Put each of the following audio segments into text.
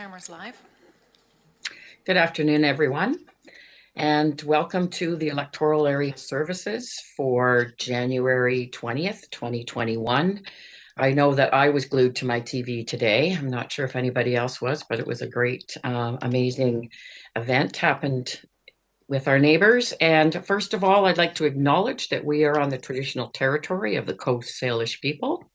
Camera's live. Good afternoon, everyone, and welcome to the Electoral Area Services for January 20th, 2021. I know that I was glued to my TV today. I'm not sure if anybody else was, but it was a great, amazing event happened with our neighbors. And first of all, I'd like to acknowledge that we are on the traditional territory of the Coast Salish people.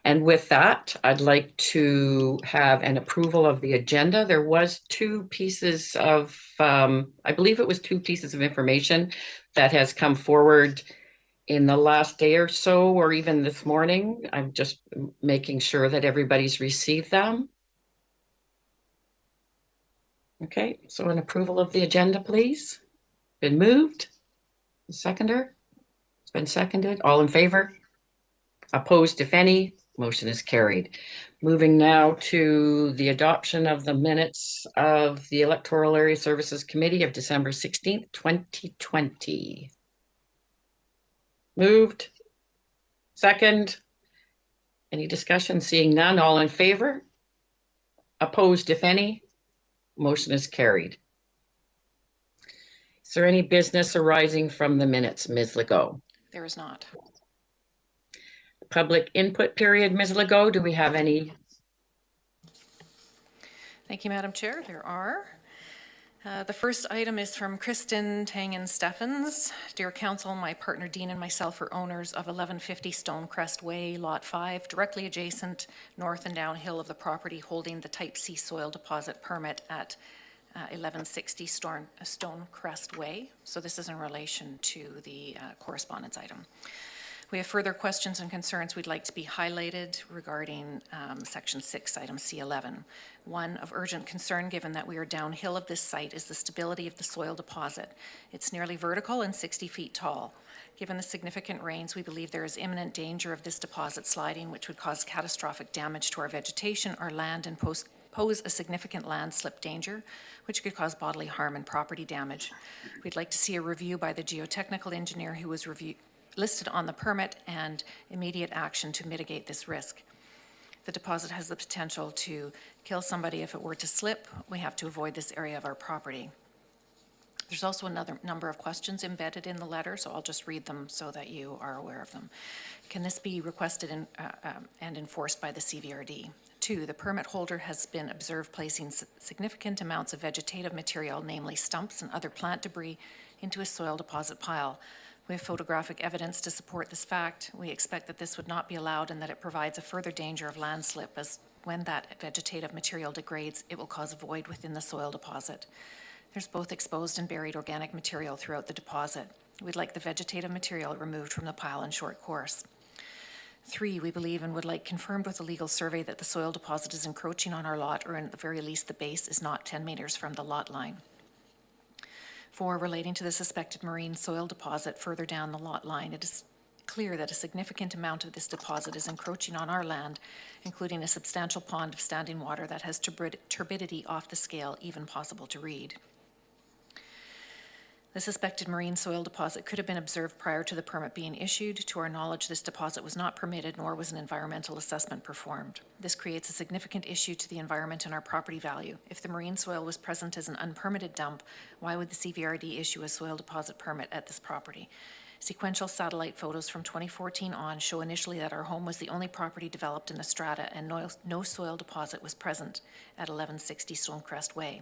And with that, I'd like to have an approval of the agenda. There was two pieces of, I believe it was two pieces of information that has come forward in the last day or so, or even this morning. I'm just making sure that everybody's received them. Okay, so an approval of the agenda, please. Been moved. Seconder? It's been seconded. All in favor? Opposed, if any? Motion is carried. Moving now to the adoption of the minutes of the Electoral Area Services Committee of December 16th, 2020. Moved. Second. Any discussion? Seeing none, all in favor? Opposed, if any? Motion is carried. Is there any business arising from the minutes, Ms. Legault? There is not. Public input period, Ms. Legault, do we have any? Thank you, Madam Chair. There are. The first item is from Kristen Tangen-Steffens. Dear Council, my partner Dean and myself are owners of 1150 Stonecrest Way, Lot 5, directly adjacent north and downhill of the property holding the Type C soil deposit permit at 1160 Stonecrest Way. So this is in relation to the correspondence item. We have further questions and concerns we'd like to be highlighted regarding Section 6, Item C11. One of urgent concern, given that we are downhill of this site, is the stability of the soil deposit. It's nearly vertical and 60 feet tall. Given the significant rains, we believe there is imminent danger of this deposit sliding, which would cause catastrophic damage to our vegetation, our land, and pose a significant landslip danger, which could cause bodily harm and property damage. We'd like to see a review by the geotechnical engineer who was listed on the permit and immediate action to mitigate this risk. The deposit has the potential to kill somebody if it were to slip. We have to avoid this area of our property. There's also another number of questions embedded in the letter, so I'll just read them so that you are aware of them. Can this be requested and enforced by the CVRD? 2, the permit holder has been observed placing significant amounts of vegetative material, namely stumps and other plant debris, into a soil deposit pile. We have photographic evidence to support this fact. We expect that this would not be allowed and that it provides a further danger of landslip, as when that vegetative material degrades, it will cause a void within the soil deposit. There's both exposed and buried organic material throughout the deposit. We'd like the vegetative material removed from the pile in short course. 3, we believe and would like confirmed with a legal survey that the soil deposit is encroaching on our lot, or at the very least the base is not 10 meters from the lot line. 4, relating to the suspected marine soil deposit further down the lot line, it is clear that a significant amount of this deposit is encroaching on our land, including a substantial pond of standing water that has turbidity off the scale even possible to read. The suspected marine soil deposit could have been observed prior to the permit being issued. To our knowledge, this deposit was not permitted, nor was an environmental assessment performed. This creates a significant issue to the environment and our property value. If the marine soil was present as an unpermitted dump, why would the CVRD issue a soil deposit permit at this property? Sequential satellite photos from 2014 on show initially that our home was the only property developed in the strata and no soil deposit was present at 1160 Stonecrest Way.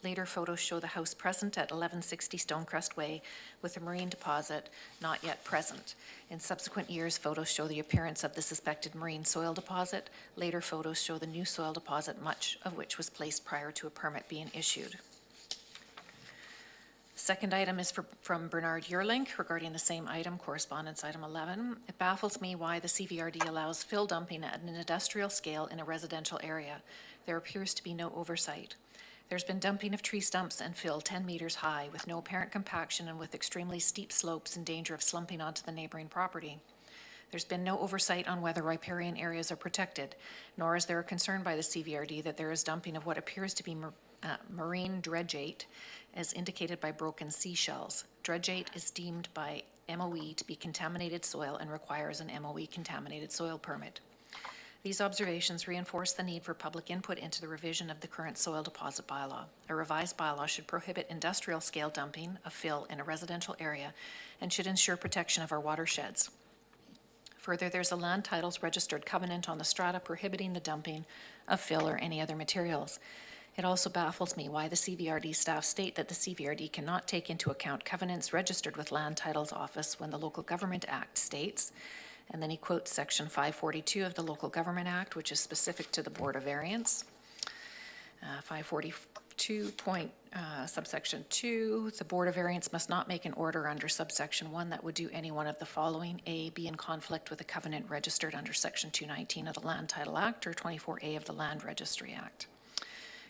Later photos show the house present at 1160 Stonecrest Way with a marine deposit not yet present. In subsequent years, photos show the appearance of the suspected marine soil deposit. Later photos show the new soil deposit, much of which was placed prior to a permit being issued. The second item is from Bernard Yearlink regarding the same item, correspondence item 11. It baffles me why the CVRD allows fill dumping at an industrial scale in a residential area. There appears to be no oversight. There's been dumping of tree stumps and fill 10 meters high with no apparent compaction and with extremely steep slopes in danger of slumping onto the neighboring property. There's been no oversight on whether riparian areas are protected, nor is there a concern by the CVRD that there is dumping of what appears to be marine dredgeate, as indicated by broken seashells. Dredgeate is deemed by MOE to be contaminated soil and requires an MOE contaminated soil permit. These observations reinforce the need for public input into the revision of the current soil deposit bylaw. A revised bylaw should prohibit industrial scale dumping of fill in a residential area and should ensure protection of our watersheds. Further, there's a land titles registered covenant on the strata prohibiting the dumping of fill or any other materials. It also baffles me why the CVRD staff state that the CVRD cannot take into account covenants registered with Land Titles Office when the Local Government Act states, and then he quotes Section 542 of the Local Government Act, which is specific to the Board of Variance. 542 subsection 2, the Board of Variance must not make an order under subsection 1 that would do any one of the following: A, be in conflict with a covenant registered under Section 219 of the Land Title Act or 24A of the Land Registry Act.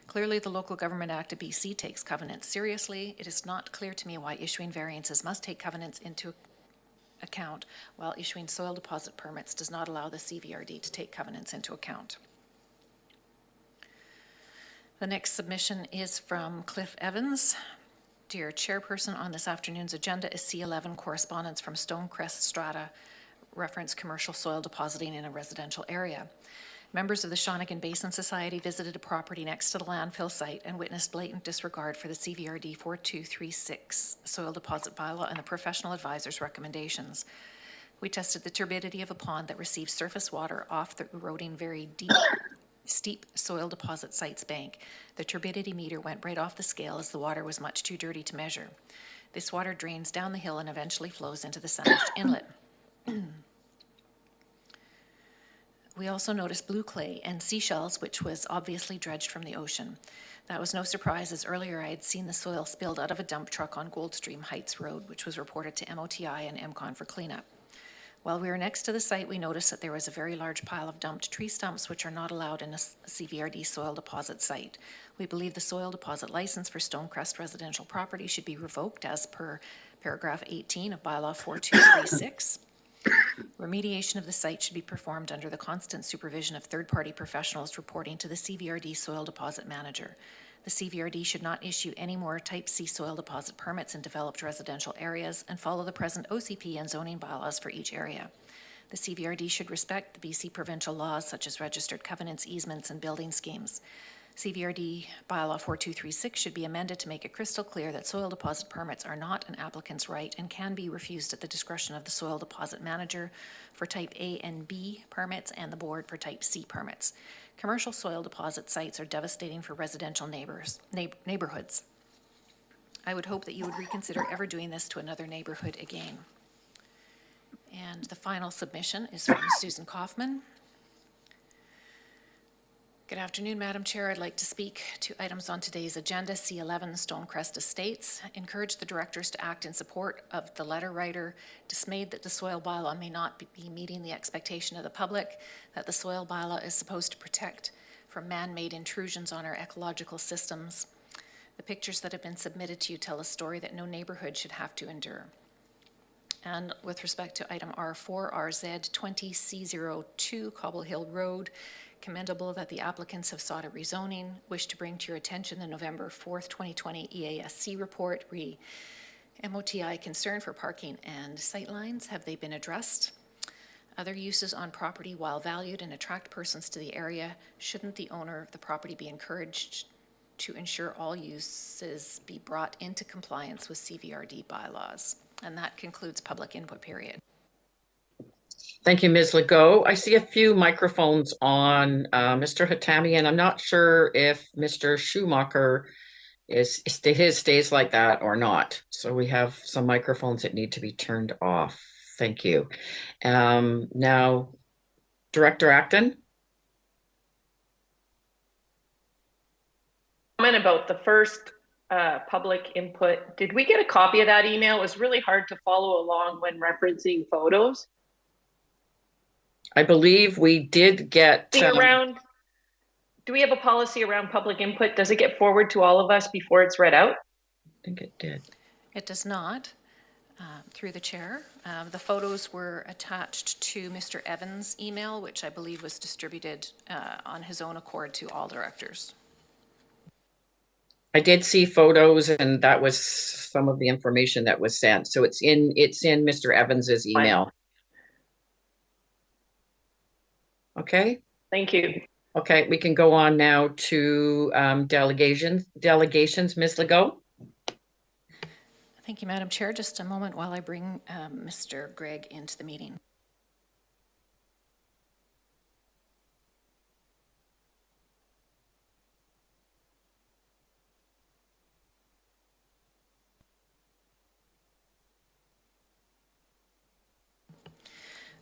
Clearly, the Local Government Act of BC takes covenants seriously. It is not clear to me why issuing variances must take covenants into account, while issuing soil deposit permits does not allow the CVRD to take covenants into account. The next submission is from Cliff Evans. Dear Chairperson, on this afternoon's agenda is C11, correspondence from Stonecrest Strata, reference commercial soil depositing in a residential area. Members of the Shawnigan Basin Society visited a property next to the landfill site and witnessed blatant disregard for the CVRD 4236 soil deposit bylaw and the professional advisor's recommendations. We tested the turbidity of a pond that receives surface water off the eroding very steep soil deposit site's bank. The turbidity meter went right off the scale as the water was much too dirty to measure. This water drains down the hill and eventually flows into the sandwiched inlet. We also noticed blue clay and seashells, which was obviously dredged from the ocean. That was no surprise, as earlier I had seen the soil spilled out of a dump truck on Goldstream Heights Road, which was reported to MOTI and MCON for cleanup. While we were next to the site, we noticed that there was a very large pile of dumped tree stumps, which are not allowed in a CVRD soil deposit site. We believe the soil deposit license for Stonecrest residential property should be revoked as per paragraph 18 of Bylaw 4236. Remediation of the site should be performed under the constant supervision of third-party professionals reporting to the CVRD soil deposit manager. The CVRD should not issue any more Type C soil deposit permits in developed residential areas and follow the present OCP and zoning bylaws for each area. The CVRD should respect the BC provincial laws such as registered covenants, easements, and building schemes. CVRD Bylaw 4236 should be amended to make it crystal clear that soil deposit permits are not an applicant's right and can be refused at the discretion of the soil deposit manager for Type A and B permits and the board for Type C permits. Commercial soil deposit sites are devastating for residential neighborhoods. I would hope that you would reconsider ever doing this to another neighborhood again. And the final submission is from Susan Kaufman. Good afternoon, Madam Chair. I'd like to speak to items on today's agenda. C11, Stonecrest Estates. Encourage the directors to act in support of the letter writer, dismayed that the soil bylaw may not be meeting the expectation of the public, that the soil bylaw is supposed to protect from man-made intrusions on our ecological systems. The pictures that have been submitted to you tell a story that no neighborhood should have to endure. And with respect to item R4, RZ 20C02, Cobble Hill Road, commendable that the applicants have sought a rezoning. Wish to bring to your attention the November 4th, 2020 EASC report. MOTI concern for parking and sightlines. Have they been addressed? Other uses on property, while valued and attract persons to the area, shouldn't the owner of the property be encouraged to ensure all uses be brought into compliance with CVRD bylaws? And that concludes public input period. Thank you, Ms. Legault. I see a few microphones on Mr. Hatami, and I'm not sure if Mr. Schumacher his stays like that or not. So we have some microphones that need to be turned off. Thank you. Now, Director Acton. Comment about the first public input. Did we get a copy of that email? It was really hard to follow along when referencing photos. I believe we did get do we have a policy around public input? Does it get forwarded to all of us before it's read out? I think it did. It does not, through the chair. The photos were attached to Mr. Evans' email, which I believe was distributed on his own accord to all directors. I did see photos, and that was some of the information that was sent. So it's in Mr. Evans's email. Okay. Thank you. Okay, we can go on now to delegations. Ms. Legault? Thank you, Madam Chair. Just a moment while I bring Mr. Gregg into the meeting.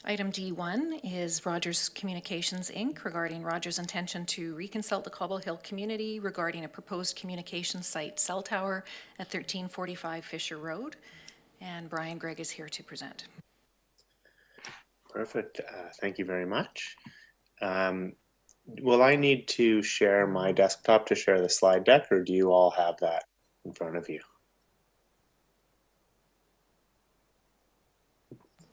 Item D1 is Rogers Communications, Inc. regarding Rogers' intention to reconsult the Cobble Hill community regarding a proposed communication site cell tower at 1345 Fisher Road. And Brian Gregg is here to present. Perfect. Thank you very much. Will I need to share my desktop to share the slide deck, or do you all have that in front of you?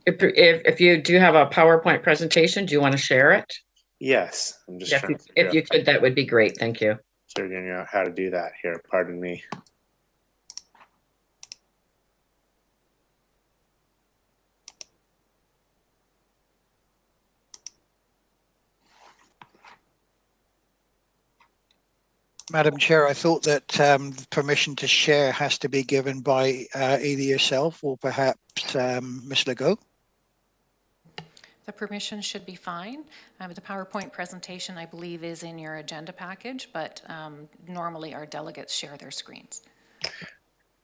If you do have a PowerPoint presentation, do you want to share it? Yes, I'm just trying to if you could, that would be great. Thank you. figuring out how to do that here. Pardon me. Madam Chair, I thought that permission to share has to be given by either yourself or perhaps Ms. Legault. The permission should be fine. The PowerPoint presentation, I believe, is in your agenda package, but normally our delegates share their screens.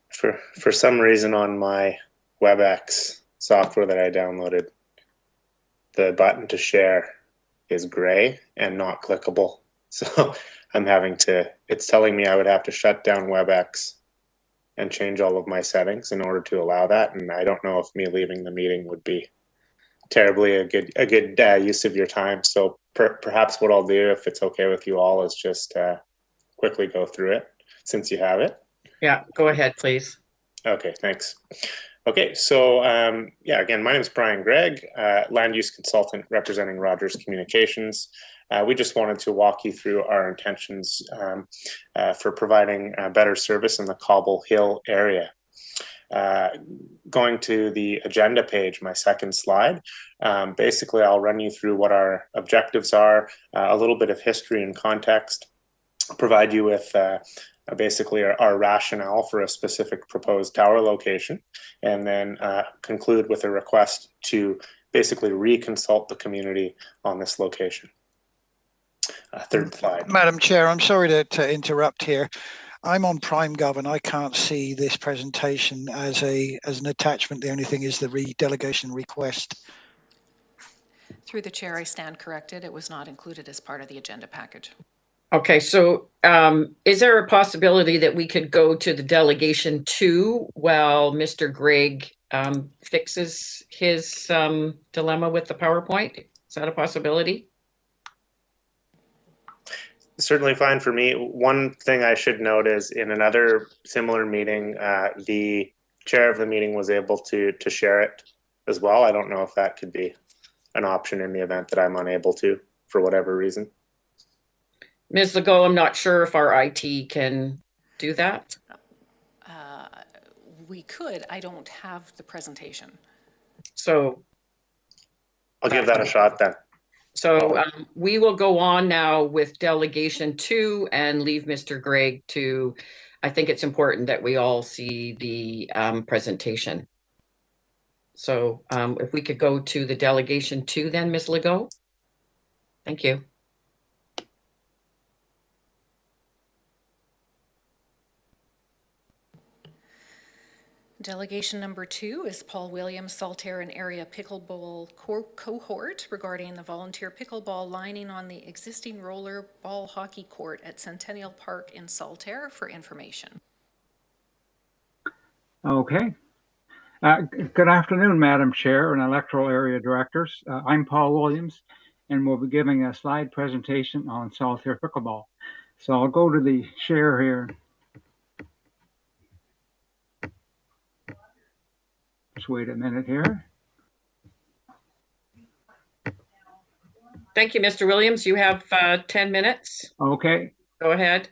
For some reason on my WebEx software that I downloaded, the button to share is gray and not clickable. So I'm having to, it's telling me I would have to shut down WebEx and change all of my settings in order to allow that. And I don't know if me leaving the meeting would be terribly a good use of your time. So perhaps what I'll do, if it's okay with you all, is just quickly go through it since you have it. Yeah, go ahead, please. Okay, thanks. Okay, so yeah, again, my name is Brian Gregg, land use consultant representing Rogers Communications. We just wanted to walk you through our intentions for providing better service in the Cobble Hill area. Going to the agenda page, my second slide, basically I'll run you through what our objectives are, a little bit of history and context, provide you with basically our rationale for a specific proposed tower location, and then conclude with a request to basically reconsult the community on this location. Third slide. Madam Chair, I'm sorry to interrupt here. I'm on PrimeGov and I can't see this presentation as an attachment. The only thing is the delegation request. Through the chair, I stand corrected. It was not included as part of the agenda package. Okay, so is there a possibility that we could go to the delegation 2 while Mr. Gregg fixes his dilemma with the PowerPoint? Is that a possibility? Certainly fine for me. One thing I should note is in another similar meeting, the chair of the meeting was able to share it as well. I don't know if that could be an option in the event that I'm unable to, for whatever reason. Ms. Legault, I'm not sure if our IT can do that. We could. I don't have the presentation. So I'll give that a shot then. So we will go on now with delegation 2 and leave Mr. Gregg to, I think it's important that we all see the presentation. So if we could go to the delegation 2 then, Ms. Legault. Thank you. Delegation number 2 is Paul Williams, Saltaire and Area Pickleball Cohort regarding the volunteer pickleball lining on the existing roller ball hockey court at Centennial Park in Saltaire for information. Okay. Good afternoon, Madam Chair and Electoral Area Directors. I'm Paul Williams, and we'll be giving a slide presentation on Saltaire Pickleball. So I'll go to the share here. Just wait a minute here. Thank you, Mr. Williams. You have 10 minutes. Okay. Go ahead.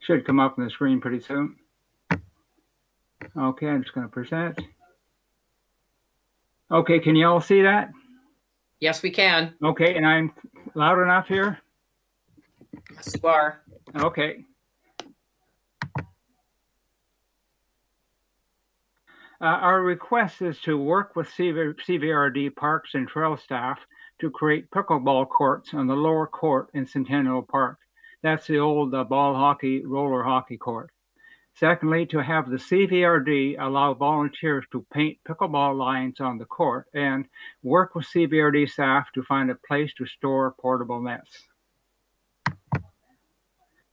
Should come up on the screen pretty soon. Okay, I'm just going to present. Okay, can you all see that? Yes, we can. Okay, and I'm loud enough here? Yes, you are. Okay. Our request is to work with CVRD Parks and Trail staff to create pickleball courts on the lower court in Centennial Park. That's the old ball hockey, roller hockey court. Secondly, to have the CVRD allow volunteers to paint pickleball lines on the court and work with CVRD staff to find a place to store portable nets.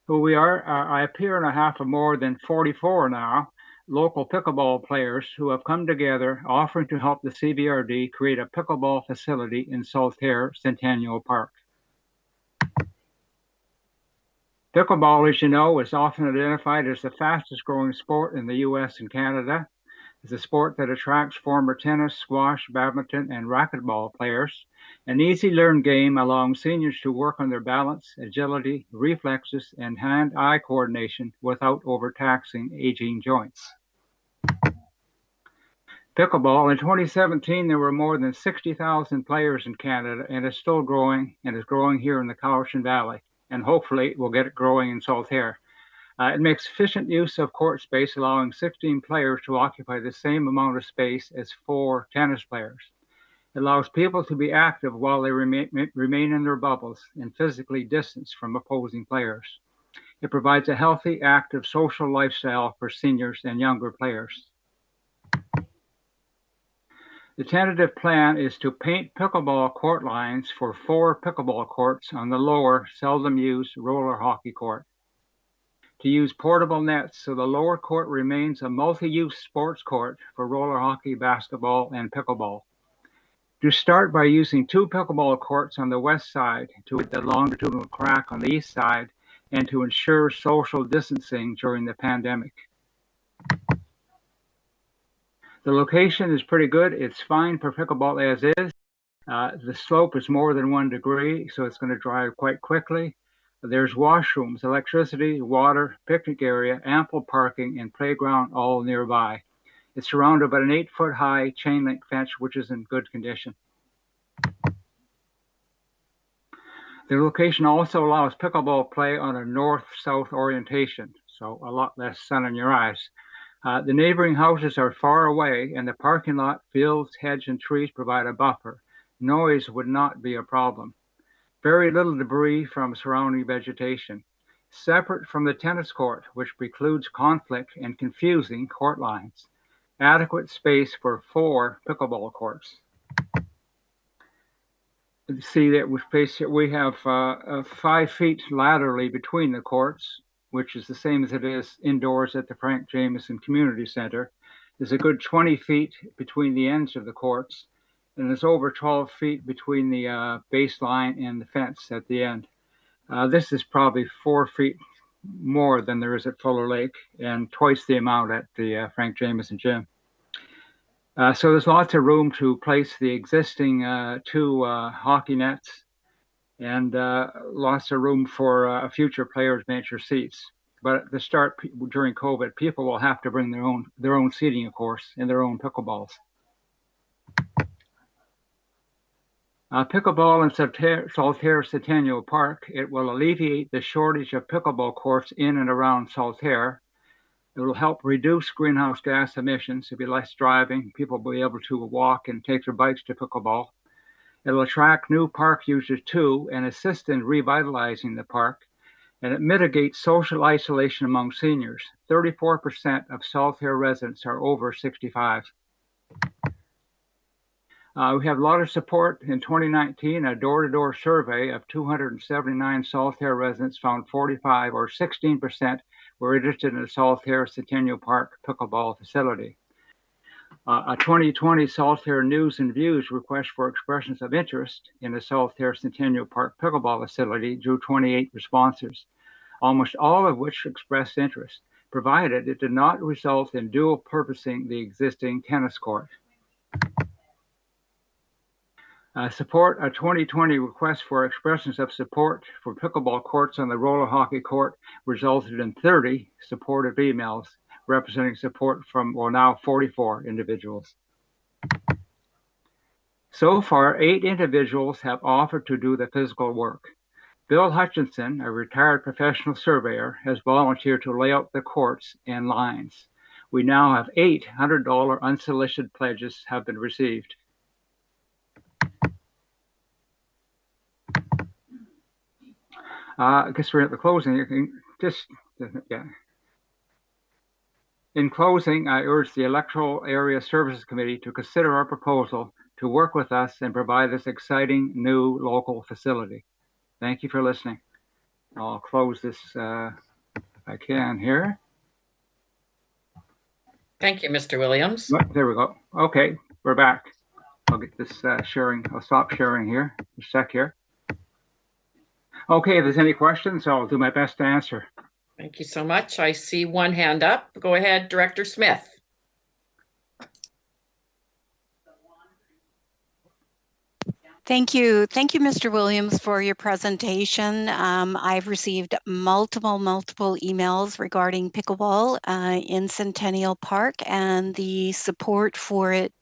Who we are, I appear on behalf of more than 44 now local pickleball players who have come together offering to help the CVRD create a pickleball facility in Saltaire Centennial Park. Pickleball, as you know, is often identified as the fastest growing sport in the US and Canada. It's a sport that attracts former tennis, squash, badminton, and racquetball players. An easy learned game allowing seniors to work on their balance, agility, reflexes, and hand-eye coordination without overtaxing aging joints. Pickleball, in 2017, there were more than 60,000 players in Canada, and it's still growing, and is growing here in the Cowichan Valley. And hopefully we'll get it growing in Saltaire. It makes efficient use of court space, allowing 16 players to occupy the same amount of space as 4 tennis players. It allows people to be active while they remain in their bubbles and physically distanced from opposing players. It provides a healthy, active social lifestyle for seniors and younger players. The tentative plan is to paint pickleball court lines for 4 pickleball courts on the lower, seldom used roller hockey court. To use portable nets so the lower court remains a multi-use sports court for roller hockey, basketball, and pickleball. To start by using 2 pickleball courts on the west side to hit the longitudinal crack on the east side and to ensure social distancing during the pandemic. The location is pretty good. It's fine for pickleball as is. The slope is more than 1 degree, so it's going to dry quite quickly. There's washrooms, electricity, water, picnic area, ample parking, and playground all nearby. It's surrounded by an 8-foot high chain link fence, which is in good condition. The location also allows pickleball play on a north-south orientation, so a lot less sun in your eyes. The neighboring houses are far away, and the parking lot, fields, hedge, and trees provide a buffer. Noise would not be a problem. Very little debris from surrounding vegetation. Separate from the tennis court, which precludes conflict and confusing court lines. Adequate space for 4 pickleball courts. You see that we have 5 feet laterally between the courts, which is the same as it is indoors at the Frank Jameson Community Center. There's a good 20 feet between the ends of the courts, and there's over 12 feet between the baseline and the fence at the end. This is probably 4 feet more than there is at Fuller Lake and twice the amount at the Frank Jameson Gym. So there's lots of room to place the existing 2 hockey nets, and lots of room for future players' bencher seats. But at the start, during COVID, people will have to bring their own seating, of course, and their own pickleballs. Pickleball in Saltaire Centennial Park, it will alleviate the shortage of pickleball courts in and around Saltaire. It will help reduce greenhouse gas emissions. There'll be less driving. People will be able to walk and take their bikes to pickleball. It'll attract new park users too and assist in revitalizing the park. And it mitigates social isolation among seniors. 34% of Saltaire residents are over 65. We have a lot of support. In 2019, a door-to-door survey of 279 Saltaire residents found 45 or 16% were interested in the Saltaire Centennial Park pickleball facility. A 2020 Saltaire News and Views request for expressions of interest in the Saltaire Centennial Park pickleball facility drew 28 responses, almost all of which expressed interest, provided it did not result in dual purposing the existing tennis court. Support a 2020 request for expressions of support for pickleball courts on the roller hockey court resulted in 30 supportive emails representing support from, well, now 44 individuals. So far, 8 individuals have offered to do the physical work. Bill Hutchinson, a retired professional surveyor, has volunteered to lay out the courts and lines. We now have $800 unsolicited pledges have been received. I guess we're at the closing. In closing, I urge the Electoral Area Services Committee to consider our proposal to work with us and provide this exciting new local facility. Thank you for listening. I'll close this if I can here. Thank you, Mr. Williams. There we go. Okay, we're back. I'll get this sharing. I'll stop sharing here. A sec here. Okay, if there's any questions, I'll do my best to answer. Thank you so much. I see one hand up. Go ahead, Director Smith. Thank you. Thank you, Mr. Williams, for your presentation. I've received multiple emails regarding pickleball in Centennial Park and the support for it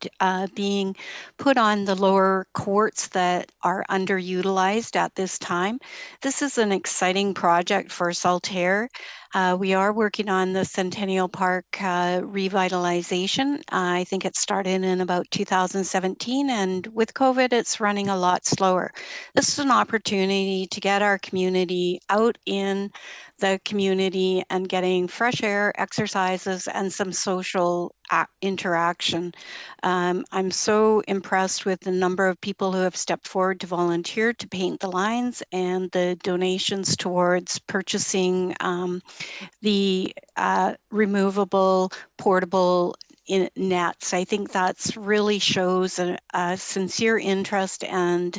being put on the lower courts that are underutilized at this time. This is an exciting project for Saltaire. We are working on the Centennial Park revitalization. I think it started in about 2017, and with COVID, it's running a lot slower. This is an opportunity to get our community out in the community and getting fresh air, exercises, and some social interaction. I'm so impressed with the number of people who have stepped forward to volunteer to paint the lines and the donations towards purchasing the removable portable nets. I think that's really shows a sincere interest and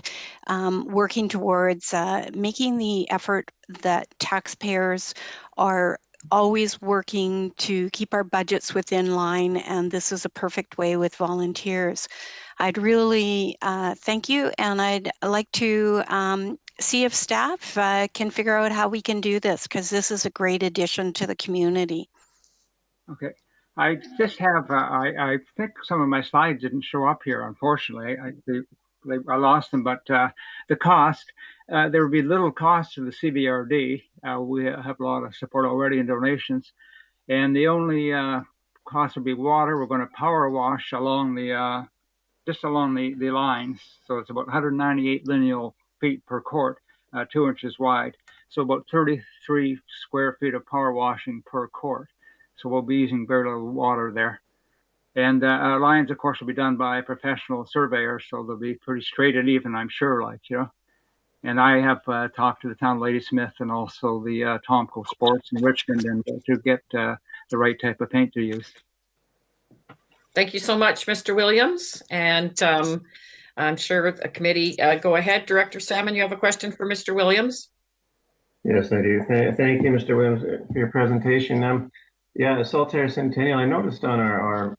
working towards making the effort that taxpayers are always working to keep our budgets within line, and this is a perfect way with volunteers. I'd really thank you, and I'd like to see if staff can figure out how we can do this, because this is a great addition to the community. Okay. I just have, I think some of my slides didn't show up here, unfortunately. I lost them, but the cost, there would be little cost to the CBRD. We have a lot of support already in donations. And the only cost would be water. We're going to power wash along the, just along the lines. So it's about 198 lineal feet per court, 2 inches wide. So about 33 square feet of power washing per court. So we'll be using very little water there. And lines, of course, will be done by professional surveyors, so they'll be pretty straight and even, I'm sure, like, you know. And I have talked to the town Ladysmith and also the Tomco Sports in Richmond and to get the right type of paint to use. Thank you so much, Mr. Williams. And I'm sure the committee, go ahead. Director Salmon, you have a question for Mr. Williams? Yes, I do. Thank you, Mr. Williams, for your presentation. Yeah, Saltaire Centennial, I noticed on our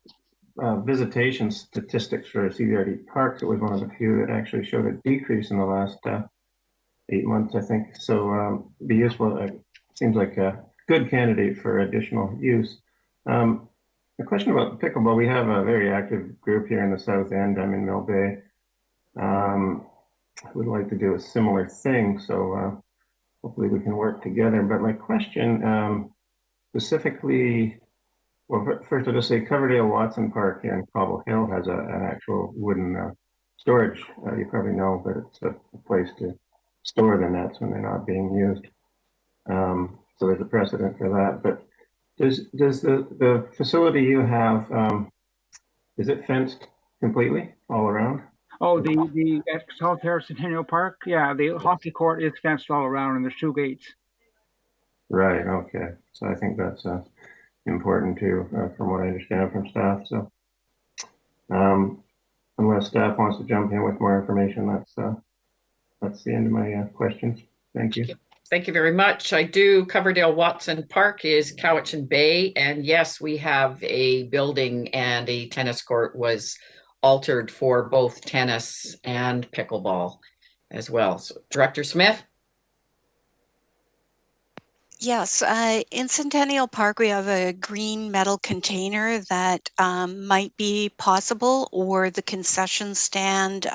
visitation statistics for CBRD parks, it was one of the few that actually showed a decrease in the last 8 months, I think. So be useful. Seems like a good candidate for additional use. The question about pickleball, we have a very active group here in the South End. I'm in Mill Bay. We'd like to do a similar thing, so hopefully we can work together. But my question specifically, well, first I'll just say Coverdale Watson Park here in Cobble Hill has an actual wooden storage. You probably know, but it's a place to store the nets when they're not being used. So there's a precedent for that. But does the facility you have, is it fenced completely all around? Oh, the at Saltaire Centennial Park, yeah, the hockey court is fenced all around, and there's 2 gates. Right. Okay. So I think that's important too, from what I understand from staff. So unless staff wants to jump in with more information, that's the end of my questions. Thank you. Thank you very much. I do. Coverdale Watson Park is Cowichan Bay, and yes, we have a building and a tennis court was altered for both tennis and pickleball as well. So, Director Smith? Yes, in Centennial Park, we have a green metal container that might be possible, or the concession stand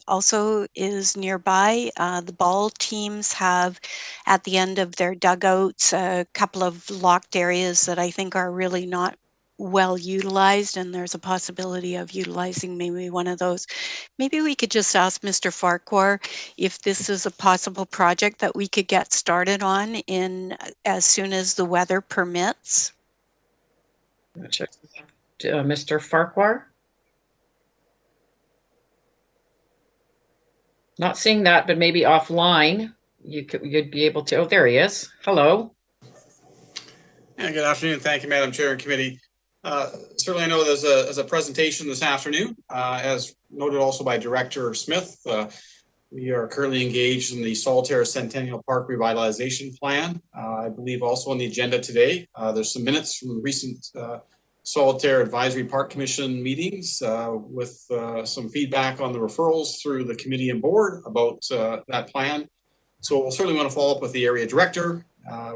also is nearby. The ball teams have, at the end of their dugouts, a couple of locked areas that I think are really not well utilized, and there's a possibility of utilizing maybe one of those. Maybe we could just ask Mr. Farquhar if this is a possible project that we could get started on in as soon as the weather permits. Mr. Farquhar? Not seeing that, but maybe offline you'd be able to. Oh, there he is. Hello. Yeah, good afternoon. Thank you, Madam Chair and Committee. Certainly, I know there's a presentation this afternoon, as noted also by Director Smith. We are currently engaged in the Solitaire Centennial Park Revitalization Plan. I believe also on the agenda today, there's some minutes from recent Solitaire Advisory Park Commission meetings with some feedback on the referrals through the committee and board about that plan. So we'll certainly want to follow up with the area director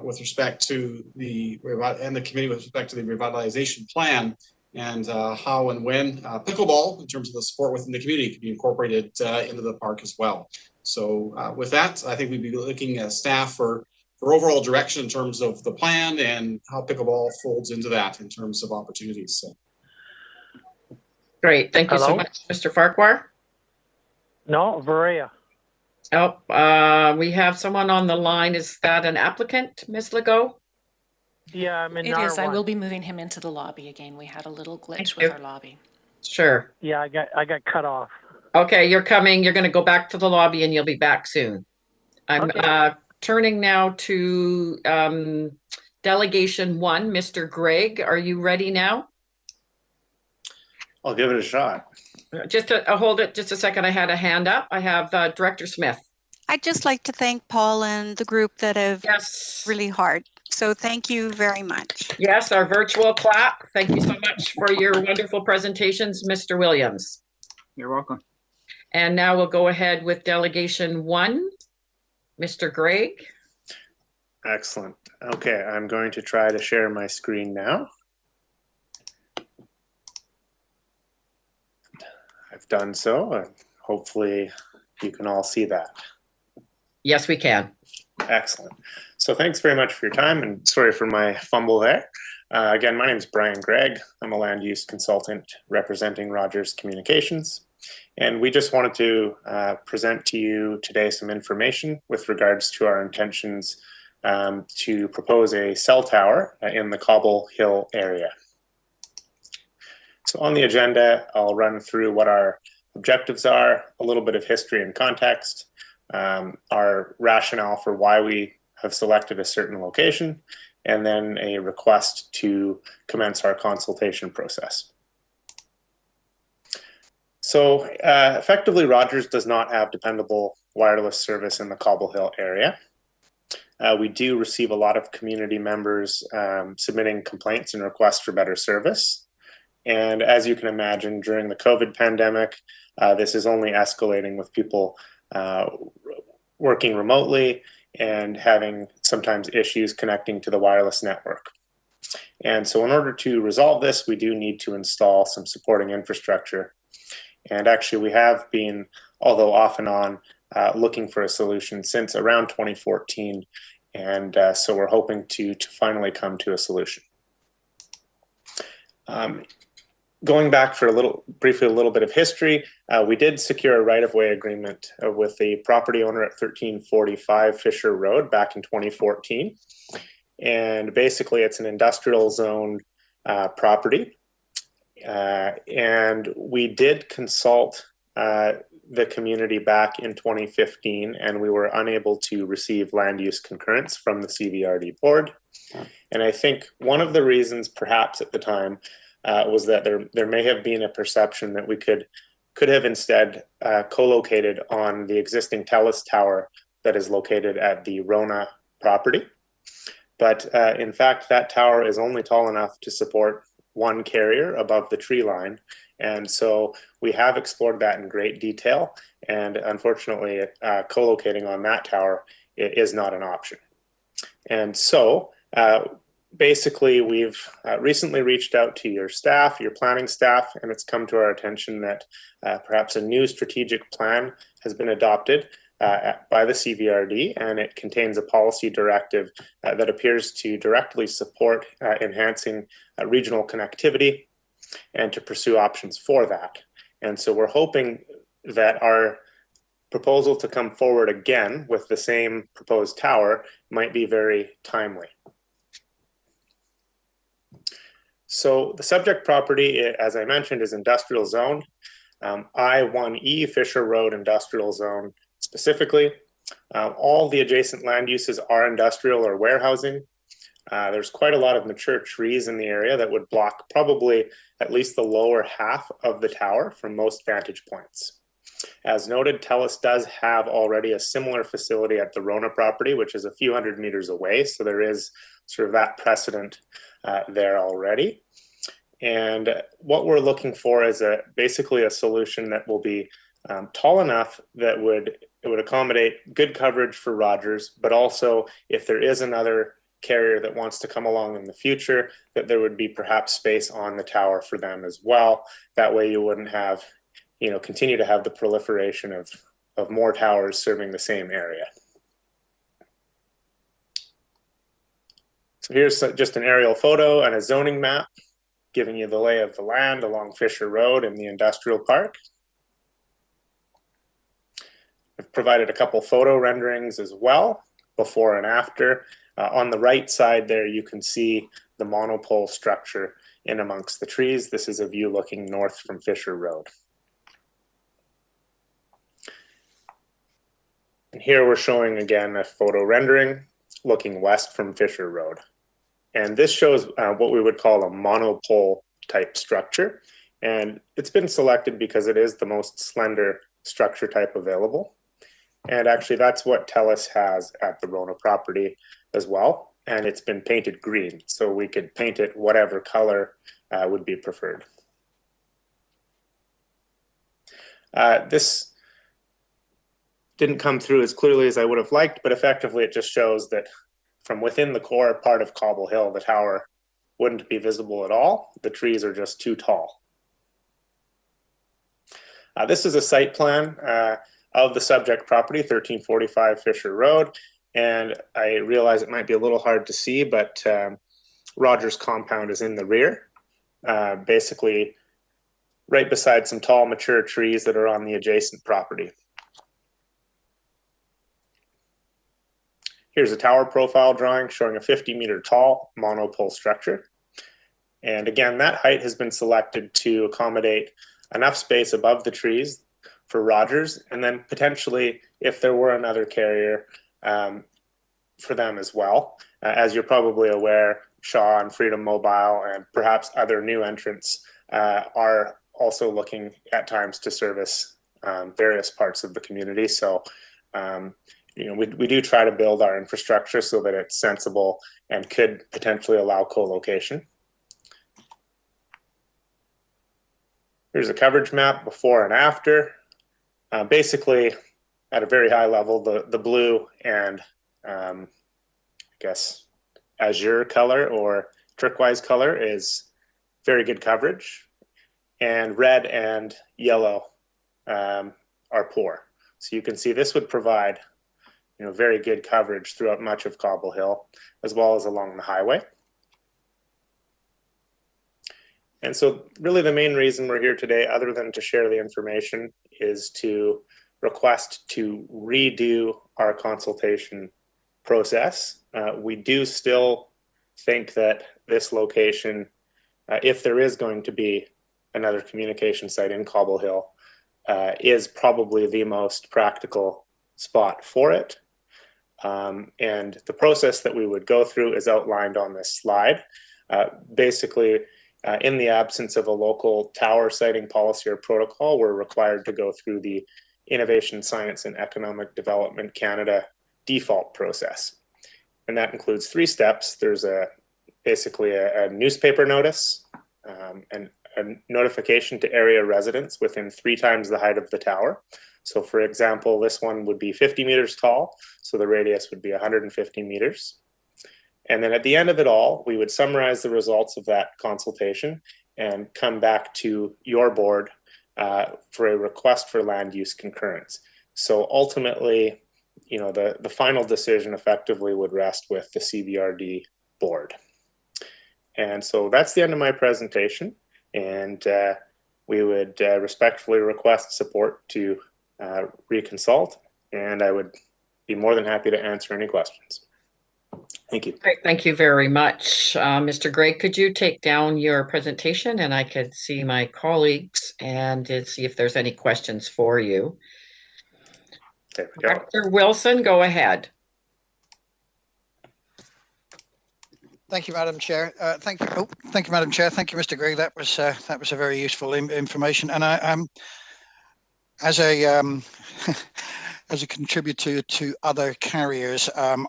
with respect to the committee with respect to the revitalization plan, and how and when pickleball, in terms of the support within the community, can be incorporated into the park as well. So with that, I think we'd be looking at staff for overall direction in terms of the plan and how pickleball folds into that in terms of opportunities. So. Great, thank you so much, Mr. Farquhar. No, Varia. Oh, we have someone on the line. Is that an applicant, Ms. Legault? Yeah, I'm in It is. I R1. will be moving him into the lobby again. We had a little glitch with our lobby. Sure. Yeah, I got cut off. Okay, you're coming. You're going to go back to the lobby and you'll be back soon. I'm turning now to Delegation 1, Mr. Gregg. Are you ready now? I'll give it a shot. Just hold it just a second. I had a hand up. I have Director Smith. I'd just like to thank Paul and the group that have really hard. So thank you very much. Yes, our virtual clap. Thank you so much for your wonderful presentations, Mr. Williams. You're welcome. And now we'll go ahead with Delegation 1, Mr. Gregg. Excellent. Okay, I'm going to try to share my screen now. I've done so, and hopefully you can all see that. Yes, we can. Excellent. So thanks very much for your time, and sorry for my fumble there. Again, my name is Brian Gregg. I'm a land use consultant representing Rogers Communications. And we just wanted to present to you today some information with regards to our intentions to propose a cell tower in the Cobble Hill area. So on the agenda, I'll run through what our objectives are, a little bit of history and context, our rationale for why we have selected a certain location, and then a request to commence our consultation process. So effectively, Rogers does not have dependable wireless service in the Cobble Hill area. We do receive a lot of community members submitting complaints and requests for better service. And as you can imagine, during the COVID pandemic, this is only escalating with people working remotely and having sometimes issues connecting to the wireless network. And so in order to resolve this, we do need to install some supporting infrastructure. And actually, we have been, although off and on, looking for a solution since around 2014. And so we're hoping to finally come to a solution. Going back for briefly a little bit of history, we did secure a right-of-way agreement with the property owner at 1345 Fisher Road back in 2014. And basically, it's an industrial zone property. And we did consult the community back in 2015, and we were unable to receive land use concurrence from the CVRD board. And I think one of the reasons, perhaps at the time, was that there may have been a perception that we could have instead co-located on the existing TELUS tower that is located at the Rona property. But in fact, that tower is only tall enough to support one carrier above the tree line. And so we have explored that in great detail. And unfortunately, co-locating on that tower is not an option. And so basically we've recently reached out to your staff, your planning staff, and it's come to our attention that perhaps a new strategic plan has been adopted by the CVRD, and it contains a policy directive that appears to directly support enhancing regional connectivity and to pursue options for that. And so we're hoping that our proposal to come forward again with the same proposed tower might be very timely. So the subject property, as I mentioned, is industrial zone. I-1E Fisher Road Industrial Zone specifically. All the adjacent land uses are industrial or warehousing. There's quite a lot of mature trees in the area that would block probably at least the lower half of the tower from most vantage points. As noted, TELUS does have already a similar facility at the Rona property, which is a few hundred meters away. So there is sort of that precedent there already. And what we're looking for is basically a solution that will be tall enough that it would accommodate good coverage for Rogers, but also if there is another carrier that wants to come along in the future, that there would be perhaps space on the tower for them as well. That way you wouldn't have, continue to have the proliferation of more towers serving the same area. So here's just an aerial photo and a zoning map giving you the lay of the land along Fisher Road in the industrial park. I've provided a couple photo renderings as well, before and after. On the right side there, you can see the monopole structure in amongst the trees. This is a view looking north from Fisher Road. And here we're showing again a photo rendering looking west from Fisher Road. And this shows what we would call a monopole type structure. And it's been selected because it is the most slender structure type available. And actually that's what TELUS has at the Rona property as well. And it's been painted green, so we could paint it whatever color would be preferred. This didn't come through as clearly as I would have liked, but effectively it just shows that from within the core part of Cobble Hill, the tower wouldn't be visible at all. The trees are just too tall. This is a site plan of the subject property, 1345 Fisher Road. And I realize it might be a little hard to see, but Rogers compound is in the rear, basically right beside some tall mature trees that are on the adjacent property. Here's a tower profile drawing showing a 50-meter tall monopole structure. And again, that height has been selected to accommodate enough space above the trees for Rogers, and then potentially, if there were another carrier, for them as well. As you're probably aware, Shaw and Freedom Mobile and perhaps other new entrants are also looking at times to service various parts of the community. So we do try to build our infrastructure so that it's sensible and could potentially allow co-location. Here's a coverage map before and after. Basically, at a very high level, the blue and I guess azure color or turquoise color is very good coverage, and red and yellow are poor. So you can see this would provide very good coverage throughout much of Cobble Hill, as well as along the highway. And so really the main reason we're here today, other than to share the information, is to request to redo our consultation process. We do still think that this location, if there is going to be another communication site in Cobble Hill, is probably the most practical spot for it. And the process that we would go through is outlined on this slide. Basically, in the absence of a local tower siting policy or protocol, we're required to go through the Innovation, Science and Economic Development Canada default process. And that includes 3 steps. There's basically a newspaper notice, and a notification to area residents within 3 times the height of the tower. So for example, this one would be 50 meters tall, so the radius would be 150 meters. And then at the end of it all, we would summarize the results of that consultation and come back to your board for a request for land use concurrence. So ultimately, the final decision effectively would rest with the CBRD board. And so that's the end of my presentation. And we would respectfully request support to reconsult. And I would be more than happy to answer any questions. Thank you. Great, thank you very much. Mr. Gray, could you take down your presentation and I could see my colleagues and see if there's any questions for you. There we go. Dr. Wilson, go ahead. Thank you, Madam Chair. Thank you, Madam Chair. Thank you, Mr. Gray. That was a very useful information. And I as a as a contributor to other carriers, I'm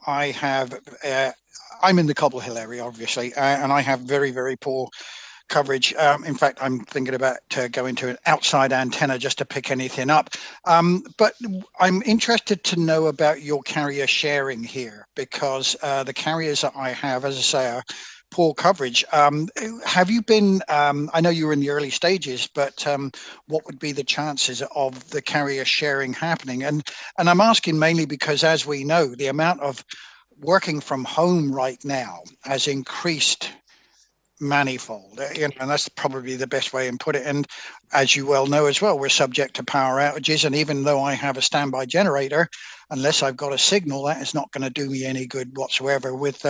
in the Cobble Hill area, obviously, and I have very, very poor coverage. In fact, I'm thinking about going to an outside antenna just to pick anything up. But I'm interested to know about your carrier sharing here, because the carriers that I have, as I say, are poor coverage. Have you been, I know you were in the early stages, but what would be the chances of the carrier sharing happening? And I'm asking mainly because, as we know, the amount of working from home right now has increased manifold, and that's probably the best way to put it. And as you well know as well, we're subject to power outages, and even though I have a standby generator, unless I've got a signal, that is not going to do me any good whatsoever with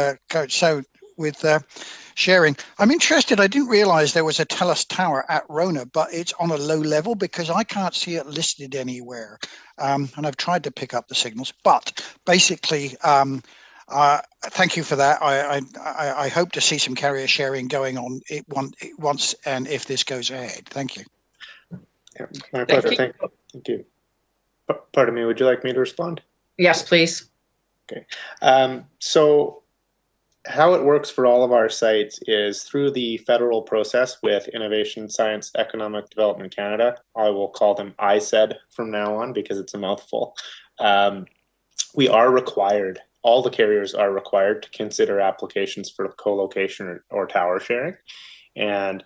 sharing. I'm interested, I didn't realize there was a TELUS tower at Rona, but it's on a low level because I can't see it listed anywhere, and I've tried to pick up the signals, but basically thank you for that. I hope to see some carrier sharing going on once and if this goes ahead. Thank you. Yeah, my pleasure. Thank you. Pardon me, would you like me to respond? Yes, please. Okay. So how it works for all of our sites is through the federal process with Innovation, Science, Economic Development Canada. I will call them ISED from now on because it's a mouthful. We are required, all the carriers are required to consider applications for co-location or tower sharing. And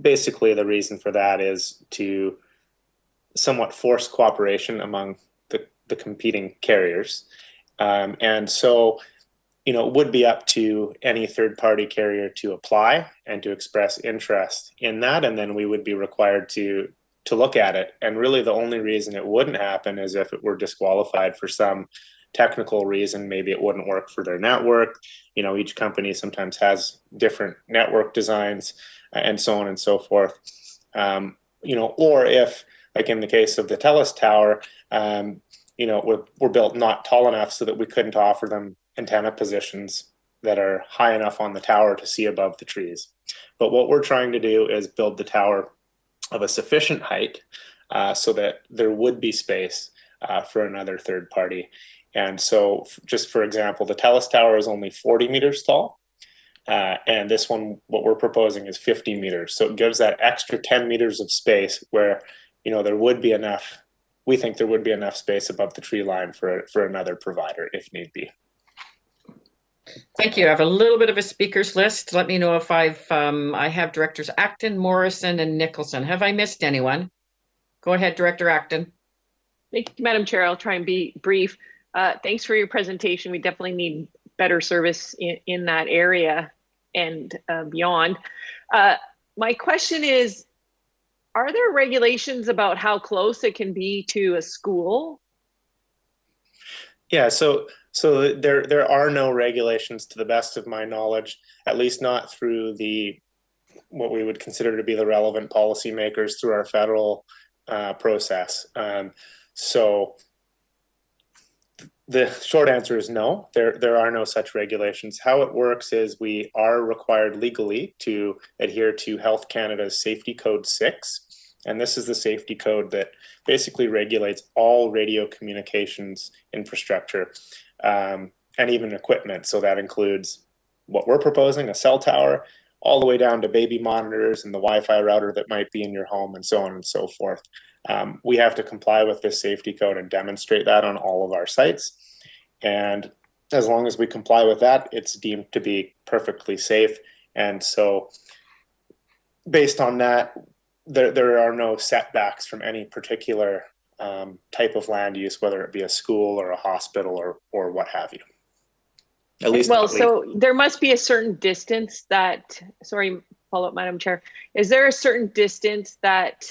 basically the reason for that is to somewhat force cooperation among the competing carriers. And so, it would be up to any third-party carrier to apply and to express interest in that, and then we would be required to look at it. And really the only reason it wouldn't happen is if it were disqualified for some technical reason. Maybe it wouldn't work for their network. Each company sometimes has different network designs and so on and so forth. Or if, like in the case of the TELUS tower, we're built not tall enough so that we couldn't offer them antenna positions that are high enough on the tower to see above the trees. But what we're trying to do is build the tower of a sufficient height so that there would be space for another third party. And so just for example, the TELUS tower is only 40 meters tall. And this one, what we're proposing is 50 meters. So it gives that extra 10 meters of space where, there would be enough, we think there would be enough space above the tree line for another provider if need be. Thank you. I have a little bit of a speakers list. Let me know if I have Directors Acton, Morrison, and Nicholson. Have I missed anyone? Go ahead, Director Acton. Thank you, Madam Chair. I'll try and be brief. Thanks for your presentation. We definitely need better service in that area and beyond. My question is, are there regulations about how close it can be to a school? Yeah, so there are no regulations to the best of my knowledge, at least not through what we would consider to be the relevant policymakers through our federal process. So the short answer is no, there are no such regulations. How it works is we are required legally to adhere to Health Canada's Safety Code 6. And this is the safety code that basically regulates all radio communications infrastructure and even equipment. So that includes what we're proposing, a cell tower, all the way down to baby monitors and the Wi-Fi router that might be in your home and so on and so forth. We have to comply with this safety code and demonstrate that on all of our sites. And as long as we comply with that, it's deemed to be perfectly safe. And so based on that, there are no setbacks from any particular type of land use, whether it be a school or a hospital or what have you. At least, well, so there must be a certain distance that, sorry, follow up, Madam Chair. Is there a certain distance that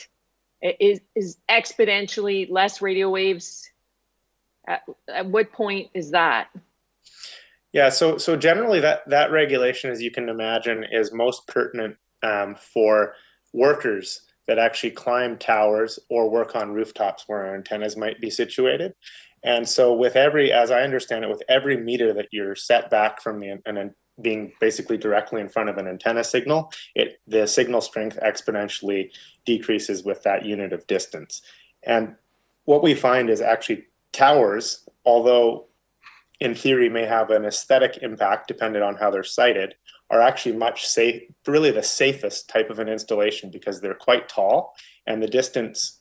is exponentially less radio waves? At what point is that? Yeah, so generally that regulation, as you can imagine, is most pertinent for workers that actually climb towers or work on rooftops where our antennas might be situated. And so with every, as I understand it, with every meter that you're set back from and being basically directly in front of an antenna signal, the signal strength exponentially decreases with that unit of distance. And what we find is actually towers, although in theory may have an aesthetic impact depending on how they're sited, are actually really the safest type of an installation because they're quite tall, and the distance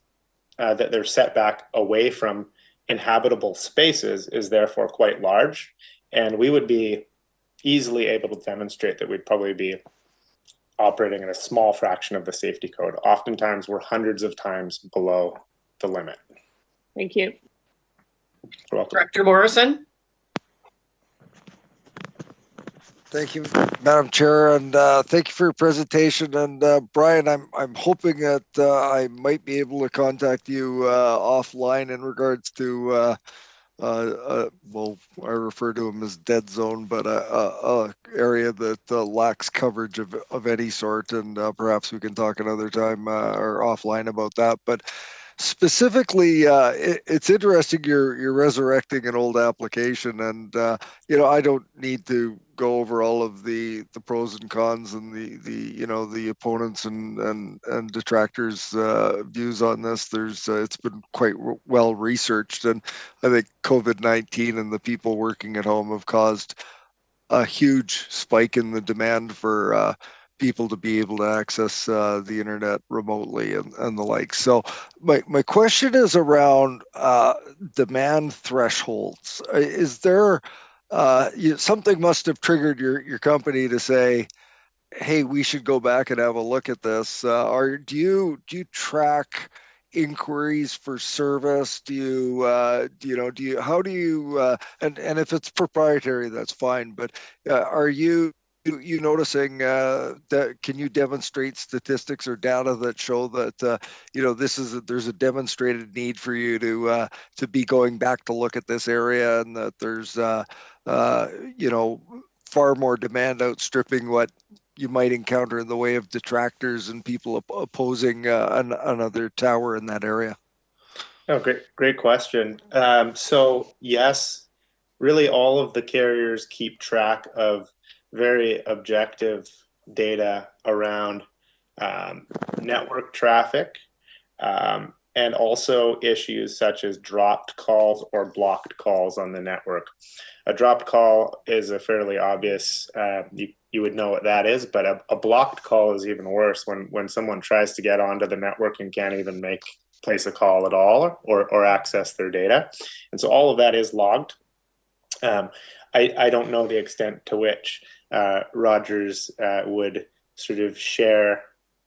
that they're set back away from inhabitable spaces is therefore quite large. And we would be easily able to demonstrate that we'd probably be operating at a small fraction of the safety code. Oftentimes we're hundreds of times below the limit. Thank you. You're welcome. Director Morrison? Thank you, Madam Chair, and thank you for your presentation. And Brian, I'm hoping that I might be able to contact you offline in regards to well, I refer to them as dead zone, but a area that lacks coverage of any sort, and perhaps we can talk another time or offline about that. But specifically, it's interesting you're resurrecting an old application, and I don't need to go over all of the pros and cons and the opponents and detractors views on this. It's been quite well researched, and I think COVID-19 and the people working at home have caused a huge spike in the demand for people to be able to access the internet remotely and the like. So my question is around demand thresholds. Is there something must have triggered your company to say, hey, we should go back and have a look at this? Or do you track inquiries for service? How do you and if it's proprietary, that's fine, but are you noticing that, can you demonstrate statistics or data that show that there's a demonstrated need for you to be going back to look at this area, and that there's far more demand outstripping what you might encounter in the way of detractors and people opposing another tower in that area? Oh, great question. So yes, really all of the carriers keep track of very objective data around network traffic, and also issues such as dropped calls or blocked calls on the network. A dropped call is a fairly obvious, you would know what that is, but a blocked call is even worse when someone tries to get onto the network and can't even place a call at all or access their data. And so all of that is logged. I don't know the extent to which Rogers would sort of share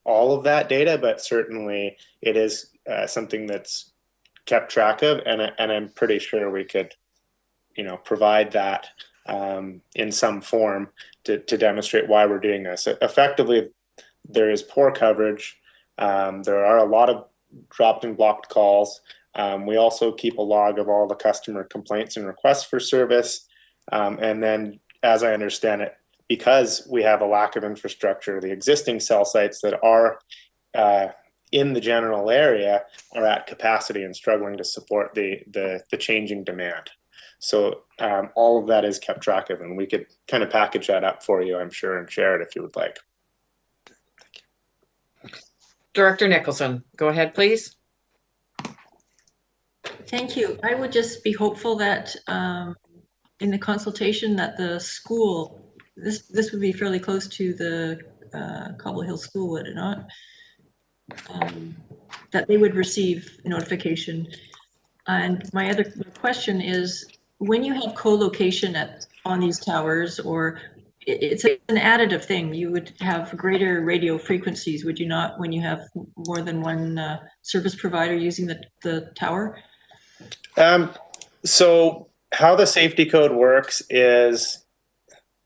all of that data, but certainly it is something that's kept track of, and I'm pretty sure we could, provide that in some form to demonstrate why we're doing this. Effectively, there is poor coverage. There are a lot of dropped and blocked calls. We also keep a log of all the customer complaints and requests for service. And then, as I understand it, because we have a lack of infrastructure, the existing cell sites that are in the general area are at capacity and struggling to support the changing demand. So all of that is kept track of, and we could kind of package that up for you, I'm sure, and share it if you would like. Thank you. Director Nicholson, go ahead, please. Thank you. I would just be hopeful that in the consultation that the school, this would be fairly close to the Cobble Hill School, would it not? That they would receive notification. And my question is, when you have co-location on these towers, or it's an additive thing, you would have greater radio frequencies, would you not, when you have more than one service provider using the tower? So how the safety code works is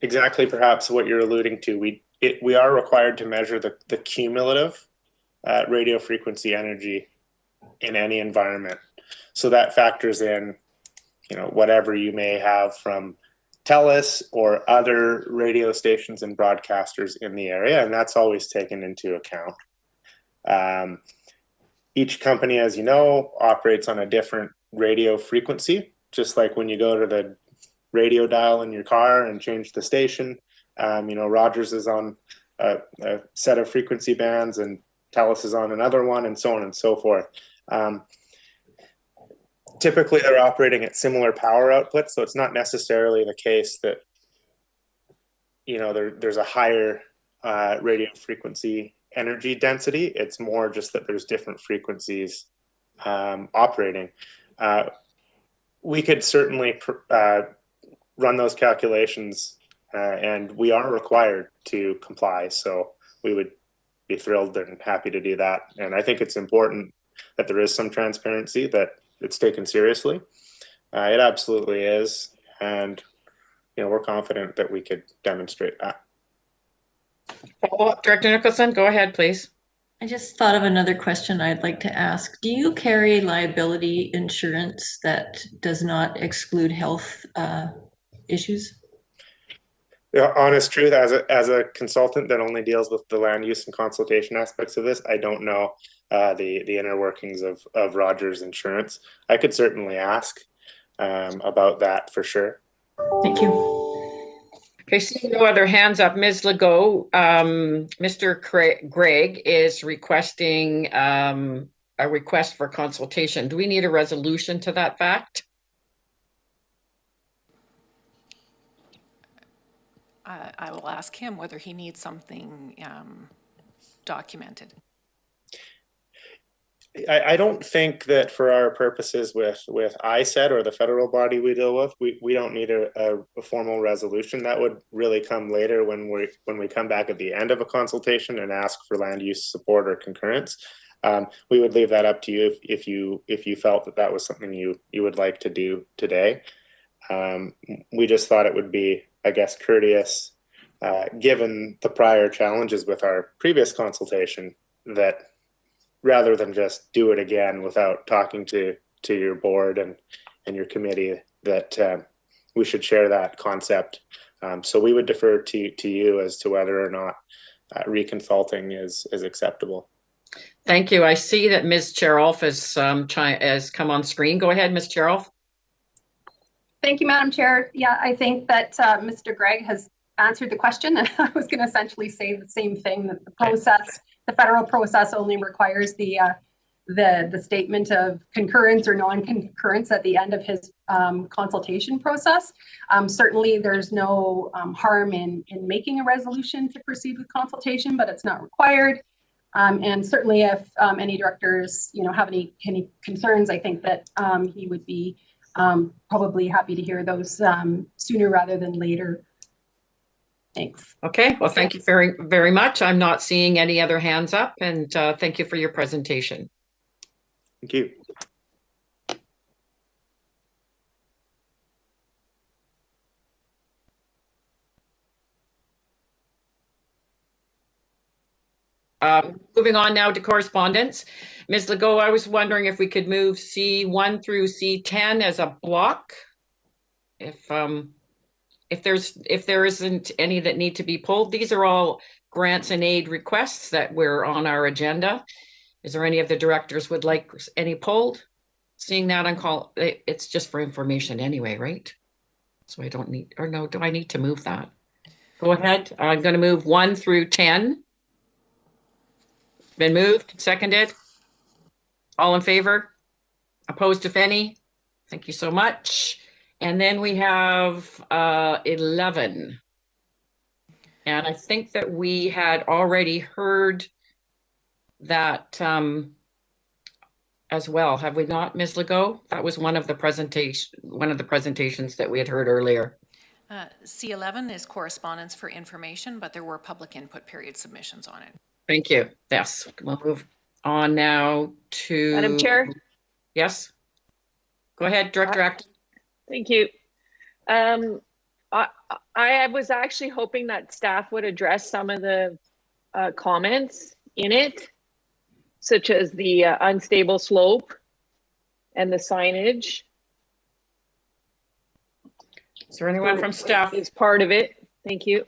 exactly perhaps what you're alluding to. We are required to measure the cumulative radio frequency energy in any environment. So that factors in, whatever you may have from TELUS or other radio stations and broadcasters in the area, and that's always taken into account. Each company, as you know, operates on a different radio frequency, just like when you go to the radio dial in your car and change the station. Rogers is on a set of frequency bands and TELUS is on another one, and so on and so forth. Typically, they're operating at similar power outputs, so it's not necessarily the case that there's a higher radio frequency energy density. It's more just that there's different frequencies operating. We could certainly run those calculations, and we are required to comply. So we would be thrilled and happy to do that. And I think it's important that there is some transparency, that it's taken seriously. It absolutely is. And, we're confident that we could demonstrate that. Follow-up, Director Nicholson, go ahead, please. I just thought of another question I'd like to ask. Do you carry liability insurance that does not exclude health issues? The honest truth, as a consultant that only deals with the land use and consultation aspects of this, I don't know the inner workings of Rogers Insurance. I could certainly ask about that for sure. Thank you. Okay, seeing no other hands up, Ms. Legault, Mr. Gregg is requesting a request for consultation. Do we need a resolution to that fact? I will ask him whether he needs something documented. I don't think that for our purposes with ISET or the federal body we deal with, we don't need a formal resolution. That would really come later when we come back at the end of a consultation and ask for land use support or concurrence. We would leave that up to you if you felt that was something you would like to do today. We just thought it would be, I guess, courteous, given the prior challenges with our previous consultation, that rather than just do it again without talking to your board and your committee, that we should share that concept. So we would defer to you as to whether or not reconsulting is acceptable. Thank you. I see that Ms. Cherolf has come on screen. Go ahead, Ms. Cherolf. Thank you, Madam Chair. Yeah, I think that Mr. Gregg has answered the question. I was going to essentially say the same thing, that the process, the federal process, only requires the statement of concurrence or non-concurrence at the end of his consultation process. Certainly, there's no harm in making a resolution to proceed with consultation, but it's not required. And certainly, if any directors, have any concerns, I think that he would be probably happy to hear those sooner rather than later. Thanks. Okay, well, thank you very, very much. I'm not seeing any other hands up, and thank you for your presentation. Thank you. Moving on now to correspondence. Ms. Legault, I was wondering if we could move C1 through C10 as a block. If there isn't any that need to be pulled, these are all grants and aid requests that were on our agenda. Is there any of the directors would like any pulled? Seeing that on call, it's just for information anyway, right? So I don't need, or no, do I need to move that? Go ahead. I'm going to move 1 through 10. Been moved, seconded. All in favor? Opposed, if any? Thank you so much. And then we have 11. And I think that we had already heard that as well, have we not, Ms. Legault? That was one of the presentations that we had heard earlier. C11 is correspondence for information, but there were public input period submissions on it. Thank you. Yes, we'll move on now to... Madam Chair? Yes. Go ahead, Director Acton. Thank you. I was actually hoping that staff would address some of the comments in it, such as the unstable slope and the signage. Is there anyone from staff? Is part of it. Thank you.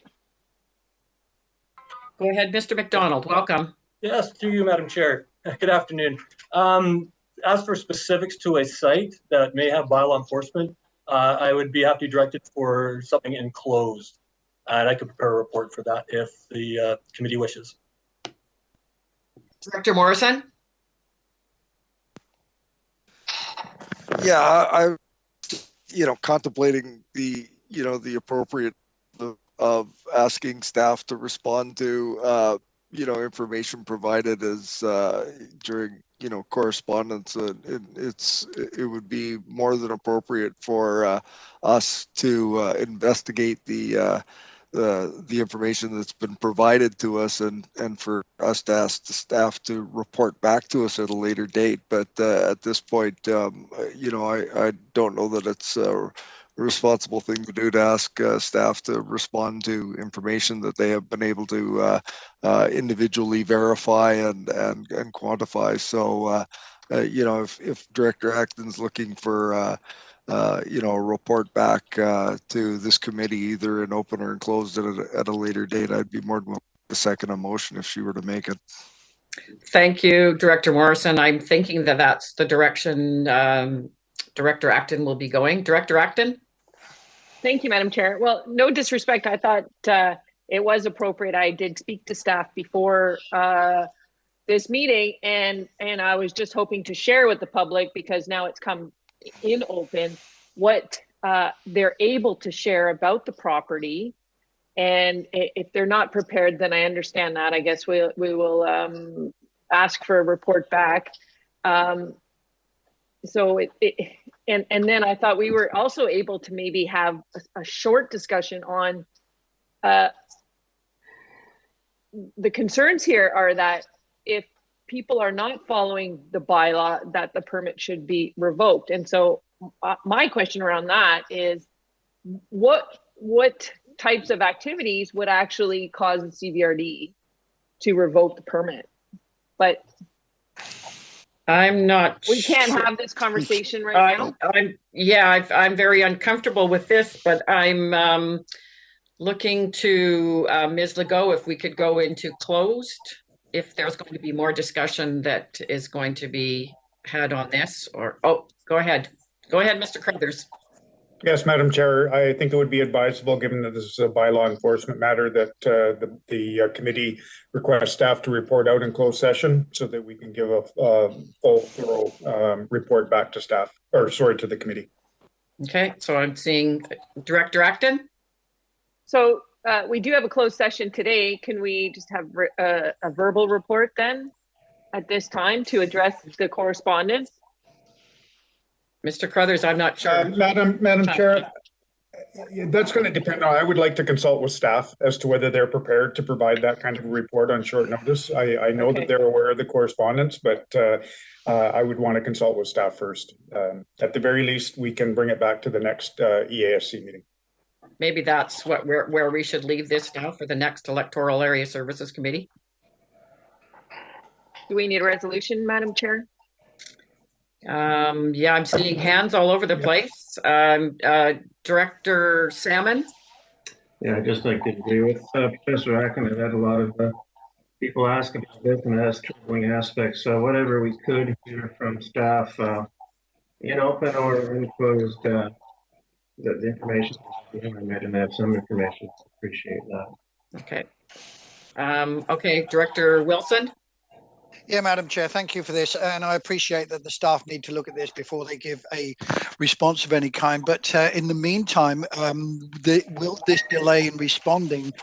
Go ahead, Mr. McDonald. Welcome. Yes, through you, Madam Chair. Good afternoon. As for specifics to a site that may have bylaw enforcement, I would be happy directed for something enclosed. And I could prepare a report for that if the committee wishes. Director Morrison? Yeah, I contemplating the appropriate of asking staff to respond to information provided as during correspondence. It would be more than appropriate for us to investigate the information that's been provided to us and for us to ask the staff to report back to us at a later date. But at this point, I don't know that it's a responsible thing to do to ask staff to respond to information that they have been able to individually verify and quantify. So, if Director Acton's looking for a report back to this committee, either in open or enclosed at a later date, I'd be more than willing to second a motion if she were to make it. Thank you, Director Morrison. I'm thinking that that's the direction Director Acton will be going. Director Acton? Thank you, Madam Chair. Well, no disrespect. I thought it was appropriate. I did speak to staff before this meeting, and I was just hoping to share with the public, because now it's come in open, what they're able to share about the property. And if they're not prepared, then I understand that. I guess we will ask for a report back. So and then I thought we were also able to maybe have a short discussion on the concerns here are that if people are not following the bylaw, that the permit should be revoked. And so my question around that is, what types of activities would actually cause the CVRD to revoke the permit? But I'm not. We can't have this conversation right now. I'm very uncomfortable with this, but I'm looking to Ms. Legault if we could go into closed, if there's going to be more discussion that is going to be had on this, or, go ahead. Go ahead, Mr. Crothers. Yes, Madam Chair, I think it would be advisable, given that this is a bylaw enforcement matter, that the committee request staff to report out in closed session so that we can give a full, thorough report back to staff, or sorry, to the committee. Okay, so I'm seeing Director Acton. So we do have a closed session today. Can we just have a verbal report then at this time to address the correspondence? Mr. Crothers, I'm not sure. Madam Chair, that's going to depend on, I would like to consult with staff as to whether they're prepared to provide that kind of a report on short notice. I know that they're aware of the correspondence, but I would want to consult with staff first. At the very least, we can bring it back to the next EASC meeting. Maybe that's where we should leave this now for the next Electoral Area Services Committee. Do we need a resolution, Madam Chair? Yeah, I'm seeing hands all over the place. Director Salmon? Yeah, I'd just like to agree with Professor Acton. I've had a lot of people ask about this and ask troubling aspects. So whatever we could hear from staff in open or in closed, the information, I imagine they have some information. Appreciate that. Okay. Okay, Director Wilson? Yeah, Madam Chair, thank you for this. And I appreciate that the staff need to look at this before they give a response of any kind. But in the meantime, will this delay in responding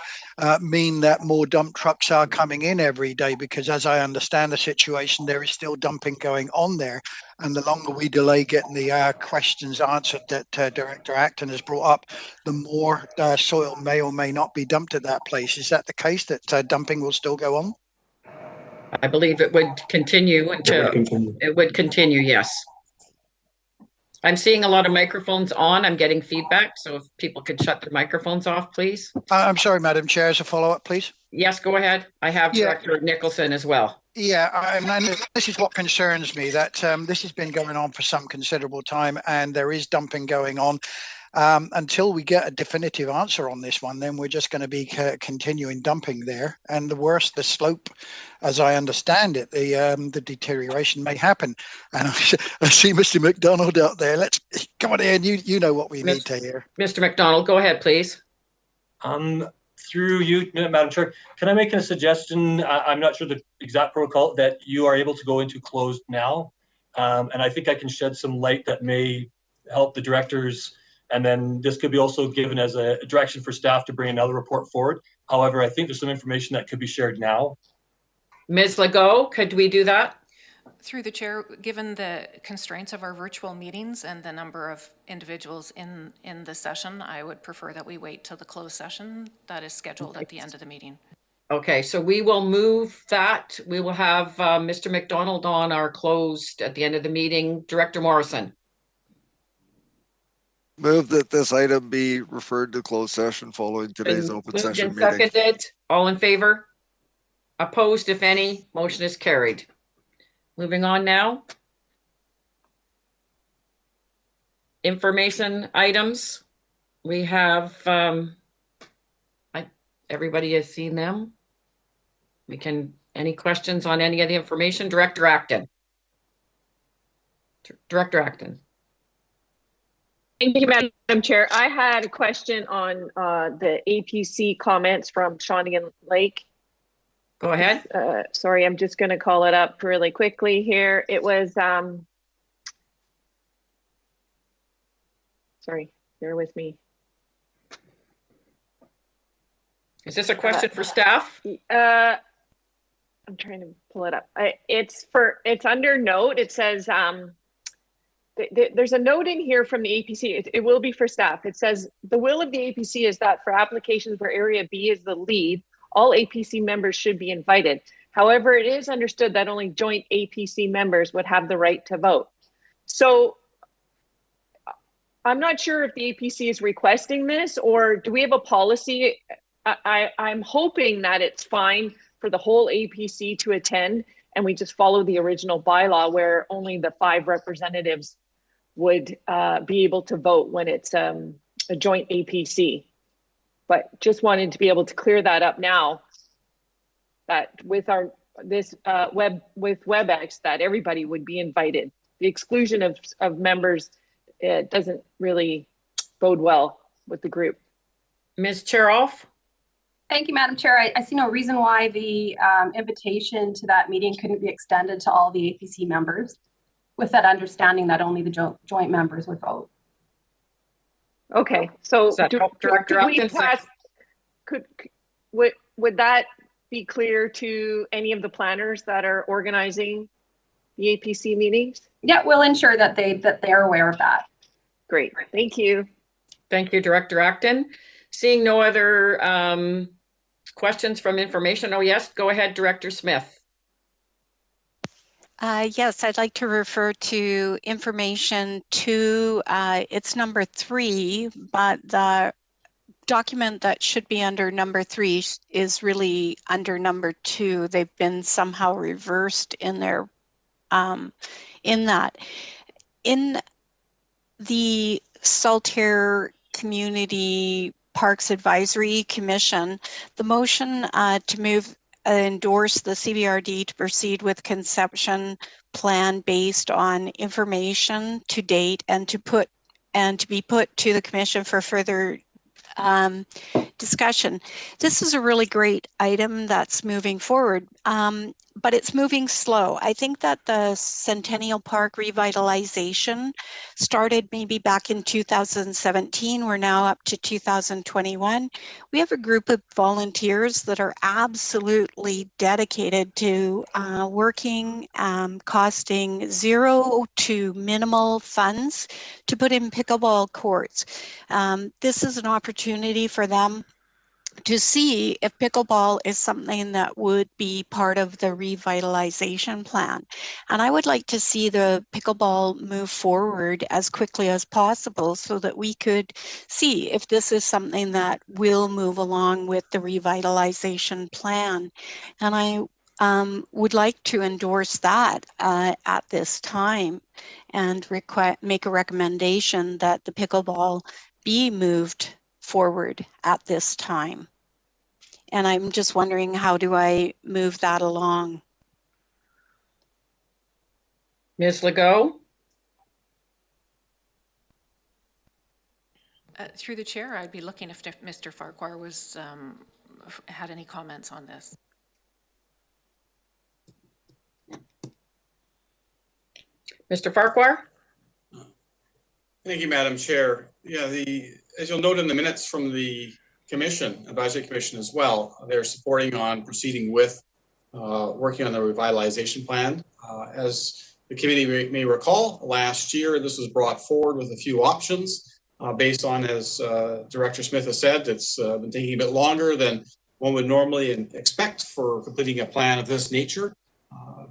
mean that more dump trucks are coming in every day? Because as I understand the situation, there is still dumping going on there. And the longer we delay getting the questions answered that Director Acton has brought up, the more soil may or may not be dumped at that place. Is that the case, that dumping will still go on? I believe it would continue until it would continue. Yes. I'm seeing a lot of microphones on. I'm getting feedback. So if people could shut their microphones off, please. I'm sorry, Madam Chair, as a follow-up, please. Yes, go ahead. I have Director Nicholson as well. Yeah, and this is what concerns me, that this has been going on for some considerable time and there is dumping going on. Until we get a definitive answer on this one, then we're just going to be continuing dumping there. And the worse the slope, as I understand it, the deterioration may happen. And I see Mr. McDonald out there. Let's come on in. You know what we need to hear. Mr. McDonald, go ahead, please. Through you, Madam Chair, can I make a suggestion? I'm not sure the exact protocol, that you are able to go into closed now. And I think I can shed some light that may help the directors. And then this could be also given as a direction for staff to bring another report forward. However, I think there's some information that could be shared now. Ms. Legault, could we do that? Through the chair, given the constraints of our virtual meetings and the number of individuals in the session, I would prefer that we wait till the closed session that is scheduled at the end of the meeting. Okay, so we will move that. We will have Mr. McDonald on our closed at the end of the meeting. Director Morrison. Move that this item be referred to closed session following today's open session meeting. Seconded. All in favor? Opposed, if any? Motion is carried. Moving on now. Information items. We have, everybody has seen them. Any questions on any of the information? Director Acton. Director Acton. Thank you, Madam Chair. I had a question on the APC comments from Shawnigan Lake. Go ahead. Sorry, I'm just going to call it up really quickly here. It was, sorry, bear with me. Is this a question for staff? I'm trying to pull it up. It's under note. It says, there's a note in here from the APC. It will be for staff. It says, the will of the APC is that for applications where Area B is the lead, all APC members should be invited. However, it is understood that only joint APC members would have the right to vote. So I'm not sure if the APC is requesting this, or do we have a policy? I'm hoping that it's fine for the whole APC to attend and we just follow the original bylaw where only the 5 representatives would be able to vote when it's a joint APC. But just wanted to be able to clear that up now, that with WebEx, that everybody would be invited. The exclusion of members, it doesn't really bode well with the group. Ms. Cheroff. Thank you, Madam Chair. I see no reason why the invitation to that meeting couldn't be extended to all the APC members, with that understanding that only the joint members would vote. Okay, so would that be clear to any of the planners that are organizing the APC meetings? Yeah, we'll ensure that they're aware of that. Great, thank you. Thank you, Director Acton. Seeing no other questions from information. Oh, yes, go ahead, Director Smith. Yes, I'd like to refer to information 2. It's number 3, but the document that should be under number 3 is really under number 2. They've been somehow reversed in their in that. In the Saltaire Community Parks Advisory Commission, the motion to endorse the CBRD to proceed with conception plan based on information to date and to be put to the commission for further discussion. This is a really great item that's moving forward, but it's moving slow. I think that the Centennial Park revitalization started maybe back in 2017. We're now up to 2021. We have a group of volunteers that are absolutely dedicated to working, costing zero to minimal funds to put in pickleball courts. This is an opportunity for them to see if pickleball is something that would be part of the revitalization plan. And I would like to see the pickleball move forward as quickly as possible so that we could see if this is something that will move along with the revitalization plan. And I would like to endorse that at this time and make a recommendation that the pickleball be moved forward at this time. And I'm just wondering, how do I move that along? Ms. Legault? Through the chair, I'd be looking if Mr. Farquhar was had any comments on this. Mr. Farquhar? Thank you, Madam Chair. Yeah, as you'll note in the minutes from the Advisory Commission as well, they're supporting on proceeding with working on the revitalization plan. As the committee may recall, last year this was brought forward with a few options based on, as Director Smith has said, it's been taking a bit longer than one would normally expect for completing a plan of this nature,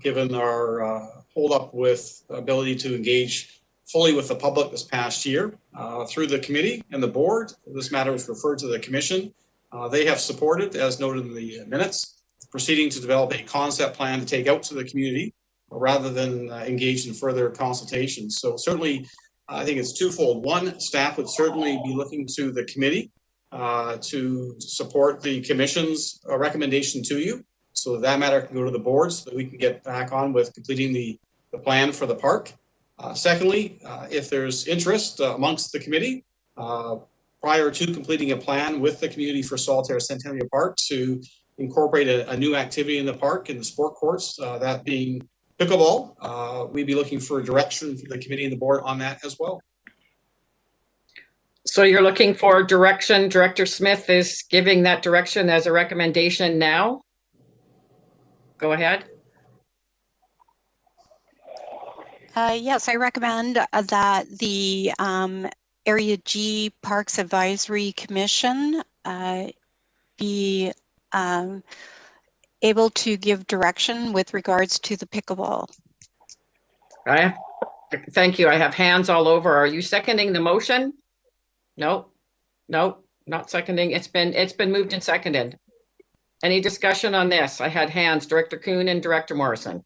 given our hold up with ability to engage fully with the public this past year. Through the committee and the board, this matter was referred to the commission. They have supported, as noted in the minutes, proceeding to develop a concept plan to take out to the community rather than engage in further consultations. So certainly, I think it's twofold. One, staff would certainly be looking to the committee to support the commission's recommendation to you, so that matter can go to the board so that we can get back on with completing the plan for the park. Secondly, if there's interest amongst the committee prior to completing a plan with the community for Solitaire Centennial Park to incorporate a new activity in the park, in the sport courts, that being pickleball, we'd be looking for direction from the committee and the board on that as well. So you're looking for direction. Director Smith is giving that direction as a recommendation now. Go ahead. Yes, I recommend that the Area G Parks Advisory Commission be able to give direction with regards to the pickleball. Thank you. I have hands all over. Are you seconding the motion? No, not seconding. It's been moved and seconded. Any discussion on this? I had hands, Director Kuhn and Director Morrison.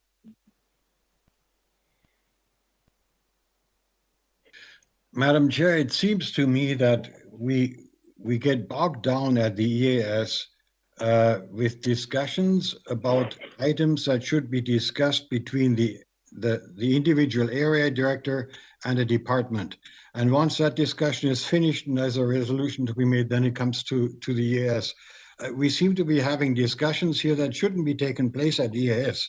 Madam Chair, it seems to me that we get bogged down at the EAS with discussions about items that should be discussed between the individual area director and a department. And once that discussion is finished and there's a resolution to be made, then it comes to the EAS. We seem to be having discussions here that shouldn't be taking place at EAS.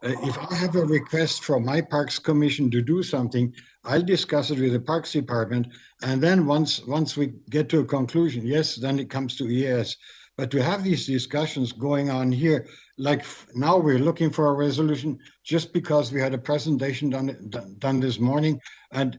If I have a request from my Parks Commission to do something, I'll discuss it with the Parks Department, and then once we get to a conclusion, yes, then it comes to EAS. But to have these discussions going on here, like now we're looking for a resolution just because we had a presentation done this morning, and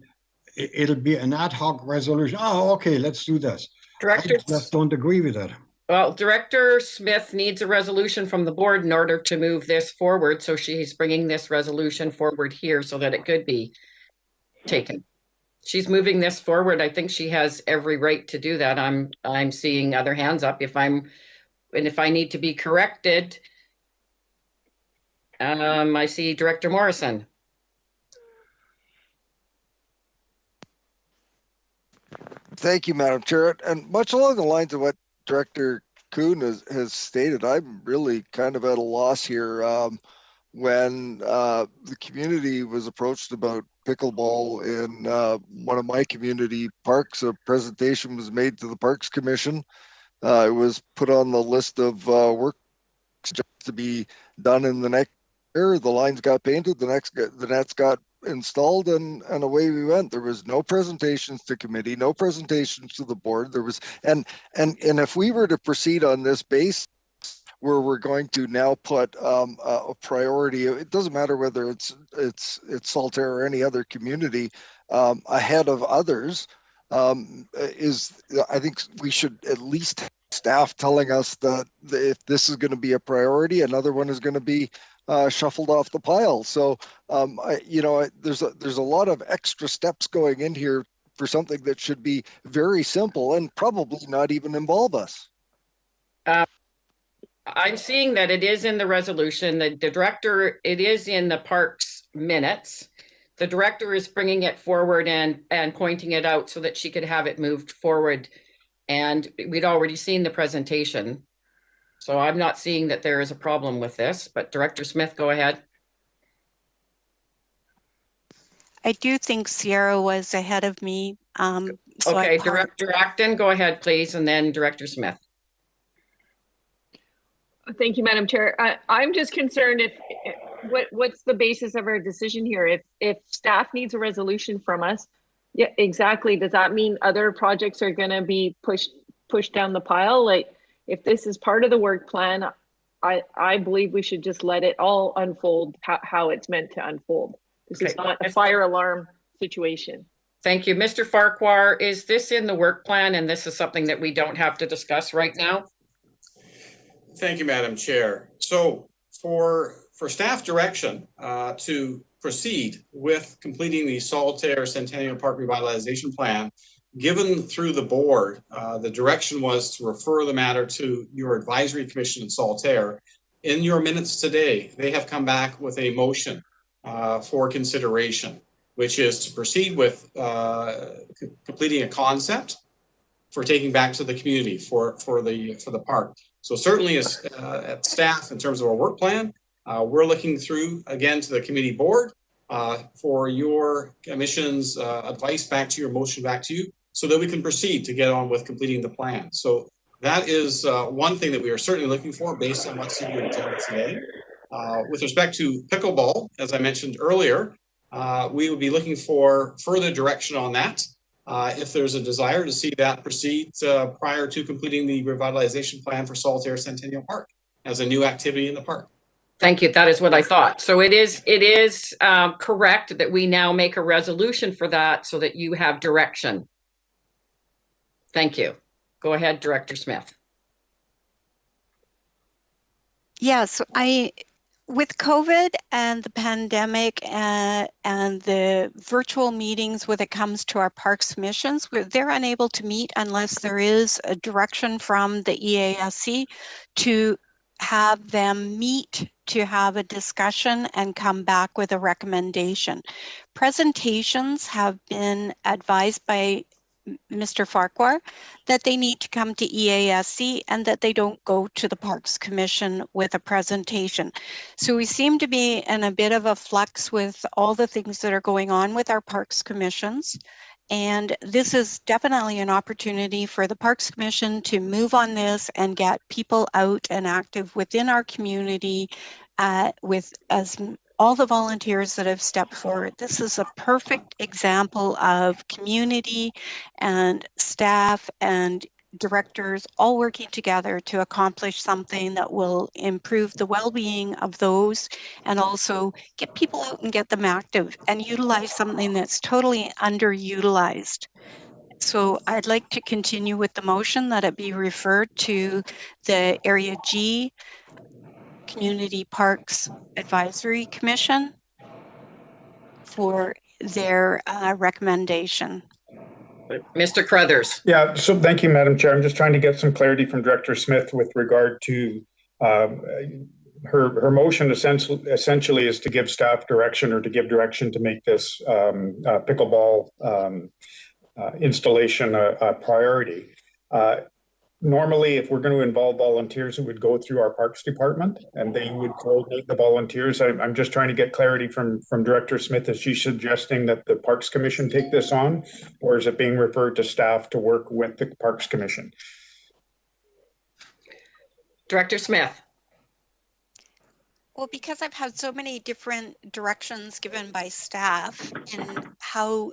it'll be an ad hoc resolution. Oh, okay, let's do this. Director, I just don't agree with that. Well, Director Smith needs a resolution from the board in order to move this forward. So she's bringing this resolution forward here so that it could be taken. She's moving this forward. I think she has every right to do that. I'm seeing other hands up. If I need to be corrected, I see Director Morrison. Thank you, Madam Chair. And much along the lines of what Director Kuhn has stated, I'm really kind of at a loss here. When the community was approached about pickleball in one of my community parks, a presentation was made to the Parks Commission It was put on the list of work to be done in the next year. The lines got painted, the nets got installed, and away we went. There was no presentations to committee, no presentations to the board. There was and if we were to proceed on this base, where we're going to now put a priority, it doesn't matter whether it's Saltaire or any other community, ahead of others, I think we should at least have staff telling us that if this is going to be a priority, another one is going to be shuffled off the pile. So there's a lot of extra steps going in here for something that should be very simple and probably not even involve us. I'm seeing that it is in the resolution, the director, it is in the parks minutes. The director is bringing it forward and pointing it out so that she could have it moved forward. And we'd already seen the presentation. So I'm not seeing that there is a problem with this, but Director Smith, go ahead. I do think Sierra was ahead of me. Okay, Director Acton, go ahead, please, and then Director Smith. Thank you, Madam Chair. I'm just concerned what's the basis of our decision here? If staff needs a resolution from us, yeah, exactly. Does that mean other projects are going to be pushed down the pile? Like, if this is part of the work plan, I believe we should just let it all unfold how it's meant to unfold. This is not a fire alarm situation. Thank you. Mr. Farquhar, is this in the work plan and this is something that we don't have to discuss right now? Thank you, Madam Chair. So for staff direction to proceed with completing the Saltaire Centennial Park Revitalization Plan, given through the board, the direction was to refer the matter to your advisory commission in Saltaire. In your minutes today, they have come back with a motion for consideration, which is to proceed with completing a concept for taking back to the community for the park. So certainly as at staff, in terms of our work plan, we're looking through again to the committee board for your commission's advice back to your motion back to you, so that we can proceed to get on with completing the plan. So that is one thing that we are certainly looking for based on what's in your agenda today. With respect to pickleball, as I mentioned earlier, we would be looking for further direction on that. If there's a desire to see that proceed prior to completing the revitalization plan for Saltaire Centennial Park as a new activity in the park. Thank you. That is what I thought. So it is correct that we now make a resolution for that so that you have direction. Thank you. Go ahead, Director Smith. Yes, with COVID and the pandemic and the virtual meetings when it comes to our parks missions, they're unable to meet unless there is a direction from the EASC to have them meet to have a discussion and come back with a recommendation. Presentations have been advised by Mr. Farquhar that they need to come to EASC and that they don't go to the Parks Commission with a presentation. So we seem to be in a bit of a flux with all the things that are going on with our Parks Commissions. And this is definitely an opportunity for the Parks Commission to move on this and get people out and active within our community with all the volunteers that have stepped forward. This is a perfect example of community and staff and directors all working together to accomplish something that will improve the well-being of those and also get people out and get them active and utilize something that's totally underutilized. So I'd like to continue with the motion that it be referred to the Area G Community Parks Advisory Commission for their recommendation. Mr. Crothers. Yeah, so thank you, Madam Chair. I'm just trying to get some clarity from Director Smith with regard to her motion essentially is to give staff direction or to give direction to make this pickleball installation a priority. Normally, if we're going to involve volunteers, it would go through our Parks Department and they would coordinate the volunteers. I'm just trying to get clarity from Director Smith. Is she suggesting that the Parks Commission take this on, or is it being referred to staff to work with the Parks Commission? Director Smith. Well, because I've had so many different directions given by staff in how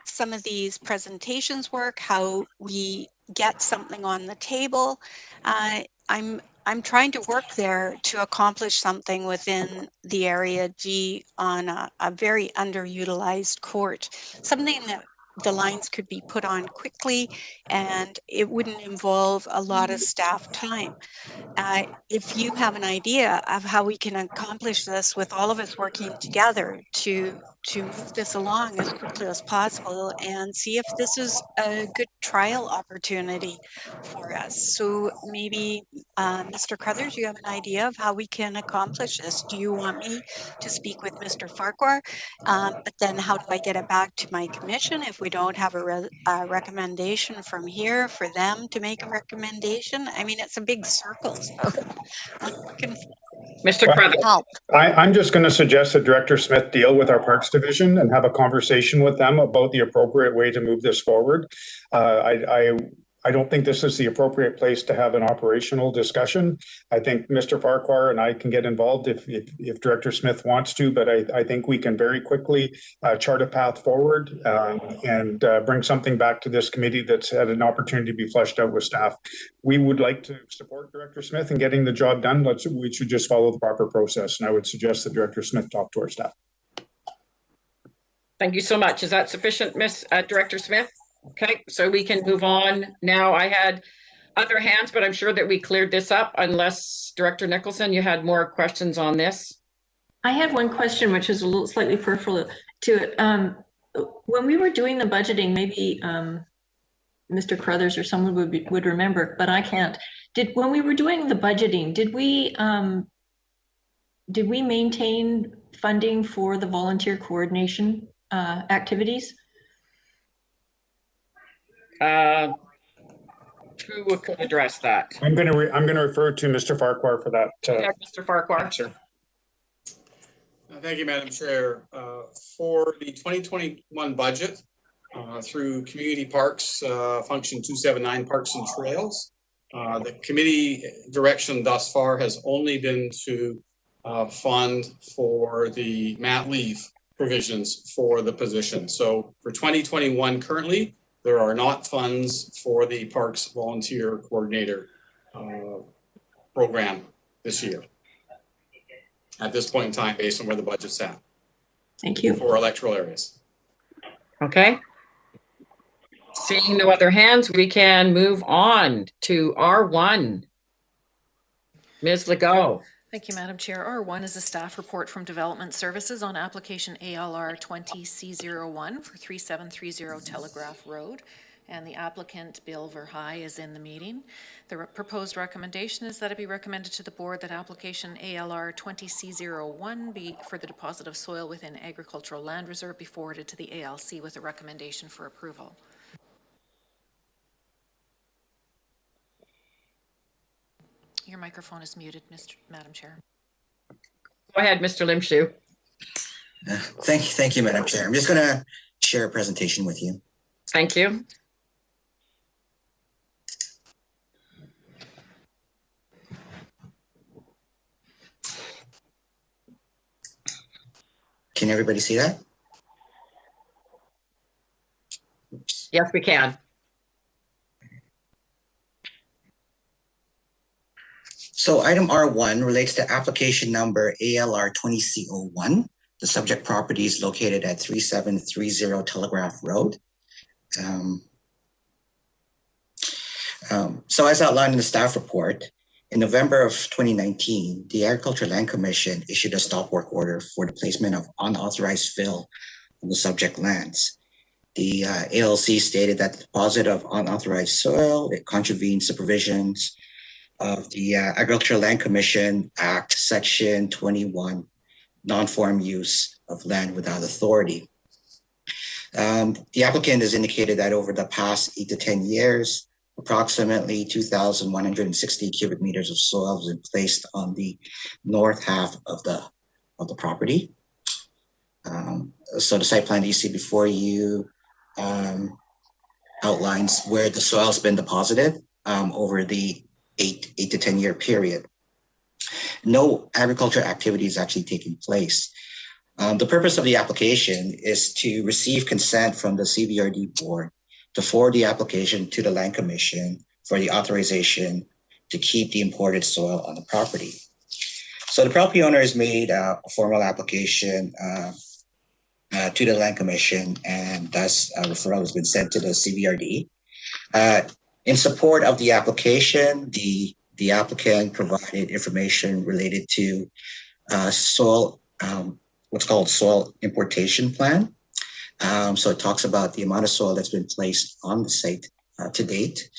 some of these presentations work, how we get something on the table, I'm trying to work there to accomplish something within the Area G on a very underutilized court, something that the lines could be put on quickly and it wouldn't involve a lot of staff time. If you have an idea of how we can accomplish this with all of us working together to move this along as quickly as possible and see if this is a good trial opportunity for us. So maybe, Mr. Crothers, you have an idea of how we can accomplish this? Do you want me to speak with Mr. Farquhar? But then how do I get it back to my commission if we don't have a recommendation from here for them to make a recommendation? I mean, it's a big circle. So I'm looking Mr. Crothers. help. I'm just going to suggest that Director Smith deal with our Parks Division and have a conversation with them about the appropriate way to move this forward. I don't think this is the appropriate place to have an operational discussion. I think Mr. Farquhar and I can get involved if Director Smith wants to, but I think we can very quickly chart a path forward and bring something back to this committee that's had an opportunity to be fleshed out with staff. We would like to support Director Smith in getting the job done. We should just follow the proper process, and I would suggest that Director Smith talk to our staff. Thank you so much. Is that sufficient, Director Smith? Okay, so we can move on. Now, I had other hands, but I'm sure that we cleared this up unless Director Nicholson, you had more questions on this. I had one question, which is a little slightly peripheral to it. When we were doing the budgeting, maybe Mr. Crothers or someone would remember, but I can't. When we were doing the budgeting, did we maintain funding for the volunteer coordination activities? Who could address that? I'm going to refer to Mr. Farquhar for that. Mr. Farquhar. Answer. Thank you, Madam Chair. For the 2021 budget, through Community Parks, Function 279 Parks and Trails, the committee direction thus far has only been to fund for the mat leave provisions for the position. So for 2021 currently, there are not funds for the Parks Volunteer Coordinator program this year at this point in time, based on where the budget's at. Thank you. For electoral areas. Okay. Seeing no other hands, we can move on to R1. Ms. Legault. Thank you, Madam Chair. R1 is a staff report from Development Services on application ALR 20C01 for 3730 Telegraph Road, and the applicant, Bill Verhey, is in the meeting. The proposed recommendation is that it be recommended to the board that application ALR 20C01 be for the deposit of soil within agricultural land reserve be forwarded to the ALC with a recommendation for approval. Your microphone is muted, Madam Chair. Go ahead, Mr. Limshu. Thank you, Madam Chair. I'm just going to share a presentation with you. Thank you. Can everybody see that? Oops. Yes, we can. So item R1 relates to application number ALR 20C01. The subject property is located at 3730 Telegraph Road. So as outlined in the staff report, in November of 2019, the Agricultural Land Commission issued a stop work order for the placement of unauthorized fill on the subject lands. The ALC stated that the deposit of unauthorized soil, it contravenes the provisions of the Agricultural Land Commission Act, Section 21, non-form use of land without authority. The applicant has indicated that over the past 8 to 10 years, approximately 2,160 cubic meters of soil has been placed on the north half of the property. So the site plan that you see before you outlines where the soil has been deposited over the 8 to 10 year period. No agriculture activity is actually taking place. The purpose of the application is to receive consent from the CVRD board to forward the application to the Land Commission for the authorization to keep the imported soil on the property. So the property owner has made a formal application to the Land Commission, and thus a referral has been sent to the CVRD. In support of the application, the applicant provided information related to soil, what's called soil importation plan. So it talks about the amount of soil that's been placed on the site to date.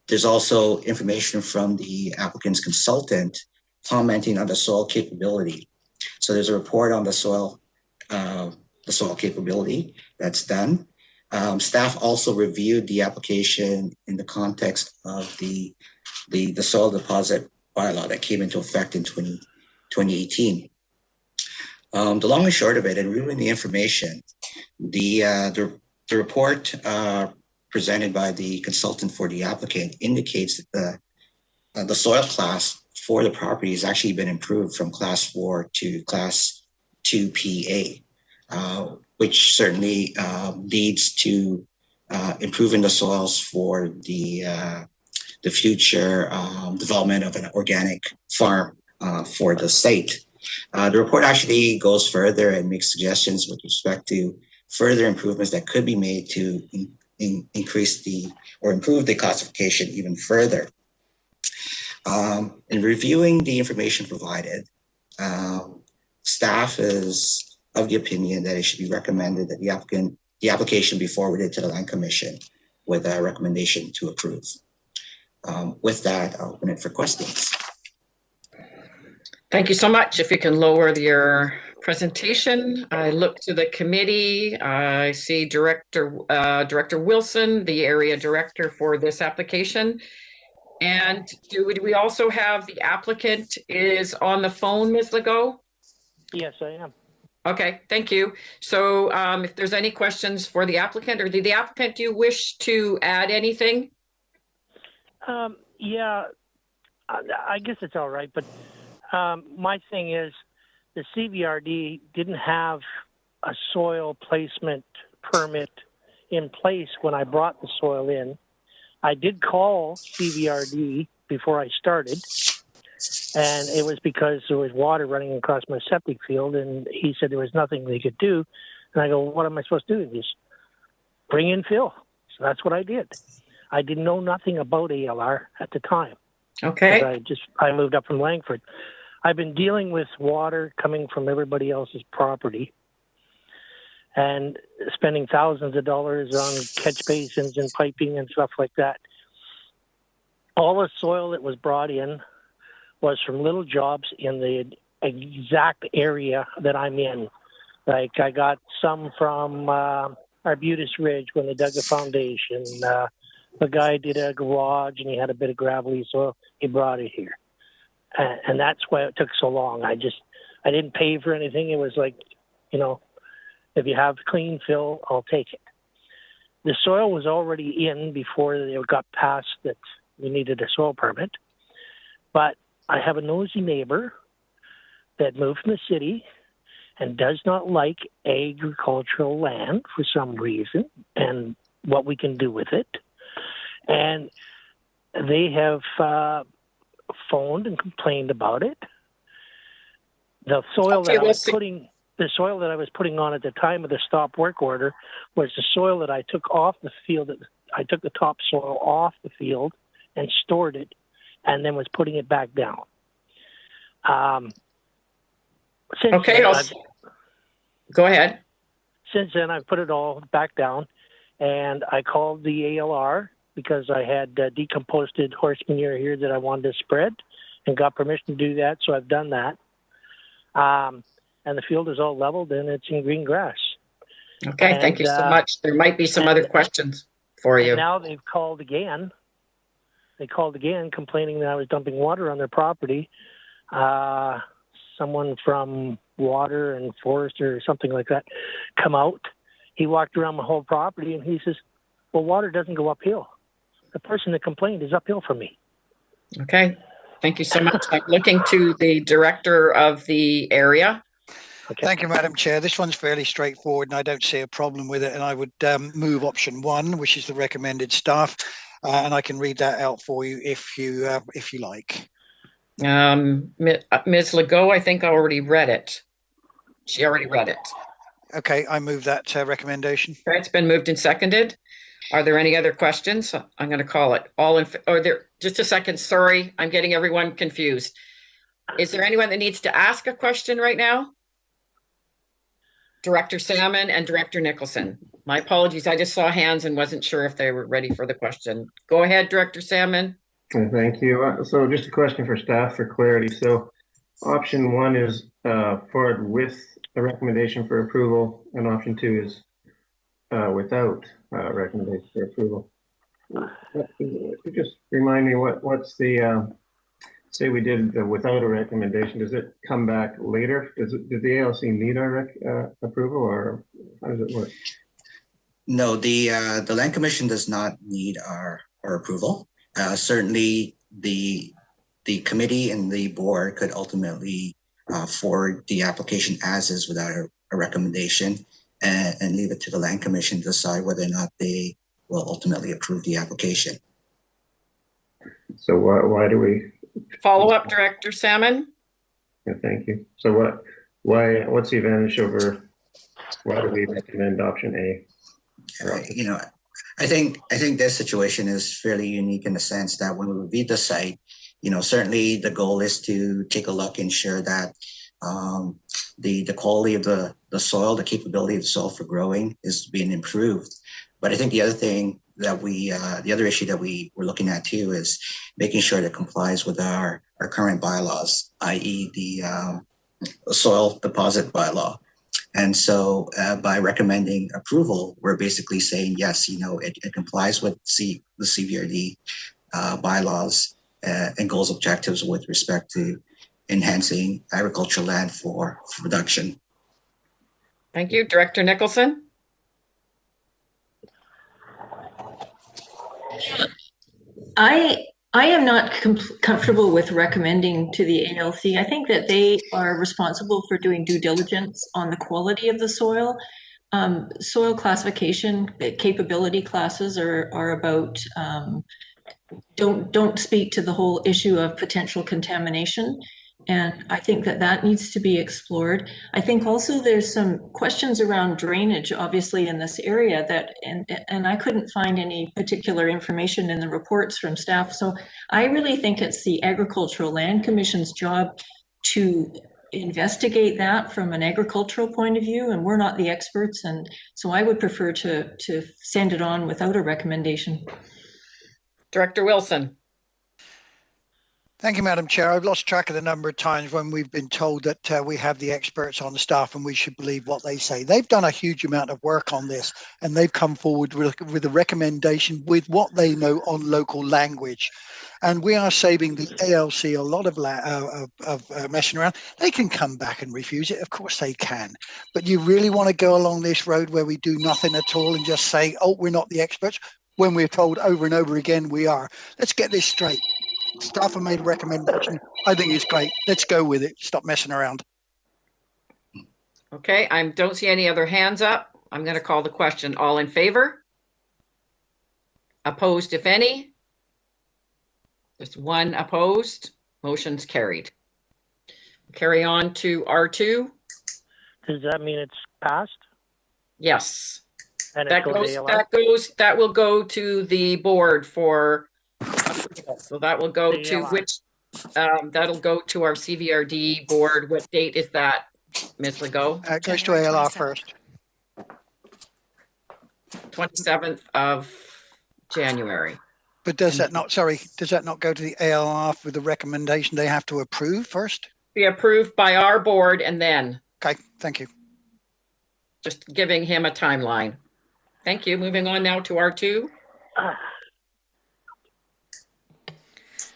There's also information from the applicant's consultant commenting on the soil capability. So there's a report on the soil capability that's done. Staff also reviewed the application in the context of the soil deposit bylaw that came into effect in 2018. The long and short of it, and reviewing the information, the report presented by the consultant for the applicant indicates that the soil class for the property has actually been improved from class 4 to class 2 PA, which certainly leads to improving the soils for the future development of an organic farm for the site. The report actually goes further and makes suggestions with respect to further improvements that could be made to increase or improve the classification even further. In reviewing the information provided, staff is of the opinion that it should be recommended that the application be forwarded to the Land Commission with a recommendation to approve. With that, I'll open it for questions. Thank you so much. If you can lower your presentation. I look to the committee. I see Director Wilson, the area director for this application. And do we also have the applicant is on the phone, Ms. Legault? Yes, I am. Okay, thank you. So if there's any questions for the applicant, or did the applicant, do you wish to add anything? Yeah, I guess it's all right, but my thing is the CVRD didn't have a soil placement permit in place when I brought the soil in. I did call CVRD before I started, and it was because there was water running across my septic field, and he said there was nothing they could do. And I go, what am I supposed to do? Just bring in fill. So that's what I did. I didn't know nothing about ALR at the time. Okay. I moved up from Langford. I've been dealing with water coming from everybody else's property and spending thousands of dollars on catch basins and piping and stuff like that. All the soil that was brought in was from little jobs in the exact area that I'm in. Like I got some from Arbutus Ridge when they dug the foundation. The guy did a garage and he had a bit of gravelly soil. He brought it here. And that's why it took so long. I didn't pay for anything. It was like, if you have clean fill, I'll take it. The soil was already in before they got past that we needed a soil permit. But I have a nosy neighbor that moved from the city and does not like agricultural land for some reason and what we can do with it. And they have phoned and complained about it. The soil that I was putting on at the time of the stop work order was the soil that I took off the field. I took the topsoil off the field and stored it, and then was putting it back down. Go ahead. Since then, I've put it all back down, and I called the ALR because I had decomposted horse manure here that I wanted to spread and got permission to do that, so I've done that. And the field is all leveled and it's in green grass. Okay, thank you so much. There might be some other questions for you. Now they've called again. They called again complaining that I was dumping water on their property. Someone from Water and Forest or something like that come out. He walked around my whole property and he says, well, water doesn't go uphill. the person that complained is uphill from me. Okay, thank you so much. I'm looking to the director of the area. Okay. Thank you, Madam Chair. This one's fairly straightforward and I don't see a problem with it. And I would move option 1, which is the recommended staff. And I can read that out for you if you like. Ms. Legault, I think already read it. She already read it. Okay, I move that recommendation. Okay, it's been moved and seconded. Are there any other questions? I'm going to call it. Just a second. Sorry, I'm getting everyone confused. Is there anyone that needs to ask a question right now? Director Salmon and Director Nicholson. My apologies. I just saw hands and wasn't sure if they were ready for the question. Go ahead, Director Salmon. Thank you. So just a question for staff for clarity. So option 1 is forward with a recommendation for approval, and option 2 is without recommendation for approval. Just remind me what's the say we did without a recommendation. Does it come back later? Did the ALC need our approval, or how does it work? No, the Land Commission does not need our approval. Certainly, the committee and the board could ultimately forward the application as is without a recommendation, and leave it to the Land Commission to decide whether or not they will ultimately approve the application. So why do we follow up, Director Salmon? Yeah, thank you. So what's the advantage over? Why do we recommend option A? You know, I think this situation is fairly unique in the sense that when we review the site, you know, certainly the goal is to take a look, ensure that the quality of the soil, the capability of the soil for growing is being improved. But I think the other thing that the other issue that we were looking at too is making sure that it complies with our current bylaws, i.e. the soil deposit bylaw. And so by recommending approval, we're basically saying, yes, you know, it complies with the CVRD bylaws and goals objectives with respect to enhancing agricultural land for production. Thank you. Director Nicholson? I am not comfortable with recommending to the ALC. I think that they are responsible for doing due diligence on the quality of the soil. Soil classification capability classes are about don't speak to the whole issue of potential contamination. And I think that needs to be explored. I think also there's some questions around drainage, obviously, in this area and I couldn't find any particular information in the reports from staff. So I really think it's the Agricultural Land Commission's job to investigate that from an agricultural point of view, and we're not the experts. And so I would prefer to send it on without a recommendation. Director Wilson. Thank you, Madam Chair. I've lost track of the number of times when we've been told that we have the experts on the staff and we should believe what they say. They've done a huge amount of work on this, and they've come forward with a recommendation with what they know on local language. And we are saving the ALC a lot of messing around. They can come back and refuse it. Of course they can. But you really want to go along this road where we do nothing at all and just say, oh, we're not the experts, when we're told over and over again we are. Let's get this straight. Staff have made a recommendation. I think it's great. Let's go with it. Stop messing around. Okay, I don't see any other hands up. I'm going to call the question. All in favor? Opposed, if any? There's one opposed. Motion's carried. Carry on to R2. Does that mean it's passed? Yes. And that will go to the board for approval. So that will go to which that'll go to our CVRD board. What date is that, Ms. Legault? It goes to ALR first. 27th of January. But does that not go to the ALR with the recommendation they have to approve first? Be approved by our board and then. Okay, thank you. Just giving him a timeline. Thank you. Moving on now to R2.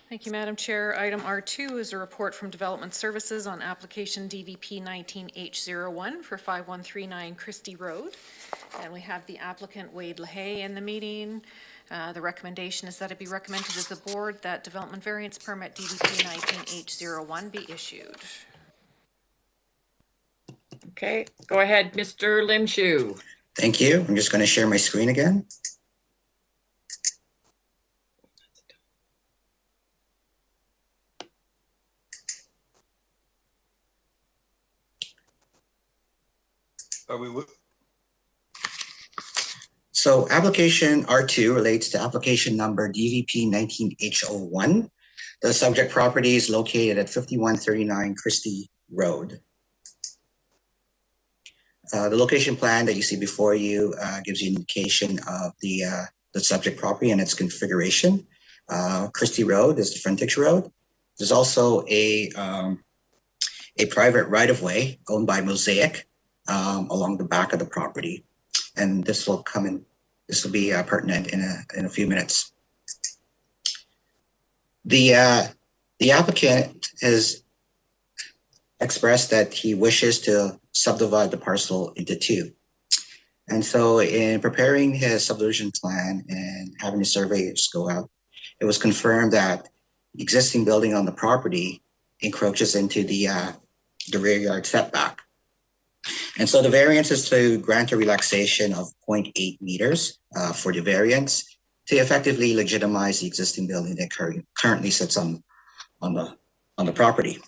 Thank you, Madam Chair. Item R2 is a report from Development Services on application DVP 19H01 for 5139 Christie Road. And we have the applicant Wade LaHaye in the meeting. The recommendation is that it be recommended to the board that development variance permit DVP 19H01 be issued. Okay, go ahead, Mr. Limshu. Thank you. I'm just going to share my screen again. So application R2 relates to application number DVP 19H01. The subject property is located at 5139 Christie Road. The location plan that you see before you gives you an indication of the subject property and its configuration. Christie Road is the frontage road. There's also a private right-of-way owned by Mosaic along the back of the property, and this will come in. This will be pertinent in a few minutes. The applicant has expressed that he wishes to subdivide the parcel into two. And so in preparing his subdivision plan and having the surveyors go out, it was confirmed that the existing building on the property encroaches into the rear yard setback. And so the variance is to grant a relaxation of 0.8 meters for the variance to effectively legitimize the existing building that currently sits on the property.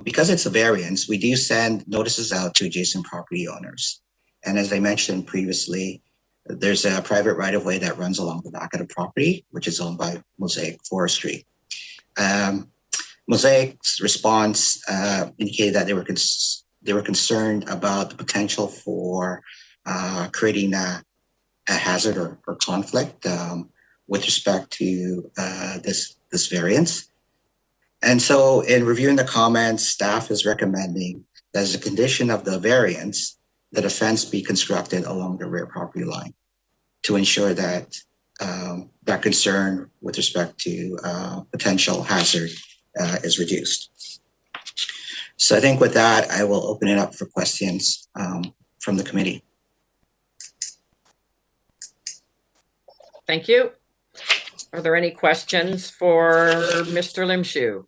Because it's a variance, we do send notices out to adjacent property owners. And as I mentioned previously, there's a private right-of-way that runs along the back of the property, which is owned by Mosaic Forestry. Mosaic's response indicated that they were concerned about the potential for creating a hazard or conflict with respect to this variance. And so in reviewing the comments, staff is recommending that as a condition of the variance, that a fence be constructed along the rear property line to ensure that that concern with respect to potential hazard is reduced. So I think with that, I will open it up for questions from the committee. Thank you. Are there any questions for Mr. Limshu?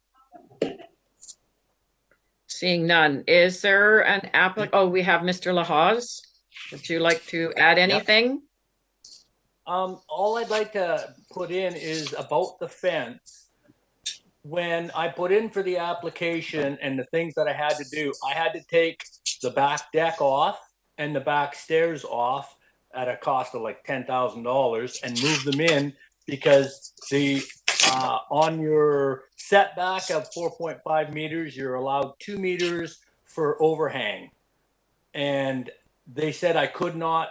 Seeing none. Is there an applicant? Oh, we have Mr. Lahaz. Would you like to add anything? All I'd like to put in is about the fence. When I put in for the application and the things that I had to do, I had to take the back deck off and the back stairs off at a cost of like $10,000 and move them in because the on your setback of 4.5 meters, you're allowed 2 meters for overhang. And they said I could not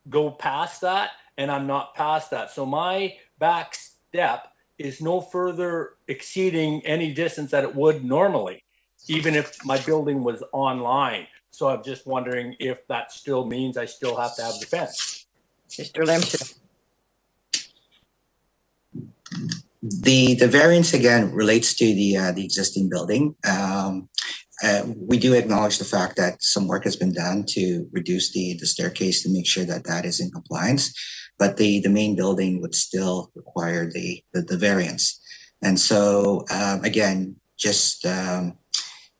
go past that, and I'm not past that. So my back step is no further exceeding any distance that it would normally, even if my building was online. So I'm just wondering if that still means I still have to have the fence. Mr. Limshu. The variance again relates to the existing building. We do acknowledge the fact that some work has been done to reduce the staircase to make sure that that is in compliance, but the main building would still require the variance. And so again, just in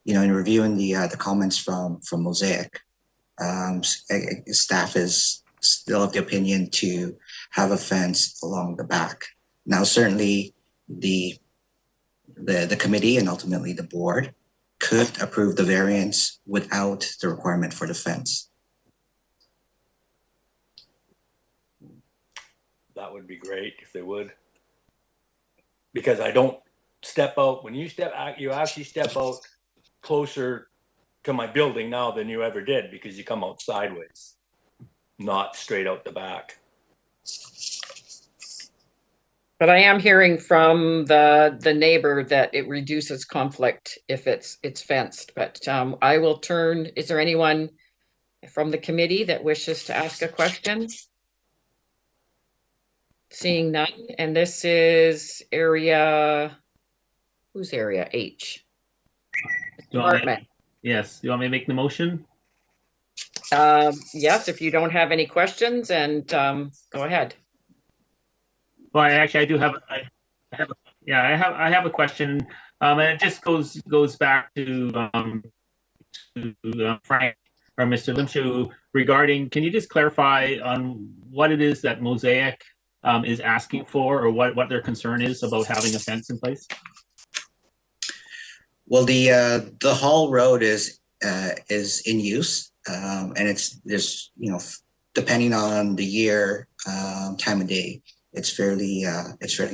reviewing the comments from Mosaic, staff is still of the opinion to have a fence along the back. Now, certainly the committee and ultimately the board could approve the variance without the requirement for the fence. That would be great if they would. Because I don't step out, when you step out, you actually step out closer to my building now than you ever did because you come out sideways, not straight out the back. But I am hearing from the neighbor that it reduces conflict if it's fenced. But I will turn. Is there anyone from the committee that wishes to ask a question? Seeing none, and this is area, whose area? H. Department. Yes, you want me to make the motion? Yes, if you don't have any questions, and go ahead. Well, I do have. I have a question, and it just goes back to Frank or Mr. Limshu regarding. Can you just clarify on what it is that Mosaic is asking for, or what their concern is about having a fence in place? Well, the Hall Road is in use, and there's depending on the year, time of day, it's fairly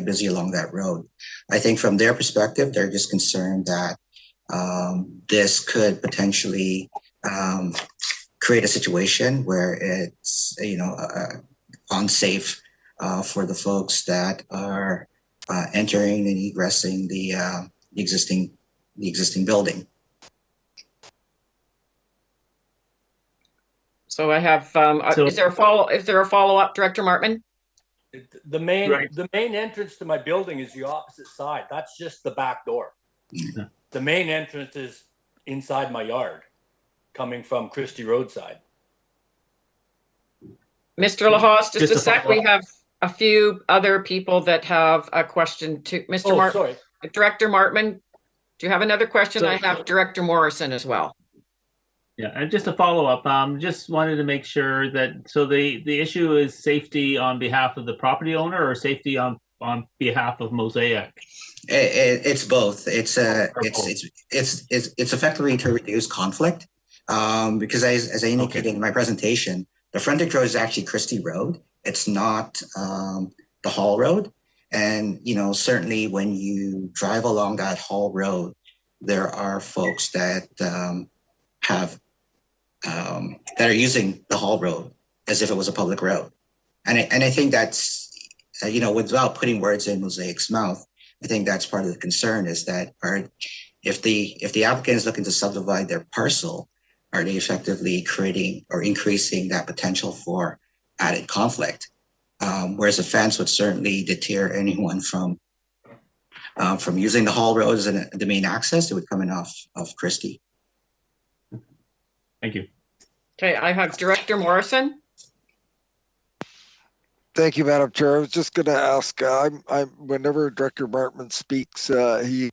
busy along that road. I think from their perspective, they're just concerned that this could potentially create a situation where it's unsafe for the folks that are entering and egressing the existing building. So I have. Is there a follow-up, Director Martman? The main entrance to my building is the opposite side. That's just the back door. Yeah. The main entrance is inside my yard, coming from Christie Roadside. Mr. LaHosse, just a sec. We follow-up. have a few other people that have a question to Mr. Martman. Sorry. Director Martman, do you have another question? So- I have Director Morrison as well. Yeah, and just a follow up. Just wanted to make sure that the issue is safety on behalf of the property owner or safety on behalf of Mosaic. It's both. It's effectively to reduce conflict, because as I indicated in my presentation, the frontage road is actually Christie Road. It's not the Hall Road, and certainly when you drive along that Hall Road, there are folks that that are using the Hall Road as if it was a public road, and I think that's without putting words in Mosaic's mouth, I think that's part of the concern is that if the applicant is looking to subdivide their parcel, are they effectively creating or increasing that potential for added conflict? Whereas a fence would certainly deter anyone from using the Hall Road as the main access. It would come in off of Christie. Thank you. Okay, I have Director Morrison. Thank you, Madam Chair. I was just going to ask, whenever Director Martman speaks, his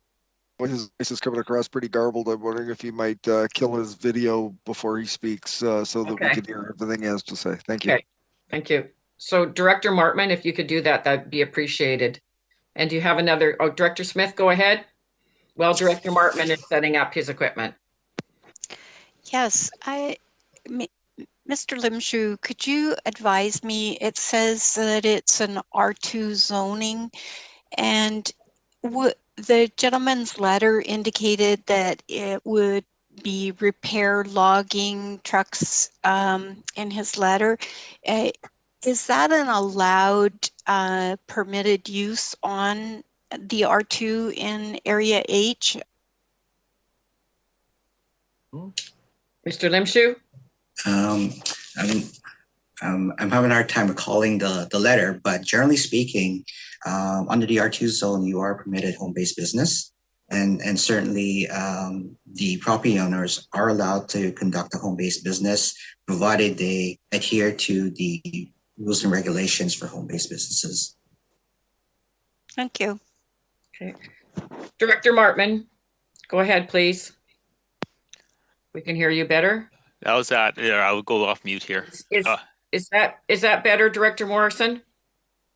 voice is coming across pretty garbled. I'm wondering if he might kill his video before he speaks so that we can hear everything he has to say. Thank you. Okay, thank you. So Director Martman, if you could do that, that'd be appreciated. And do you have another? Oh, Director Smith, go ahead. Well, Director Martman is setting up his equipment. Yes, Mr. Limshu, could you advise me? It says that it's an R2 zoning, and the gentleman's letter indicated that it would be repair logging trucks in his letter. Is that an allowed permitted use on the R2 in Area H? Mr. Limshu? I'm having a hard time recalling the letter, but generally speaking, under the R2 zone, you are permitted home-based business, and certainly the property owners are allowed to conduct a home-based business, provided they adhere to the rules and regulations for home-based businesses. Thank you. Okay. Director Martman, go ahead, please. We can hear you better. How's that? Yeah, I will go off mute here. Is that better, Director Morrison?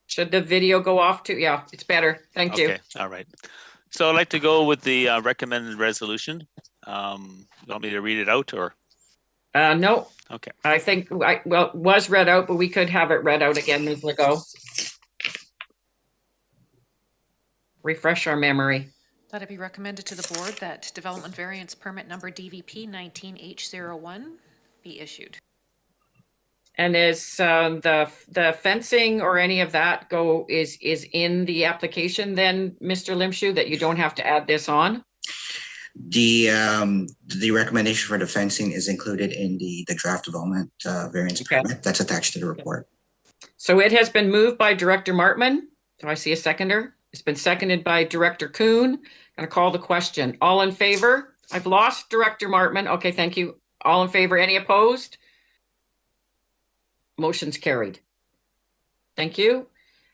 Should the video go off too? Yeah, it's better. Thank you. Okay, all right. So I'd like to go with the recommended resolution. You want me to read it out or? No. Okay. I think, it was read out, but we could have it read out again, Ms. Legault. Refresh our memory. That it be recommended to the board that development variance permit number DVP 19H01 be issued. And is the fencing or any of that is in the application then, Mr. Limshu, that you don't have to add this on? The recommendation for the fencing is included in the draft development variance permit that's attached to the report. So it has been moved by Director Martman. Do I see a seconder? It's been seconded by Director Kuhn. Going to call the question. All in favor? I've lost Director Martman. Okay, thank you. All in favor? Any opposed? Motion's carried. Thank you.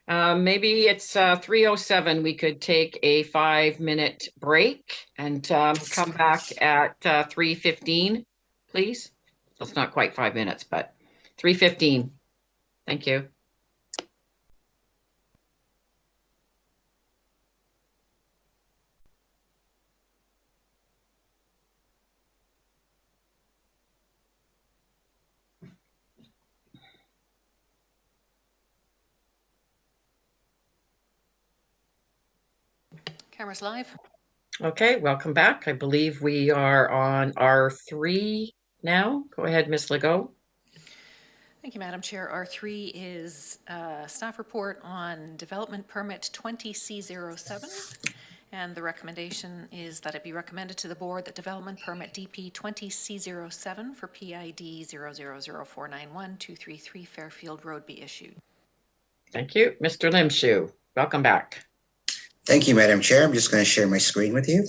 Maybe it's 3:07. We could take a 5-minute break and come back at 3:15, please. That's not quite 5 minutes, but 3:15. Thank you. Cameras live. Okay, welcome back. I believe we are on R3 now. Go ahead, Ms. Legault. Thank you, Madam Chair. R3 is staff report on development permit 20C07. And the recommendation is that it be recommended to the board that development permit DP 20C07 for PID 000491233 Fairfield Road be issued. Thank you. Mr. Limshu, welcome back. Thank you, Madam Chair. I'm just going to share my screen with you.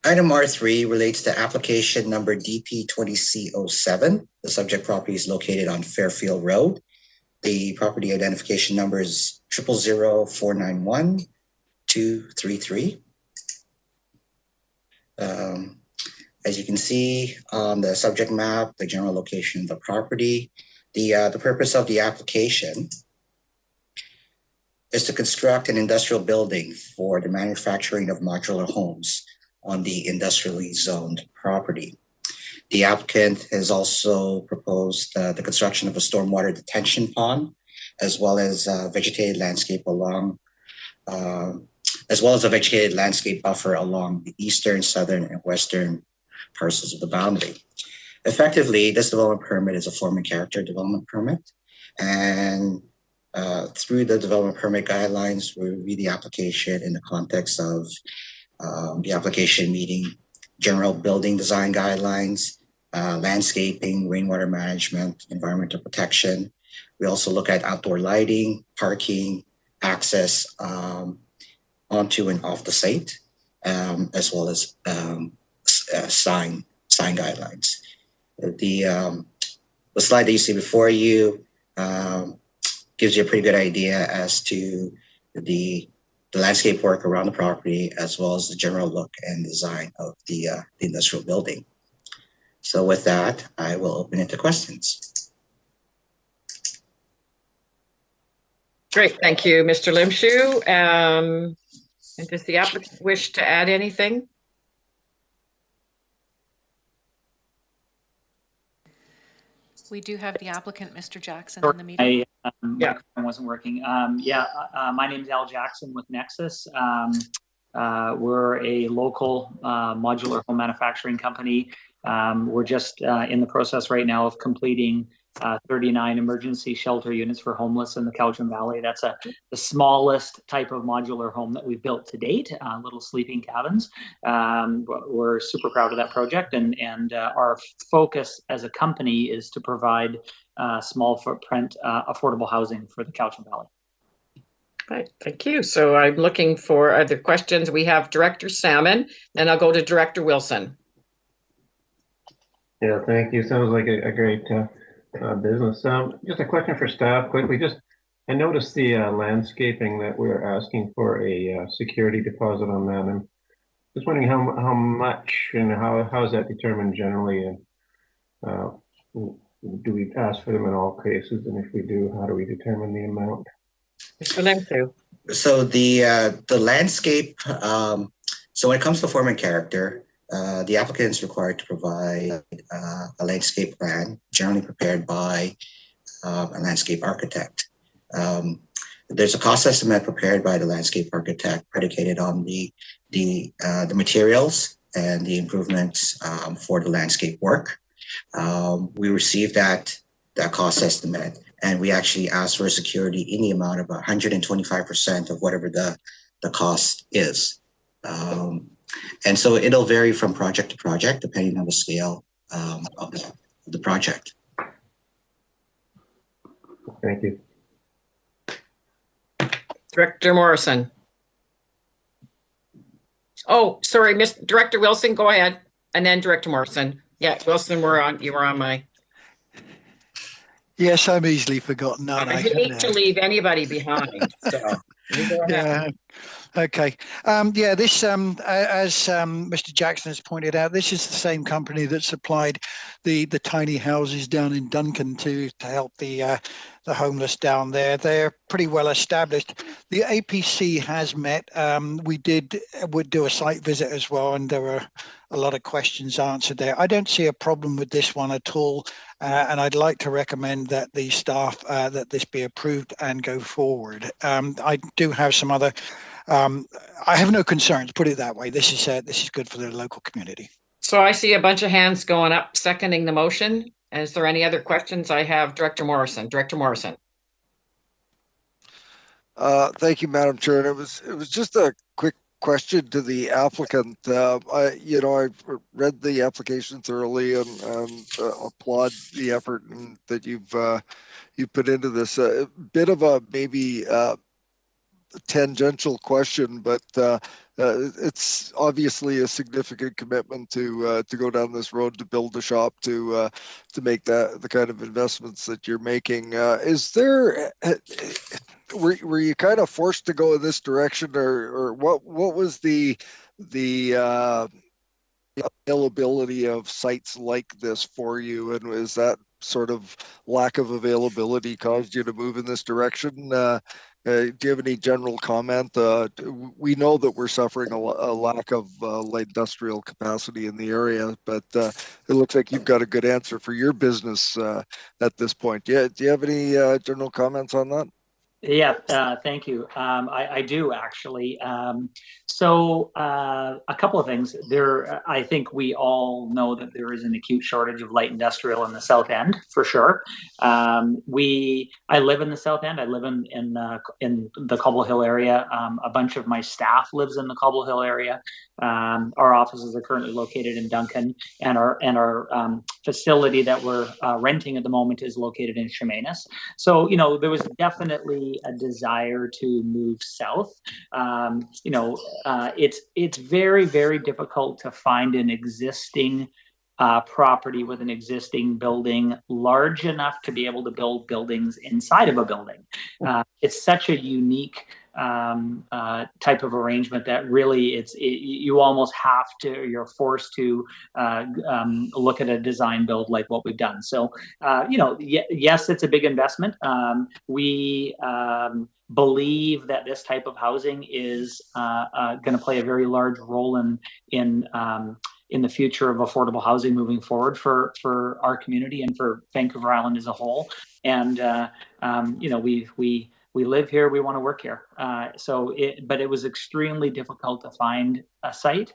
Item R3 relates to application number DP20C07. The subject property is located on Fairfield Road. The property identification number is 000491233. As you can see on the subject map, the general location of the property, the purpose of the application is to construct an industrial building for the manufacturing of modular homes on the industrially zoned property. The applicant has also proposed the construction of a stormwater detention pond, as well as a vegetated landscape along, as well as a vegetated landscape buffer along the eastern, southern, and western parcels of the boundary. Effectively, this development permit is a form and character development permit. And through the development permit guidelines, we review the application in the context of the application meeting general building design guidelines, landscaping, rainwater management, environmental protection. We also look at outdoor lighting, parking, access onto and off the site, as well as sign guidelines. The slide that you see before you gives you a pretty good idea as to the landscape work around the property, as well as the general look and design of the industrial building. So with that, I will open it to questions. Great, thank you, Mr. Limshu. And does the applicant wish to add anything? We do have the applicant, Mr. Jackson, in the meeting. Microphone wasn't working. My name is Al Jackson with Nexus. We're a local modular home manufacturing company. We're just in the process right now of completing 39 emergency shelter units for homeless in the Cowichan Valley. That's the smallest type of modular home that we've built to date, little sleeping cabins. We're super proud of that project, and our focus as a company is to provide small footprint affordable housing for the Cowichan Valley. Right, thank you. So I'm looking for other questions. We have Director Salmon, then I'll go to Director Wilson. Yeah, thank you. Sounds like a great business. Just a question for staff quickly. I noticed the landscaping that we're asking for a security deposit on that. I'm just wondering how much and how is that determined generally, and do we ask for them in all cases? And if we do, how do we determine the amount? Mr. Limshu. So the landscape, so when it comes to form and character, the applicant is required to provide a landscape plan, generally prepared by a landscape architect. There's a cost estimate prepared by the landscape architect predicated on the materials and the improvements for the landscape work. We received that cost estimate, and we actually asked for security in the amount of 125% of whatever the cost is. And so it'll vary from project to project depending on the scale of the project. Thank you. Director Morrison. Oh, sorry, Director Wilson, go ahead. And then Director Morrison. Yeah, Wilson, you were on my. Yes, I'm easily forgotten, aren't I? I hate to leave anybody behind. So you go ahead. Yeah. Okay. Yeah, this, as Mr. Jackson has pointed out, this is the same company that supplied the tiny houses down in Duncan to help the homeless down there. They're pretty well established. The APC has met. We would do a site visit as well, and there were a lot of questions answered there. I don't see a problem with this one at all, and I'd like to recommend that the staff that this be approved and go forward. I do have some other. I have no concerns. Put it that way. This is good for the local community. So I see a bunch of hands going up, seconding the motion. Is there any other questions? I have Director Morrison. Director Morrison. Thank you, Madam Chair. And it was just a quick question to the applicant. I read the application thoroughly and applaud the effort that you've put into this. A bit of a maybe tangential question, but it's obviously a significant commitment to go down this road to build a shop to make the kind of investments that you're making. Is there? Were you kind of forced to go in this direction, or what was the availability of sites like this for you, and is that sort of lack of availability caused you to move in this direction? Do you have any general comment? We know that we're suffering a lack of light industrial capacity in the area, but it looks like you've got a good answer for your business at this point. Do you have any general comments on that? Yeah, thank you. I do actually. So a couple of things. I think we all know that there is an acute shortage of light industrial in the South End, for sure. I live in the South End. I live in the Cobble Hill area. A bunch of my staff lives in the Cobble Hill area. Our offices are currently located in Duncan, and our facility that we're renting at the moment is located in Chemainus. So there was definitely a desire to move south. It's very, very difficult to find an existing property with an existing building large enough to be able to build buildings inside of a building. It's such a unique type of arrangement that really you almost have to, you're forced to look at a design build like what we've done. So, yes, it's a big investment. We believe that this type of housing is going to play a very large role in the future of affordable housing moving forward for our community and for Vancouver Island as a whole. And we live here, we want to work here. But it was extremely difficult to find a site.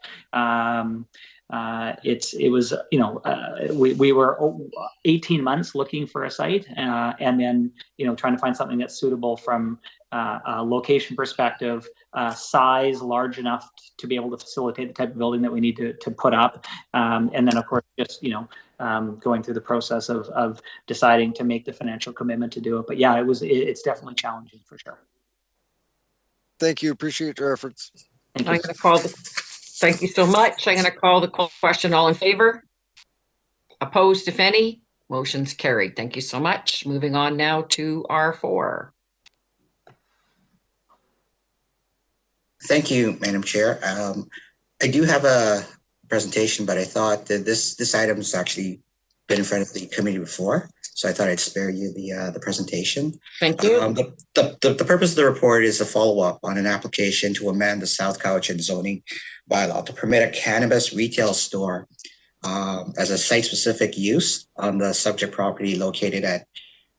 We were 18 months looking for a site, and then trying to find something that's suitable from a location perspective, size large enough to be able to facilitate the type of building that we need to put up, and then of course just going through the process of deciding to make the financial commitment to do it. But yeah, it's definitely challenging for sure. Thank you. Appreciate your efforts. Thank you so much. I'm going to call the question. All in favor? Opposed, if any? Motion's carried. Thank you so much. Moving on now to R4. Thank you, Madam Chair. I do have a presentation, but I thought that this item has actually been in front of the committee before, so I thought I'd spare you the presentation. Thank you. The purpose of the report is a follow-up on an application to amend the South Cowichan zoning bylaw to permit a cannabis retail store as a site-specific use on the subject property located at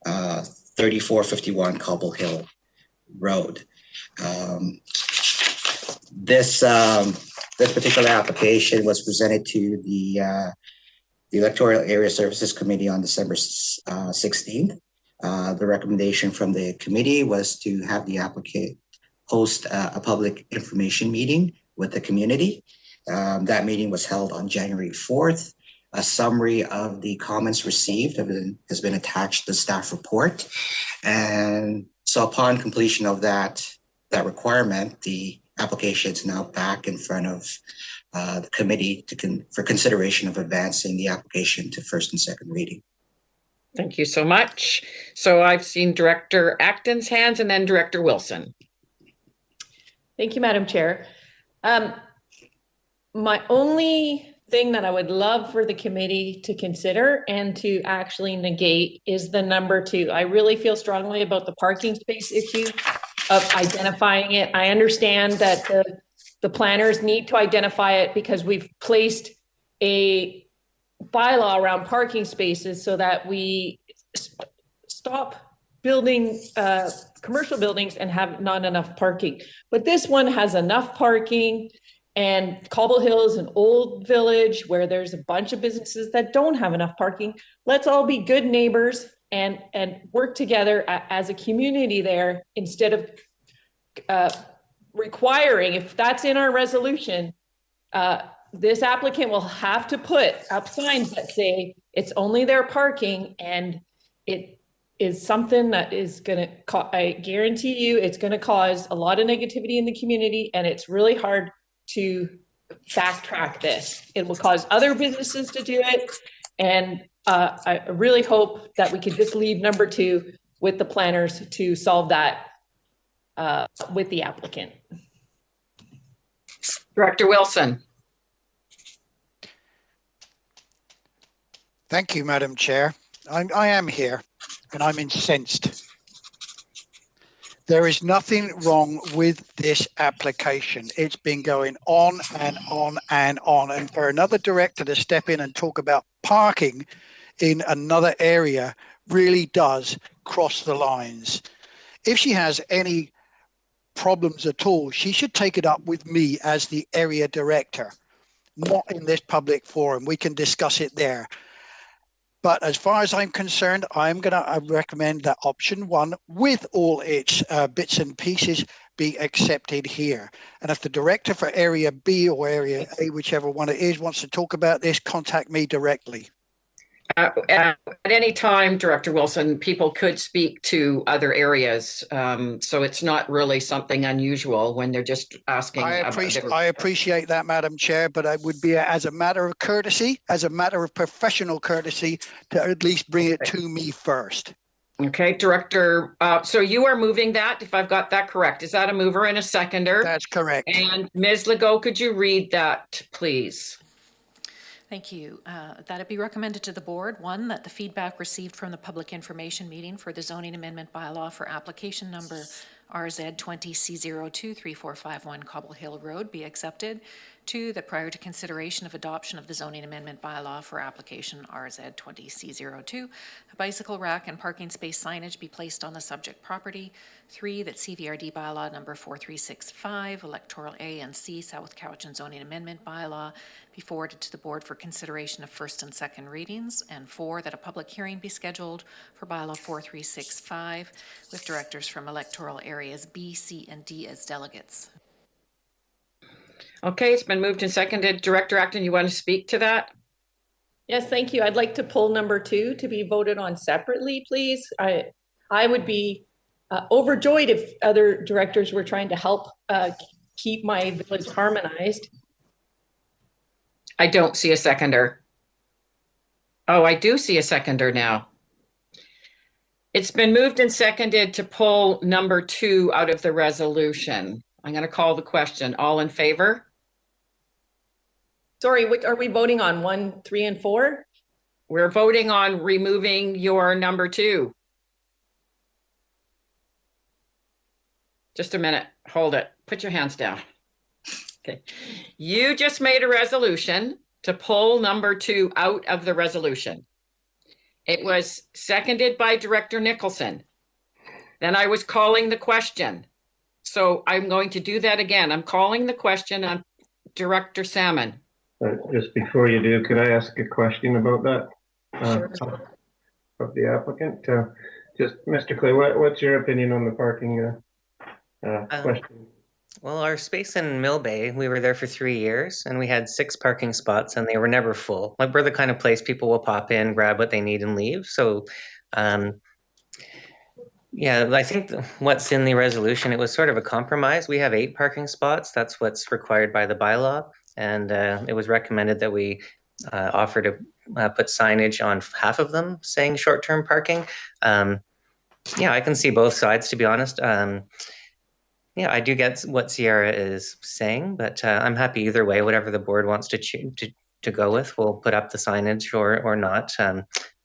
3451 Cobble Hill Road. This particular application was presented to the Electoral Area Services Committee on December 16th. The recommendation from the committee was to have the applicant host a public information meeting with the community. That meeting was held on January 4th. A summary of the comments received has been attached to the staff report. And so upon completion of that requirement, the application is now back in front of the committee for consideration of advancing the application to first and second reading. Thank you so much. So I've seen Director Acton's hands and then Director Wilson. Thank you, Madam Chair. My only thing that I would love for the committee to consider and to actually negate is the number 2. I really feel strongly about the parking space issue of identifying it. I understand that the planners need to identify it because we've placed a bylaw around parking spaces so that we stop building commercial buildings and have not enough parking. But this one has enough parking, and Cobble Hill is an old village where there's a bunch of businesses that don't have enough parking. Let's all be good neighbors and work together as a community there instead of requiring, if that's in our resolution, this applicant will have to put up signs that say it's only their parking, and it is something that is going to, I guarantee you, it's going to cause a lot of negativity in the community, and it's really hard to backtrack this. It will cause other businesses to do it, and I really hope that we could just leave number 2 with the planners to solve that with the applicant. Director Wilson. Thank you, Madam Chair. I am here and I'm incensed. There is nothing wrong with this application. It's been going on and on and on. And for another director to step in and talk about parking in another area really does cross the lines. If she has any problems at all, she should take it up with me as the area director, not in this public forum. We can discuss it there. But as far as I'm concerned, I'm going to recommend that option 1 with all its bits and pieces be accepted here. And if the director for area B or area A, whichever one it is, wants to talk about this, contact me directly. At any time, Director Wilson, people could speak to other areas. So it's not really something unusual when they're just asking. I appreciate that, Madam Chair, but it would be as a matter of courtesy, as a matter of professional courtesy, to at least bring it to me first. Okay, Director. So you are moving that, if I've got that correct. Is that a mover and a seconder? That's correct. And Ms. Legault, could you read that, please? Thank you. That it be recommended to the board, 1, that the feedback received from the public information meeting for the zoning amendment bylaw for application number RZ20C023451 Cobble Hill Road be accepted. 2, that prior to consideration of adoption of the zoning amendment bylaw for application RZ20C02, a bicycle rack and parking space signage be placed on the subject property. 3, that CVRD bylaw number 4365, Electoral A and C, South Cowichan zoning amendment bylaw be forwarded to the board for consideration of first and second readings. And 4, that a public hearing be scheduled for bylaw 4365 with directors from electoral areas B, C, and D as delegates. Okay, it's been moved and seconded. Director Acton, you want to speak to that? Yes, thank you. I'd like to pull number 2 to be voted on separately, please. I would be overjoyed if other directors were trying to help keep my village harmonized. I don't see a seconder. Oh, I do see a seconder now. It's been moved and seconded to pull number 2 out of the resolution. I'm going to call the question. All in favor? Sorry, what are we voting on? 1, 3, and 4? We're voting on removing your number 2. Just a minute. Hold it. Put your hands down. Okay. You just made a resolution to pull number 2 out of the resolution. It was seconded by Director Nicholson. Then I was calling the question. So I'm going to do that again. I'm calling the question on Director Salmon. Just before you do, could I ask a question about that? Sure. Of the applicant? Just, Mr. Clay, what's your opinion on the parking question? Well, our space in Mill Bay, we were there for 3 years and we had 6 parking spots and they were never full. Like we're the kind of place people will pop in, grab what they need and leave. So, yeah, I think what's in the resolution, it was sort of a compromise. We have 8 parking spots. That's what's required by the bylaw. And it was recommended that we offer to put signage on half of them saying short-term parking. Yeah, I can see both sides, to be honest. Yeah, I do get what Sierra is saying, but I'm happy either way. Whatever the board wants to go with, we'll put up the signage or not.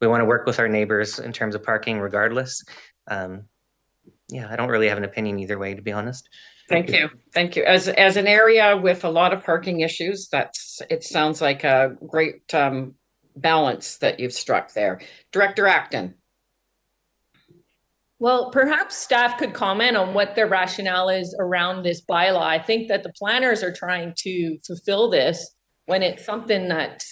We want to work with our neighbors in terms of parking regardless. Yeah, I don't really have an opinion either way, to be honest. Thank you. Thank you. As an area with a lot of parking issues, it sounds like a great balance that you've struck there. Director Acton. Well, perhaps staff could comment on what their rationale is around this bylaw. I think that the planners are trying to fulfill this when it's something that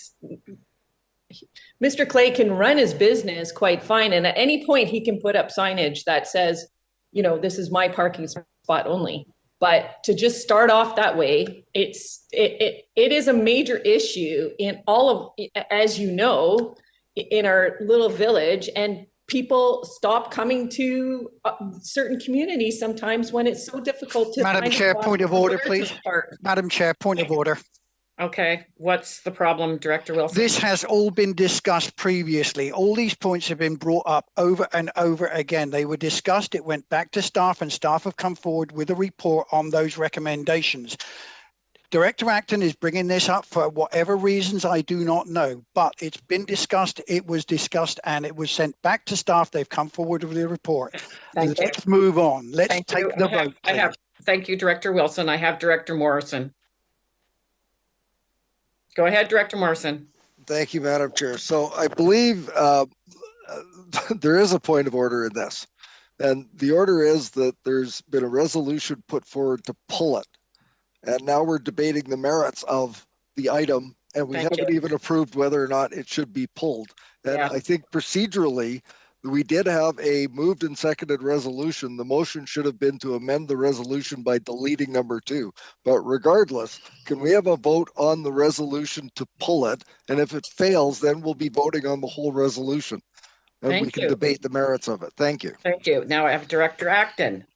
Mr. Clay can run his business quite fine. And at any point he can put up signage that says, you know, this is my parking spot only. But to just start off that way, it is a major issue in all of, as you know, in our little village, and people stop coming to certain communities sometimes when it's so difficult to Madam Chair, point of order, please. Madam Chair, point of order. Okay, what's the problem, Director Wilson? This has all been discussed previously. All these points have been brought up over and over again. They were discussed, it went back to staff, and staff have come forward with a report on those recommendations. Director Acton is bringing this up for whatever reasons I do not know, but it's been discussed, it was discussed, and it was sent back to staff. They've come forward with a report. Let's move on. Let's take the vote. Thank you, Director Wilson. I have Director Morrison. Go ahead, Director Morrison. Thank you, Madam Chair. So I believe there is a point of order in this. And the order is that there's been a resolution put forward to pull it. And now we're debating the merits of the item, and we haven't even approved whether or not it should be pulled. And I think procedurally, we did have a moved and seconded resolution. The motion should have been to amend the resolution by deleting number 2. But regardless, can we have a vote on the resolution to pull it? And if it fails, then we'll be voting on the whole resolution. And we can debate the merits of it. Thank you. Thank you. Now I have Director Acton.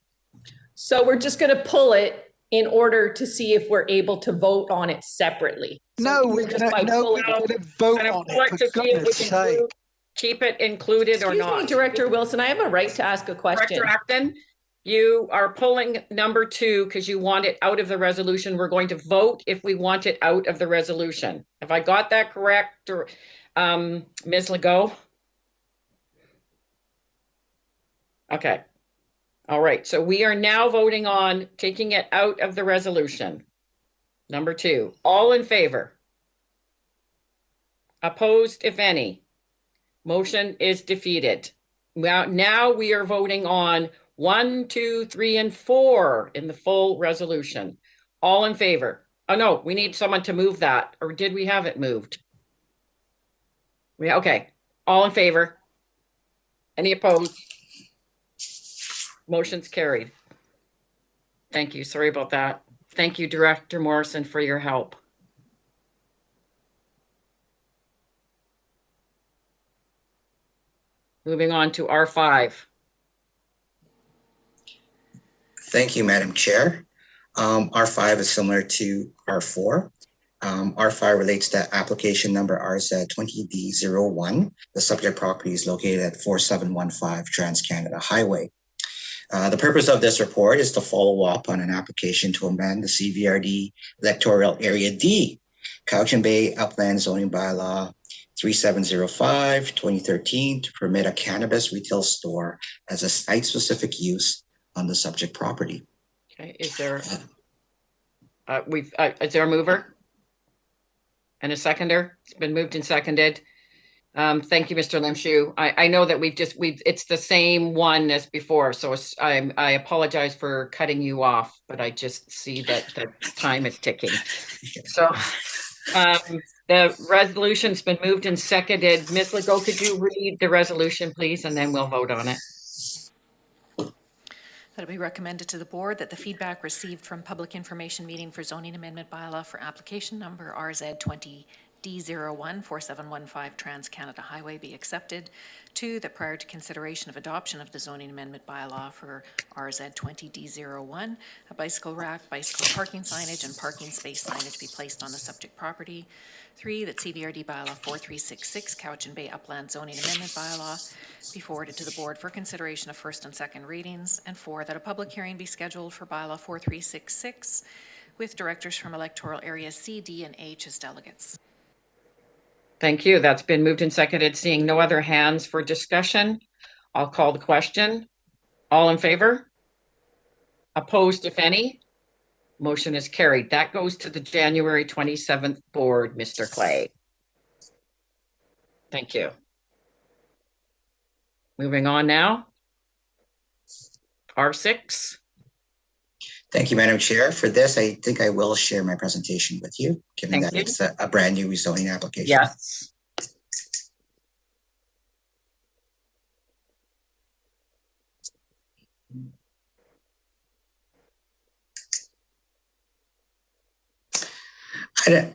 So we're just going to pull it in order to see if we're able to vote on it separately. No, we're just vote on it. To see if we can keep it included or not. Excuse me, Director Wilson, I have a right to ask a question. Director Acton, you are pulling number 2 because you want it out of the resolution. We're going to vote if we want it out of the resolution. Have I got that correct? Or, Ms. Legault? Okay. All right. So we are now voting on taking it out of the resolution. Number 2. All in favor? Opposed, if any? Motion is defeated. Now we are voting on 1, 2, 3, and 4 in the full resolution. All in favor? Oh, no, we need someone to move that. Or did we have it moved? Okay. All in favor? Any opposed? Motion's carried. Thank you. Sorry about that. Thank you, Director Morrison, for your help. Moving on to R5. Thank you, Madam Chair. R5 is similar to R4. R5 relates to application number RZ20D01. The subject property is located at 4715 Trans-Canada Highway. The purpose of this report is to follow up on an application to amend the CVRD Electoral Area D, Cowichan Bay Upland Zoning Bylaw 3705-2013 to permit a cannabis retail store as a site-specific use on the subject property. Okay, is there is there a mover and a seconder? It's been moved and seconded. Thank you, Mr. Limshu. I know that it's the same one as before, so I apologize for cutting you off, but I just see that the time is ticking. So the resolution's been moved and seconded. Ms. Legault, could you read the resolution, please, and then we'll vote on it. That it be recommended to the board that the feedback received from public information meeting for zoning amendment bylaw for application number RZ20 D01 4715 Trans-Canada Highway be accepted. 2, that prior to consideration of adoption of the zoning amendment bylaw for RZ20 D01, a bicycle rack, bicycle parking signage, and parking space signage be placed on the subject property. 3, that CVRD bylaw 4366 Couch and Bay Upland zoning amendment bylaw be forwarded to the board for consideration of first and second readings. And 4, that a public hearing be scheduled for bylaw 4366 with directors from electoral areas C, D, and H as delegates. Thank you. That's been moved and seconded. Seeing no other hands for discussion, I'll call the question. All in favor? Opposed, if any? Motion is carried. That goes to the January 27th board, Mr. Clay. Thank you. Moving on now. R6. Thank you, Madam Chair. For this, I think I will share my presentation with you, given that it's a brand new rezoning application. Yes.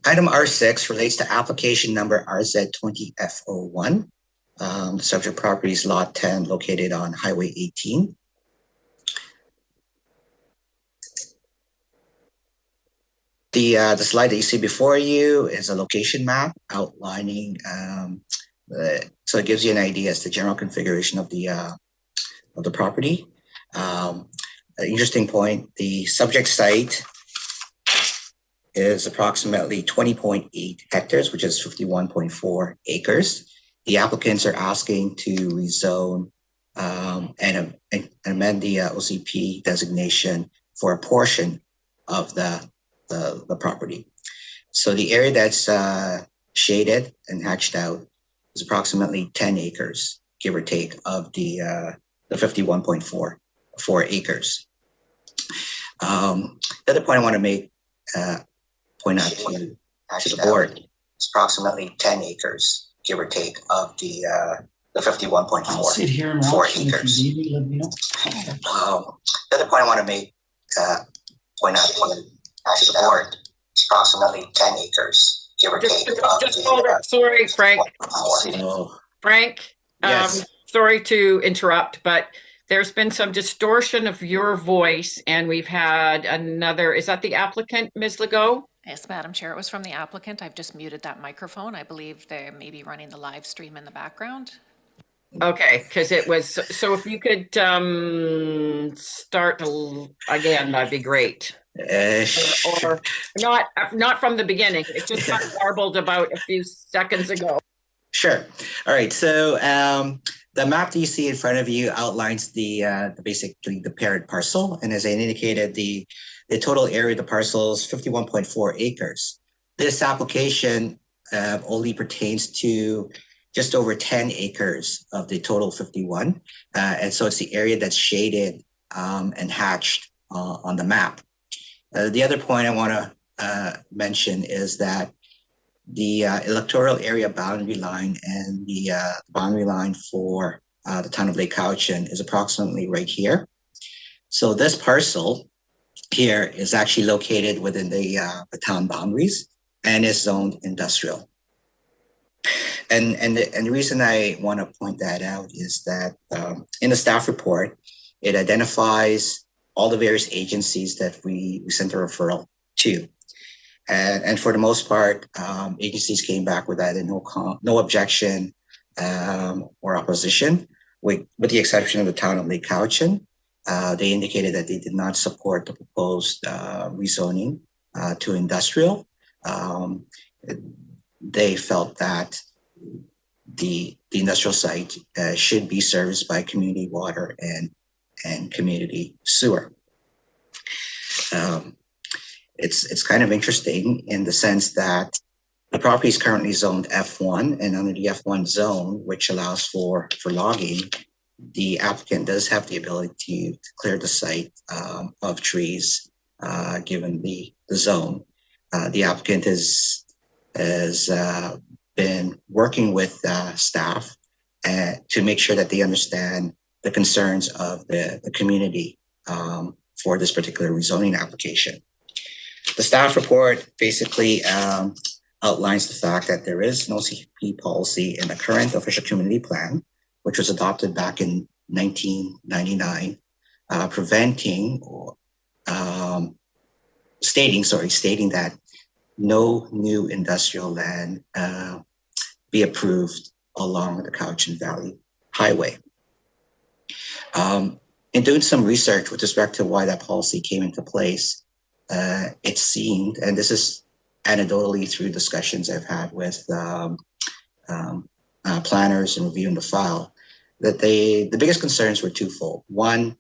Item R6 relates to application number RZ20F01. The subject property is Lot 10, located on Highway 18. The slide that you see before you is a location map outlining, so it gives you an idea as to the general configuration of the property. An interesting point, the subject site is approximately 20.8 hectares, which is 51.4 acres. The applicants are asking to rezone and amend the OCP designation for a portion of the property. So the area that's shaded and hatched out is approximately 10 acres, give or take, of the 51.4 acres. The other point I want to make, point out to the board, is approximately 10 acres, give or take, of the 51.4 acres. The other point I want to make, point out to the board, is approximately 10 acres, give or take. Just hold it. Sorry, Frank. Frank, yes. Sorry to interrupt, but there's been some distortion of your voice, and we've had another, is that the applicant, Ms. Legault? Yes, Madam Chair, it was from the applicant. I've just muted that microphone. I believe they may be running the live stream in the background. Okay, because it was, so if you could start again, that'd be great. Or not from the beginning. It just got garbled about a few seconds ago. Sure. All right. So the map that you see in front of you outlines basically the parent parcel, and as I indicated, the total area of the parcel is 51.4 acres. This application only pertains to just over 10 acres of the total 51. And so it's the area that's shaded and hatched on the map. The other point I want to mention is that the electoral area boundary line and the boundary line for the town of Lake Cowichan is approximately right here. So this parcel here is actually located within the town boundaries and is zoned industrial. And the reason I want to point that out is that in the staff report, it identifies all the various agencies that we sent a referral to. And for the most part, agencies came back with either no objection or opposition, with the exception of the town of Lake Cowichan. They indicated that they did not support the proposed rezoning to industrial. They felt that the industrial site should be serviced by community water and community sewer. It's kind of interesting in the sense that the property is currently zoned F1, and under the F1 zone, which allows for logging, the applicant does have the ability to clear the site of trees given the zone. The applicant has been working with staff to make sure that they understand the concerns of the community for this particular rezoning application. The staff report basically outlines the fact that there is no CP policy in the current official community plan, which was adopted back in 1999, stating that no new industrial land be approved along the Cowichan Valley Highway. In doing some research with respect to why that policy came into place, it seemed, and this is anecdotally through discussions I've had with planners and reviewing the file, that the biggest concerns were twofold. One,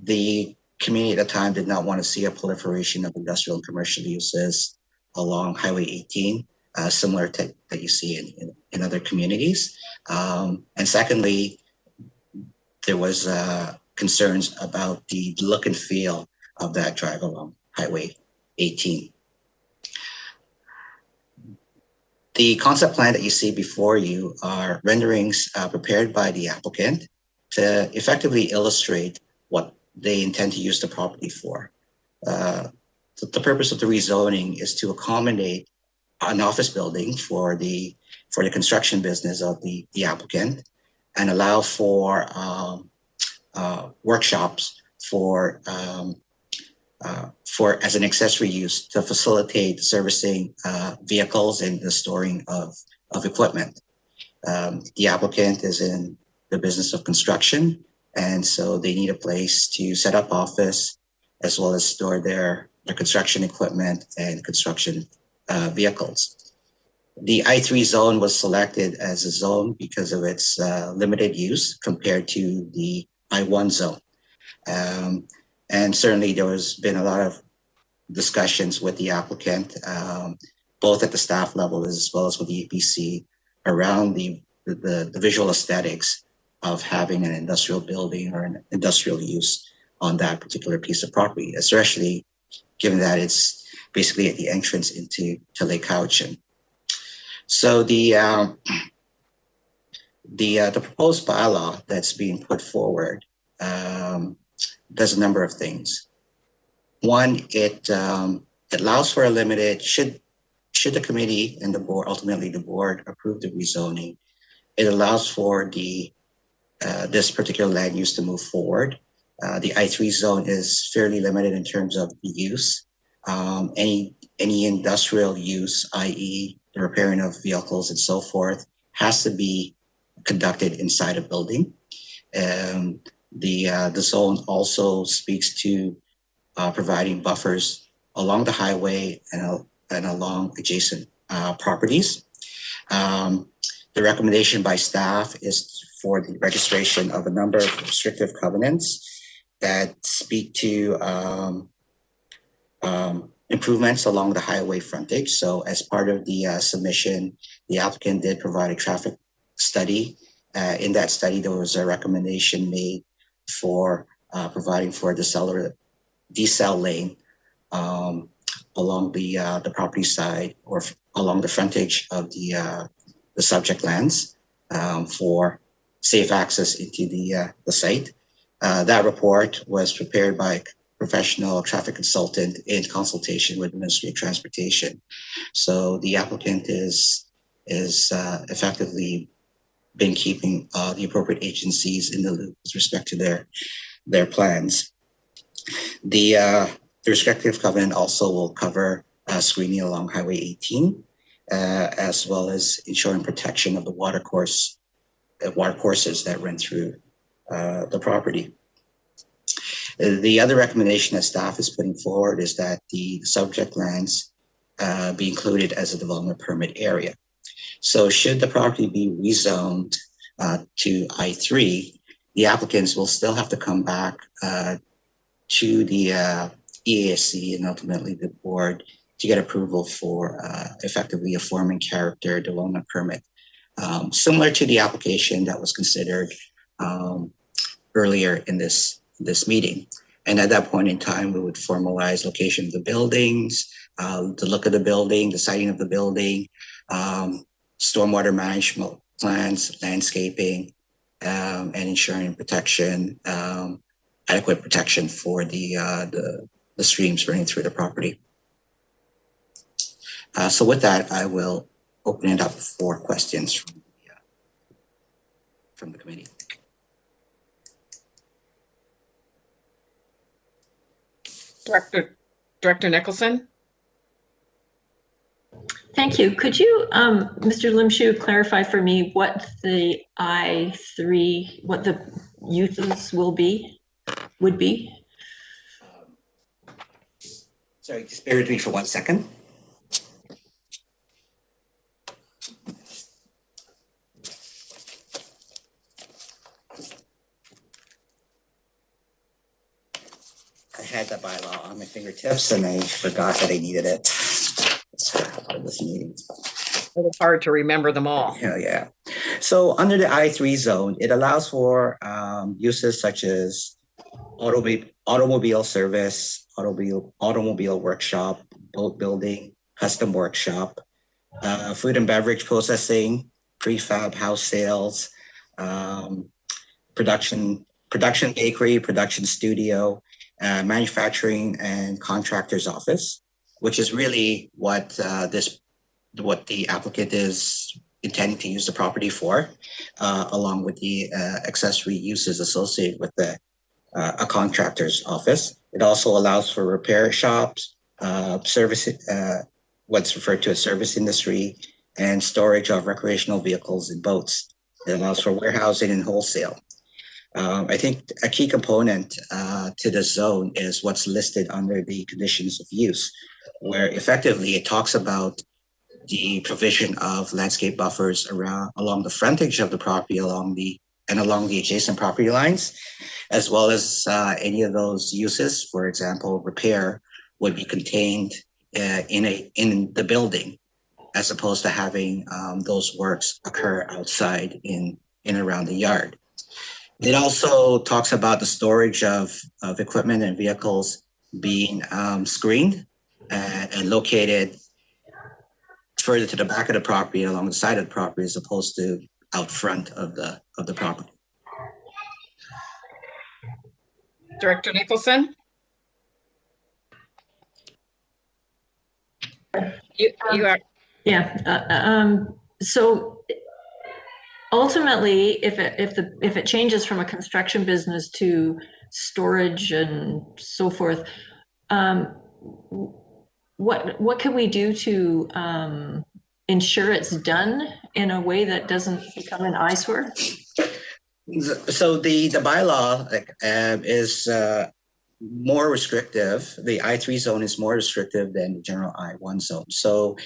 the community at the time did not want to see a proliferation of industrial and commercial uses along Highway 18, similar to that you see in other communities. And secondly, there was concerns about the look and feel of that drive along Highway 18. The concept plan that you see before you are renderings prepared by the applicant to effectively illustrate what they intend to use the property for. The purpose of the rezoning is to accommodate an office building for the construction business of the applicant and allow for workshops for as an accessory use to facilitate servicing vehicles and the storing of equipment. The applicant is in the business of construction, and so they need a place to set up office as well as store their construction equipment and construction vehicles. The I3 zone was selected as a zone because of its limited use compared to the I1 zone. And certainly there has been a lot of discussions with the applicant, both at the staff level as well as with the EPC, around the visual aesthetics of having an industrial building or an industrial use on that particular piece of property, especially given that it's basically at the entrance into Lake Cowichan. So the proposed bylaw that's being put forward does a number of things. One, it allows for a limited, should the committee and the board, ultimately the board, approve the rezoning, it allows for this particular land use to move forward. The I3 zone is fairly limited in terms of the use. Any industrial use, i.e. the repairing of vehicles and so forth, has to be conducted inside a building. The zone also speaks to providing buffers along the highway and along adjacent properties. The recommendation by staff is for the registration of a number of restrictive covenants that speak to improvements along the highway frontage. So as part of the submission, the applicant did provide a traffic study. In that study, there was a recommendation made for providing for a decel lane along the property side or along the frontage of the subject lands for safe access into the site. That report was prepared by a professional traffic consultant in consultation with the Ministry of Transportation. So the applicant is effectively been keeping the appropriate agencies in the loop with respect to their plans. The restrictive covenant also will cover screening along Highway 18, as well as ensuring protection of the water courses that run through the property. The other recommendation that staff is putting forward is that the subject lands be included as a development permit area. So should the property be rezoned to I3, the applicants will still have to come back to the EASC and ultimately the board to get approval for effectively a form and character development permit. Similar to the application that was considered earlier in this meeting. And at that point in time, we would formalize location of the buildings, the look of the building, the siting of the building, stormwater management plans, landscaping, and ensuring protection, adequate protection for the streams running through the property. So with that, I will open it up for questions from the committee. Director Nicholson? Thank you. Could you, Mr. Limshu, clarify for me what the I3, what the uses would be? Sorry, just bear with me for 1 second. I had the bylaw on my fingertips and I forgot that I needed it. For this meeting. A little hard to remember them all. Yeah. So under the I3 zone, it allows for uses such as automobile service, automobile workshop, boat building, custom workshop, food and beverage processing, prefab house sales, production bakery, production studio, manufacturing and contractor's office, which is really what the applicant is intending to use the property for, along with the accessory uses associated with a contractor's office. It also allows for repair shops, service, what's referred to as service industry, and storage of recreational vehicles and boats. It allows for warehousing and wholesale. I think a key component to the zone is what's listed under the conditions of use, where effectively it talks about the provision of landscape buffers along the frontage of the property, along the adjacent property lines, as well as any of those uses. For example, repair would be contained in the building, as opposed to having those works occur outside in and around the yard. It also talks about the storage of equipment and vehicles being screened and located further to the back of the property, along the side of the property, as opposed to out front of the property. Director Nicholson? You are. Yeah. So ultimately, if it changes from a construction business to storage and so forth, what can we do to ensure it's done in a way that doesn't become an eyesore? So the bylaw is more restrictive. The I3 zone is more restrictive than the general I1 zone. So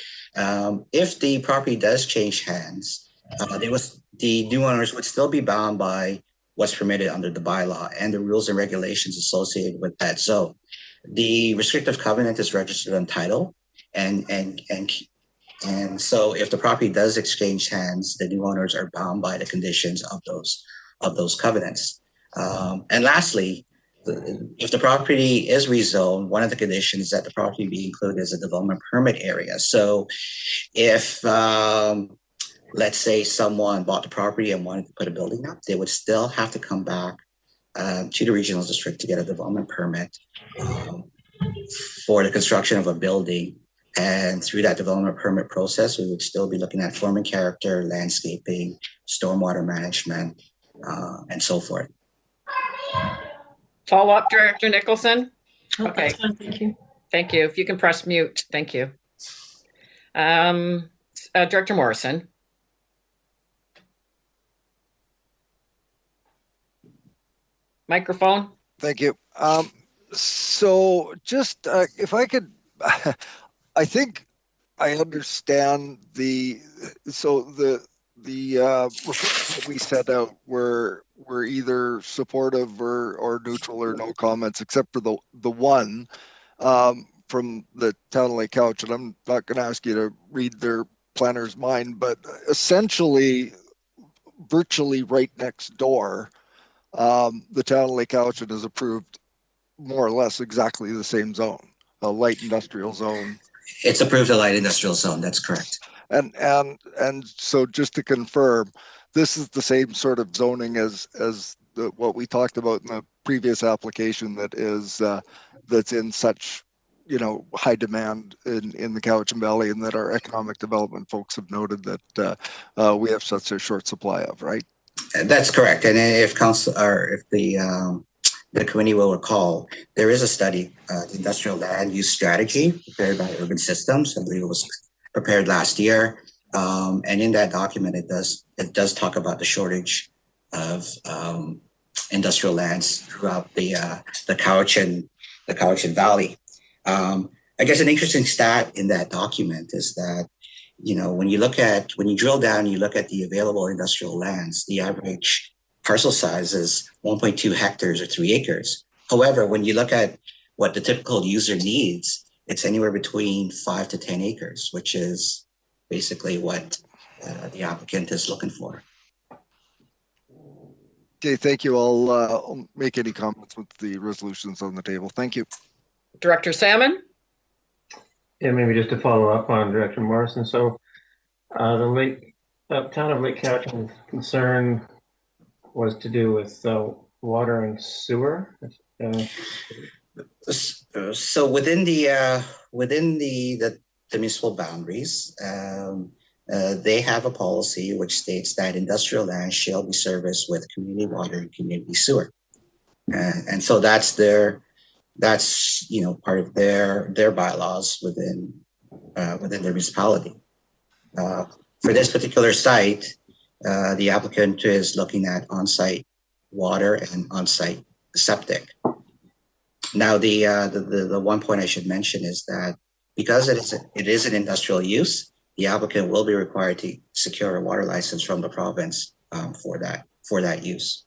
if the property does change hands, the new owners would still be bound by what's permitted under the bylaw and the rules and regulations associated with that zone. The restrictive covenant is registered on title, and so if the property does exchange hands, the new owners are bound by the conditions of those covenants. And lastly, if the property is rezoned, one of the conditions is that the property be included as a development permit area. So if let's say someone bought the property and wanted to put a building up, they would still have to come back to the regional district to get a development permit for the construction of a building. And through that development permit process, we would still be looking at form and character, landscaping, stormwater management, and so forth. Follow up, Director Nicholson? Oh, okay. That's fine, thank you. Thank you. If you can press mute, thank you. Director Morrison? Microphone. Thank you. So just if I could, I think I understand the reports that we set out were either supportive or neutral or no comments, except for the one from the Town of Lake Couch, and I'm not going to ask you to read their planner's mind, but essentially, virtually right next door, the Town of Lake Couch has approved more or less exactly the same zone, a light industrial zone. It's approved a light industrial zone. That's correct. And so just to confirm, this is the same sort of zoning as what we talked about in the previous application that is that's in such high demand in the Cowichan Valley, and that our economic development folks have noted that we have such a short supply of, right? That's correct. And if council or if the committee will recall, there is a study, the industrial land use strategy prepared by Urban Systems. I believe it was prepared last year. And in that document, it does talk about the shortage of industrial lands throughout the Cowichan Valley. I guess an interesting stat in that document is that, when you drill down, you look at the available industrial lands, the average parcel size is 1.2 hectares or 3 acres. However, when you look at what the typical user needs, it's anywhere between 5 to 10 acres, which is basically what the applicant is looking for. Okay, thank you. I'll make any comments with the resolutions on the table. Thank you. Director Salmon? Yeah, maybe just to follow up on Director Morrison. So the town of Lake Cowichan's concern was to do with water and sewer. So within the municipal boundaries, they have a policy which states that industrial land shall be serviced with community water and community sewer, and so that's part of their bylaws within their municipality. For this particular site, the applicant is looking at on-site water and on-site septic. Now, the one point I should mention is that because it is an industrial use, the applicant will be required to secure a water license from the province for that use.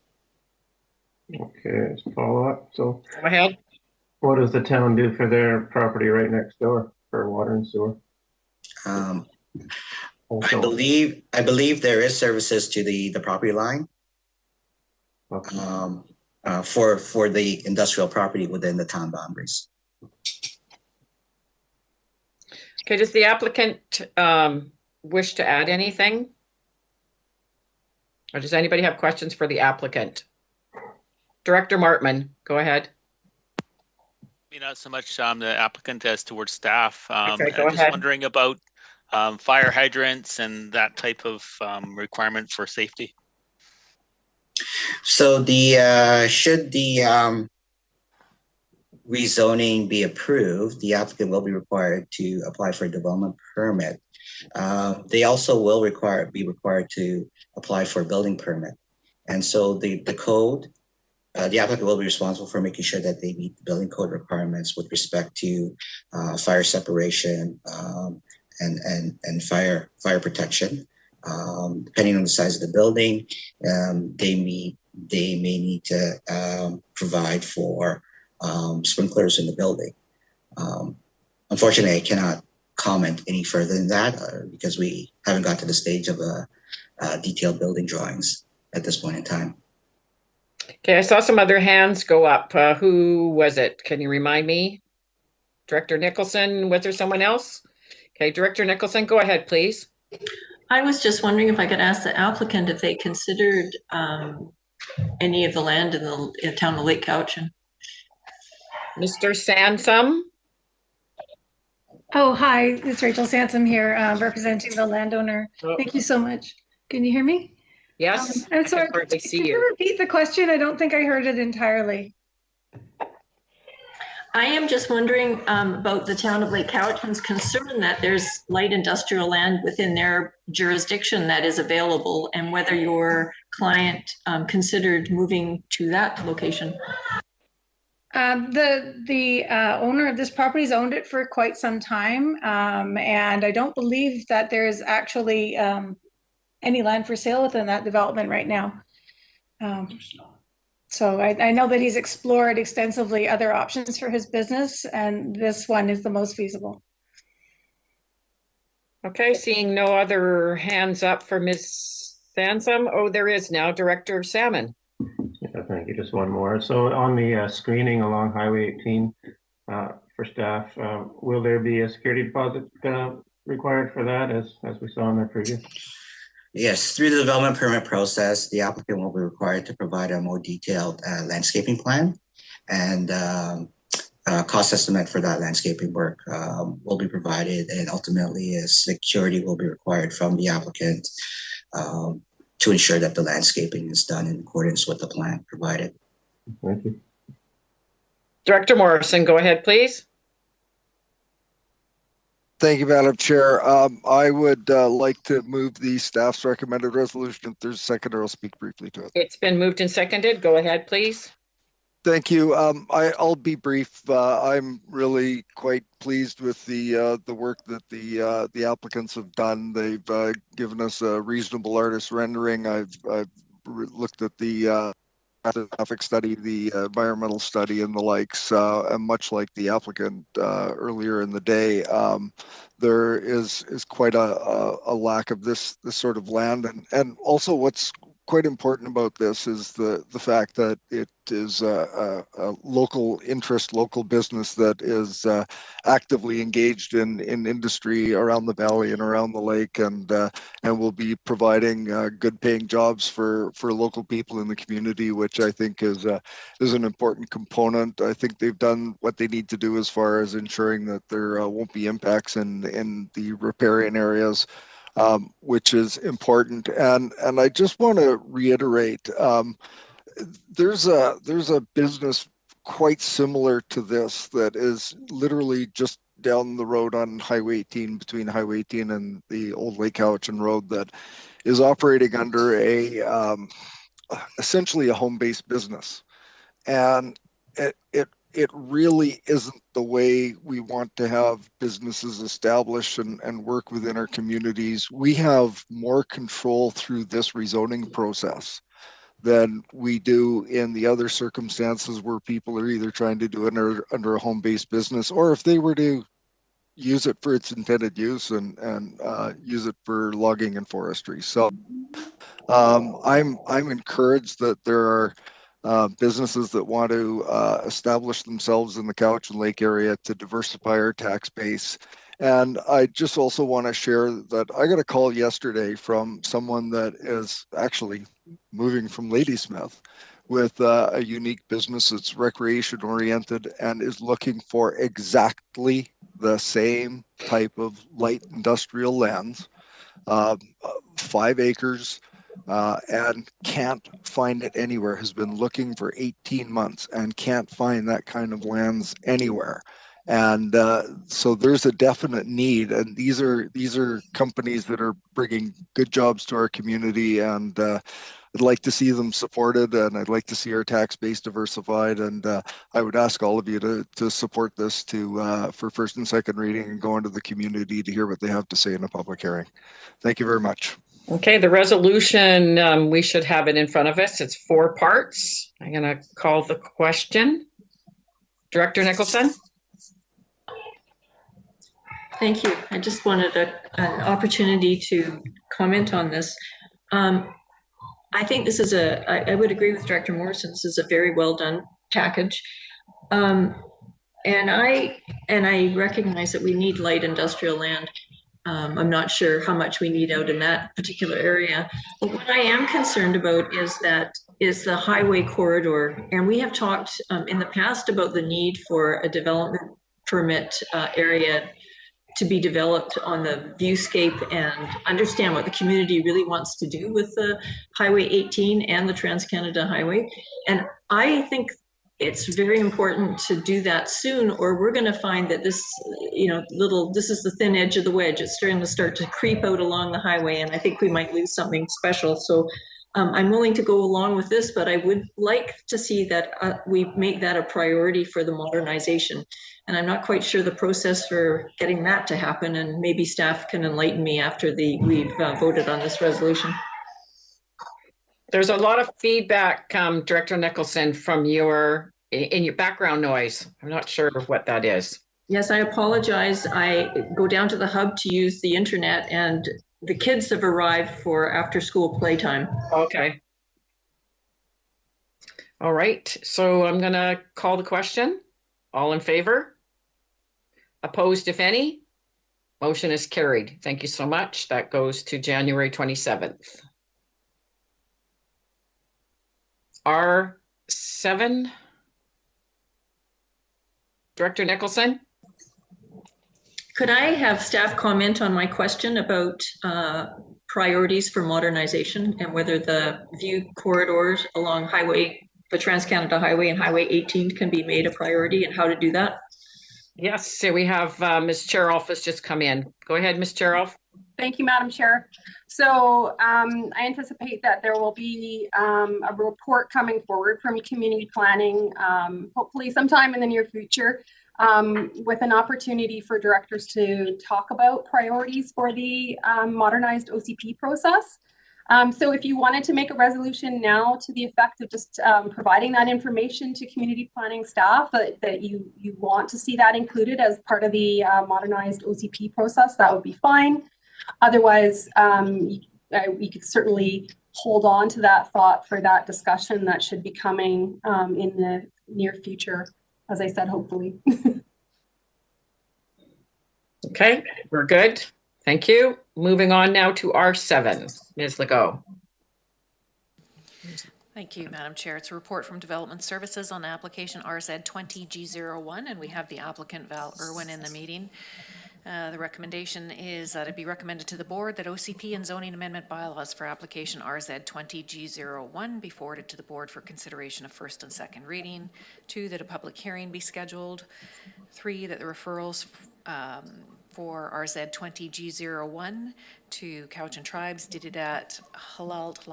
Okay, let's follow up. So go ahead. What does the town do for their property right next door for water and sewer? I believe there is services to the property line. Okay. For the industrial property within the town boundaries. Okay, does the applicant wish to add anything? Or does anybody have questions for the applicant? Director Martman, go ahead. Not so much the applicant as towards staff. Okay, go I'm just ahead. wondering about fire hydrants and that type of requirement for safety. So should the rezoning be approved, the applicant will be required to apply for a development permit. They also will be required to apply for a building permit. And so the code, the applicant will be responsible for making sure that they meet the building code requirements with respect to fire separation and fire protection. Depending on the size of the building, they may need to provide for sprinklers in the building. Unfortunately, I cannot comment any further than that because we haven't got to the stage of detailed building drawings at this point in time. Okay, I saw some other hands go up. Who was it? Can you remind me? Director Nicholson, was there someone else? Okay, Director Nicholson, go ahead, please. I was just wondering if I could ask the applicant if they considered any of the land in the town of Lake Cowichan. Mr. Sansom. Oh, hi, it's Rachel Sansom here, representing the landowner. Oh. Thank you so much. Can you hear me? Yes, I'm sorry. I can hardly see Can you repeat the question? I don't think I heard it entirely. I am just wondering about the town of Lake Cowichan's concern that there's light industrial land within their jurisdiction that is available, and whether your client considered moving to that location. The owner of this property has owned it for quite some time, and I don't believe that there's actually any land for sale within that development right now. So I know that he's explored extensively other options for his business, and this one is the most feasible. Okay, seeing no other hands up for Ms. Sansom. Oh, there is now. Director Salmon. Yeah, thank you. Just one more. So on the screening along Highway 18 for staff, will there be a security deposit required for that as we saw in the previous? Yes, through the development permit process, the applicant will be required to provide a more detailed landscaping plan, and cost estimate for that landscaping work will be provided, and ultimately a security will be required from the applicant to ensure that the landscaping is done in accordance with the plan provided. Thank you. Director Morrison, go ahead, please. Thank you, Madam Chair. I would like to move the staff's recommended resolution. If there's a second, I'll speak briefly to it. It's been moved and seconded. Go ahead, please. Thank you. I'll be brief. I'm really quite pleased with the work that the applicants have done. They've given us a reasonable artist rendering. I've looked at the traffic study, the environmental study, and the likes. And much like the applicant earlier in the day, there is quite a lack of this sort of land, and also what's quite important about this is the fact that it is a local interest, local business that is actively engaged in industry around the valley and around the lake, and will be providing good paying jobs for local people in the community, which I think is an important component. I think they've done what they need to do as far as ensuring that there won't be impacts in the riparian areas, which is important. And I just want to reiterate, there's a business quite similar to this that is literally just down the road on Highway 18, between Highway 18 and the old Lake Cowichan Road, that is operating under essentially a home-based business. And it really isn't the way we want to have businesses established and work within our communities. We have more control through this rezoning process than we do in the other circumstances where people are either trying to do it under a home-based business, or if they were to use it for its intended use and use it for logging and forestry. So I'm encouraged that there are businesses that want to establish themselves in the Cowichan Lake area to diversify our tax base. And I just also want to share that I got a call yesterday from someone that is actually moving from Ladysmith with a unique business that's recreation oriented and is looking for exactly the same type of light industrial lands, 5 acres, and can't find it anywhere, has been looking for 18 months and can't find that kind of lands anywhere. And so there's a definite need, and these are companies that are bringing good jobs to our community, and I'd like to see them supported, and I'd like to see our tax base diversified, and I would ask all of you to support this for first and second reading and go into the community to hear what they have to say in a public hearing. Thank you very much. Okay, the resolution, we should have it in front of us. It's 4 parts. I'm going to call the question. Director Nicholson? Thank you. I just wanted an opportunity to comment on this. I think this is I would agree with Director Morrison. This is a very well done package. And I recognize that we need light industrial land. I'm not sure how much we need out in that particular area. But what I am concerned about is the highway corridor. And we have talked in the past about the need for a development permit area to be developed on the viewscape and understand what the community really wants to do with the Highway 18 and the Trans-Canada Highway. And I think it's very important to do that soon, or we're going to find that this, this is the thin edge of the wedge. It's starting to start to creep out along the highway, and I think we might lose something special. So I'm willing to go along with this, but I would like to see that we make that a priority for the modernization. And I'm not quite sure the process for getting that to happen, and maybe staff can enlighten me after we've voted on this resolution. There's a lot of feedback, Director Nicholson, from in your background noise. I'm not sure what that is. Yes, I apologize. I go down to the hub to use the internet, and the kids have arrived for after-school playtime. Okay. All right. So I'm going to call the question. All in favor? Opposed, if any? Motion is carried. Thank you so much. That goes to January 27th. R7. Director Nicholson? Could I have staff comment on my question about priorities for modernization and whether the view corridors along the Trans-Canada Highway and Highway 18 can be made a priority, and how to do that? Yes, so we have Ms. Cheroff has just come in. Go ahead, Ms. Cheroff. Thank you, Madam Chair. So I anticipate that there will be a report coming forward from community planning, hopefully sometime in the near future, with an opportunity for directors to talk about priorities for the modernized OCP process. So if you wanted to make a resolution now to the effect of just providing that information to community planning staff, that you want to see that included as part of the modernized OCP process, that would be fine. Otherwise, we could certainly hold on to that thought for that discussion that should be coming in the near future, as I said, hopefully. Okay, we're good. Thank you. Moving on now to R7. Ms. Legault. Thank you, Madam Chair. It's a report from Development Services on application RZ20G01, and we have the applicant Val Irwin in the meeting. The recommendation is that it be recommended to the board that OCP and zoning amendment bylaws for application RZ20G01 be forwarded to the board for consideration of first and second reading. 2, that a public hearing be scheduled. 3, that the referrals for RZ20G01 to Cowichan Tribes, Dididat, Halalt,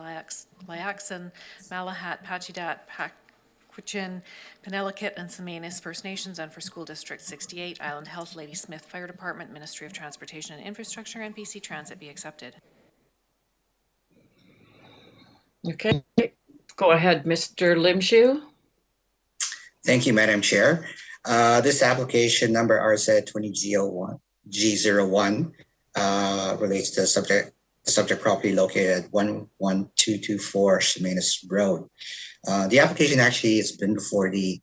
Layaxan, Malahat, Pachidat, Pakwichan, Penelakut, and Semanis First Nations, and for School District 68, Island Health, Lady Smith Fire Department, Ministry of Transportation and Infrastructure, and BC Transit be accepted. Okay, go ahead, Mr. Limshu. Thank you, Madam Chair. This application number RZ20G01 relates to the subject property located at 11224 Semanis Road. The application actually has been before the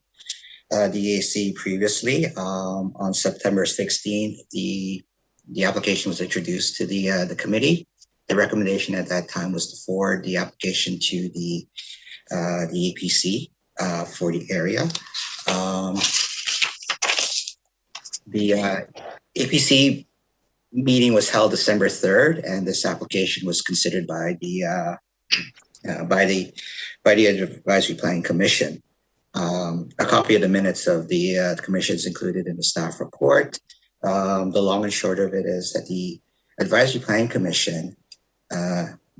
DAC previously. On September 16th, the application was introduced to the committee. The recommendation at that time was to forward the application to the APC for the area. The APC meeting was held December 3rd, and this application was considered by the Advisory Planning Commission. A copy of the minutes of the commission is included in the staff report. The long and short of it is that the Advisory Planning Commission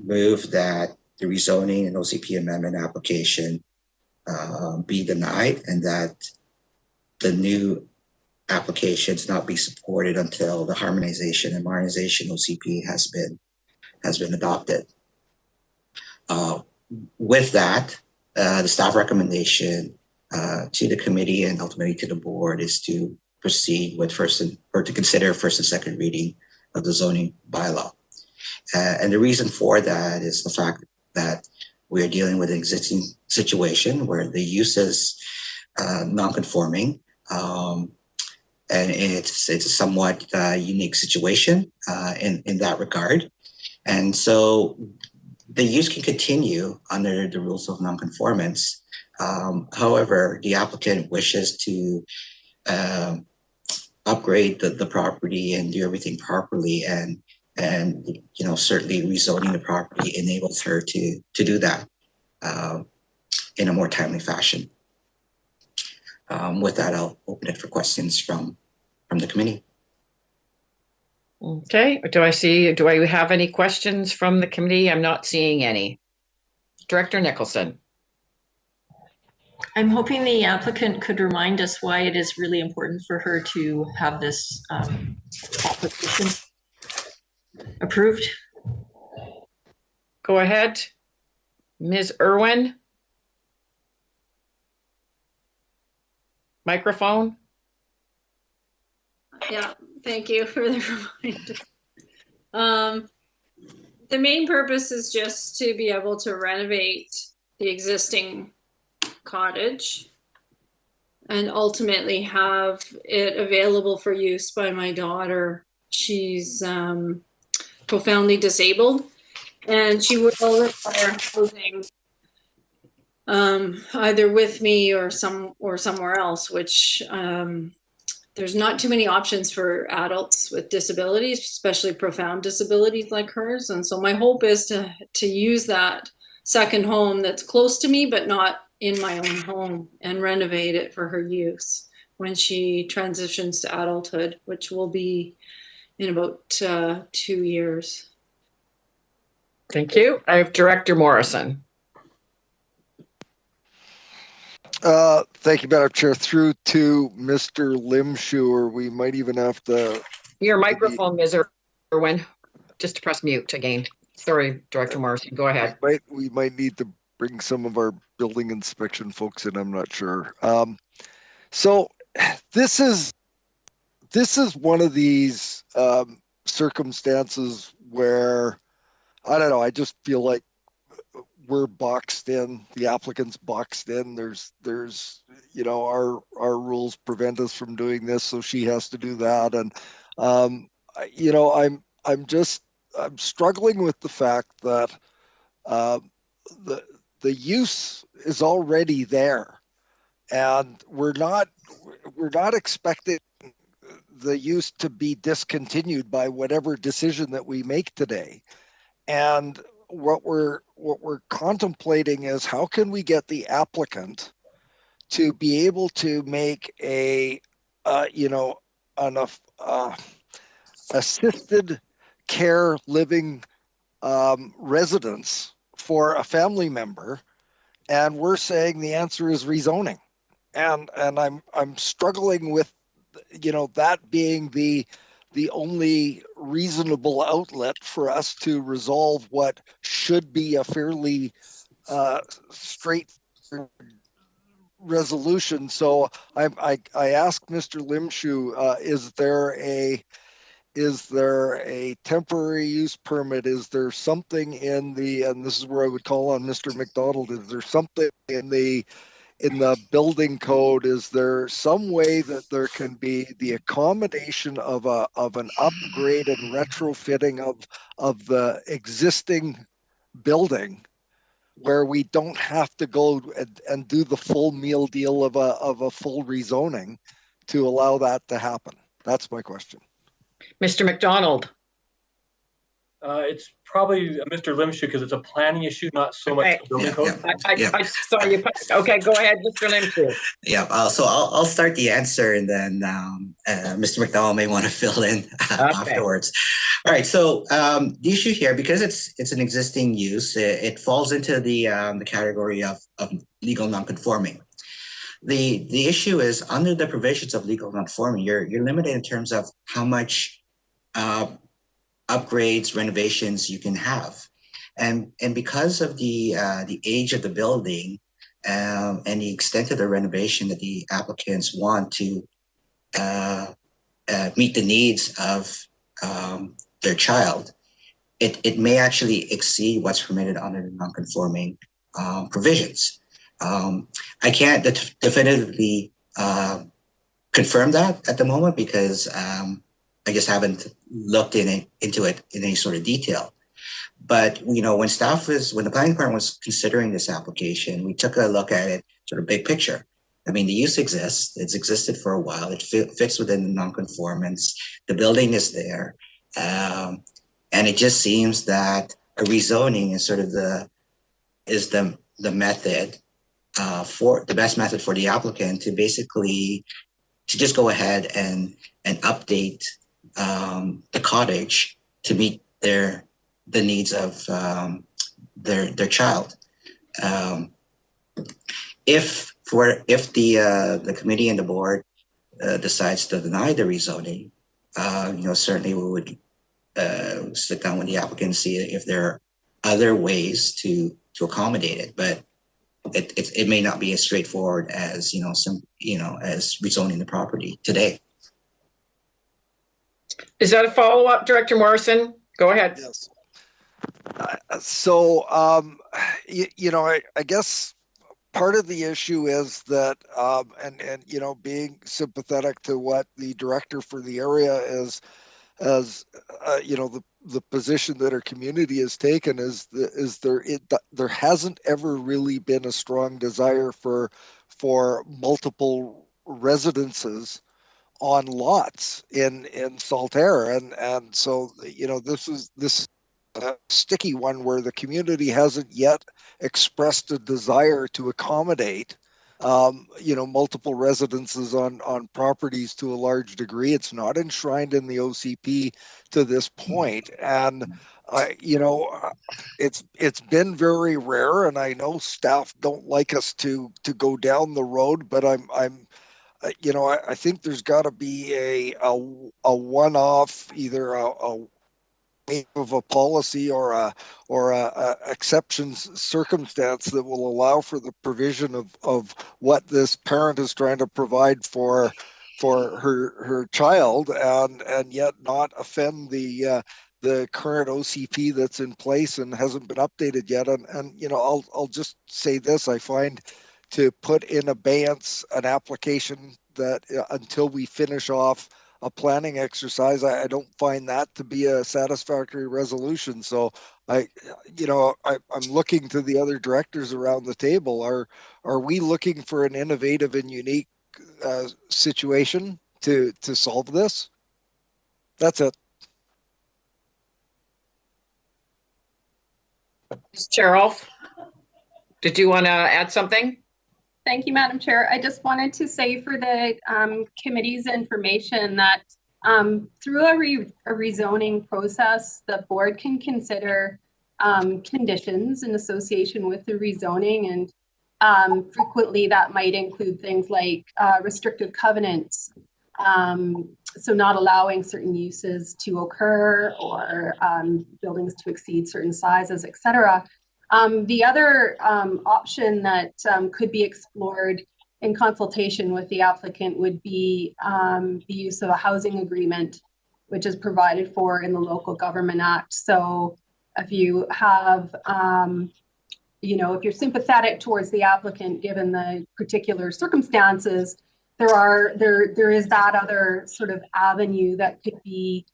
moved that the rezoning and OCP amendment application be denied, and that the new applications not be supported until the harmonization and modernization OCP has been adopted. With that, the staff recommendation to the committee and ultimately to the board is to proceed with to consider first and second reading of the zoning bylaw. And the reason for that is the fact that we are dealing with an existing situation where the use is non-conforming, and it's a somewhat unique situation in that regard. And so the use can continue under the rules of non-conformance. However, the applicant wishes to upgrade the property and do everything properly, and certainly rezoning the property enables her to do that in a more timely fashion. With that, I'll open it for questions from the committee. Okay, do I have any questions from the committee? I'm not seeing any. Director Nicholson. I'm hoping the applicant could remind us why it is really important for her to have this application approved. Go ahead. Ms. Irwin. Microphone. Yeah, thank you for the reminder. The main purpose is just to be able to renovate the existing cottage and ultimately have it available for use by my daughter she's profoundly disabled, and she will require housing either with me or somewhere else, which there's not too many options for adults with disabilities, especially profound disabilities like hers. And so my hope is to use that second home that's close to me, but not in my own home, and renovate it for her use when she transitions to adulthood, which will be in about 2 years. Thank you. I have Director Morrison. Thank you, Madam Chair. Through to Mr. Limshu, or we might even have to. Your microphone, Ms. Irwin. Just press mute again. Sorry, Director Morrison. Go ahead. We might need to bring some of our building inspection folks in. I'm not sure. So this is one of these circumstances where I don't know. I just feel like we're boxed in. The applicant's boxed in. There's our rules prevent us from doing this, so she has to do that. And I'm struggling with the fact that the use is already there, and we're not expecting the use to be discontinued by whatever decision that we make today. And what we're contemplating is how can we get the applicant to be able to make an assisted care living residence for a family member, and we're saying the answer is rezoning, and I'm struggling with that being the only reasonable outlet for us to resolve what should be a fairly straight resolution. So I asked Mr. Limshu, is there a temporary use permit? Is there something and this is where I would call on Mr. McDonald, is there something in the building code? Is there some way that there can be the accommodation of an upgrade and retrofitting of the existing building, where we don't have to go and do the full meal deal of a full rezoning to allow that to happen? That's my question. Mr. McDonald. It's probably Mr. Limshu because it's a planning issue, not so much the building code. I saw you. Okay, go ahead, Mr. Limshu. Yeah, so I'll start the answer, and then Mr. McDowell may want to fill in afterwards. All right, so the issue here, because it's an existing use, it falls into the category of legal nonconforming. The issue is under the provisions of legal nonconforming, you're limited in terms of how much upgrades, renovations you can have, and because of the age of the building and the extent of the renovation that the applicants want to meet the needs of their child, it may actually exceed what's permitted under the non-conforming provisions. I can't definitively confirm that at the moment because I just haven't looked into it in any sort of detail. But when the planning department was considering this application, we took a look at it sort of big picture. I mean, the use exists; it's existed for a while. It fits within the nonconformance. The building is there, and it just seems that a rezoning is sort of the method for the best method for the applicant to basically just go ahead and update the cottage to meet the needs of their child. If the committee and the board decides to deny the rezoning, certainly we would sit down with the applicant and see if there are other ways to accommodate it. But it may not be as straightforward as as rezoning the property today. Is that a follow-up, Director Morrison? Go ahead. Yes. So, I guess part of the issue is that, and being sympathetic to what the director for the area is the position that our community has taken is there hasn't ever really been a strong desire for multiple residences on lots in Saltaire, and so this is a sticky one where the community hasn't yet expressed a desire to accommodate multiple residences on properties to a large degree. It's not enshrined in the OCP to this point, and it's been very rare, and I know staff don't like us to go down the road, but I think there's got to be a one-off, either a of a policy or a exceptions circumstance that will allow for the provision of what this parent is trying to provide for her child, and yet not offend the current OCP that's in place and hasn't been updated yet. And I'll just say this: I find to put in abeyance an application that until we finish off a planning exercise, I don't find that to be a satisfactory resolution. So I'm looking to the other directors around the table. Are we looking for an innovative and unique situation to solve this? That's it. Chair Rolfe, did you want to add something? Thank you, Madam Chair. I just wanted to say for the committee's information that through a rezoning process, the board can consider conditions in association with the rezoning, and frequently that might include things like restrictive covenants, so not allowing certain uses to occur or buildings to exceed certain sizes, etc. The other option that could be explored in consultation with the applicant would be the use of a housing agreement, which is provided for in the Local Government Act. So if you have, if you're sympathetic towards the applicant, given the particular circumstances, there is that other sort of avenue that could be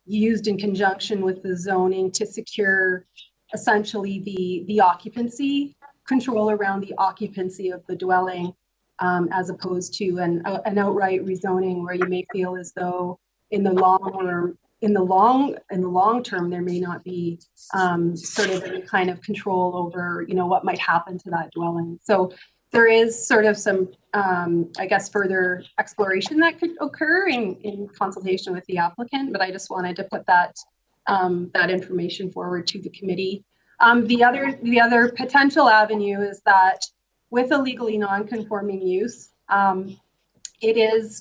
used in conjunction with the zoning to secure essentially the occupancy, control around the occupancy of the dwelling, as opposed to an outright rezoning where you may feel as though in the long term there may not be sort of any kind of control over what might happen to that dwelling. So there is sort of some further exploration that could occur in consultation with the applicant, but I just wanted to put that information forward to the committee. The other potential avenue is that with a legally non-conforming use, there is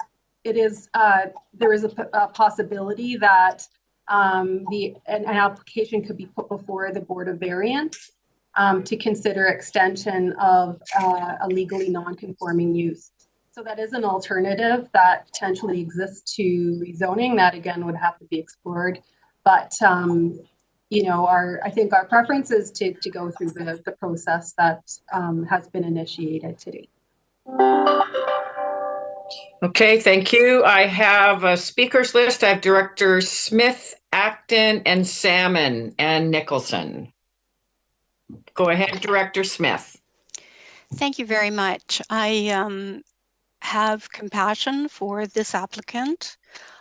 a possibility that an application could be put before the Board of Variance to consider extension of a legally non-conforming use. So that is an alternative that potentially exists to rezoning. That again would have to be explored. But I think our preference is to go through the process that has been initiated today. Okay, thank you. I have a speakers list. I have Director Smith, Acton, and Salmon, and Nicholson. Go ahead, Director Smith. Thank you very much. I have compassion for this applicant.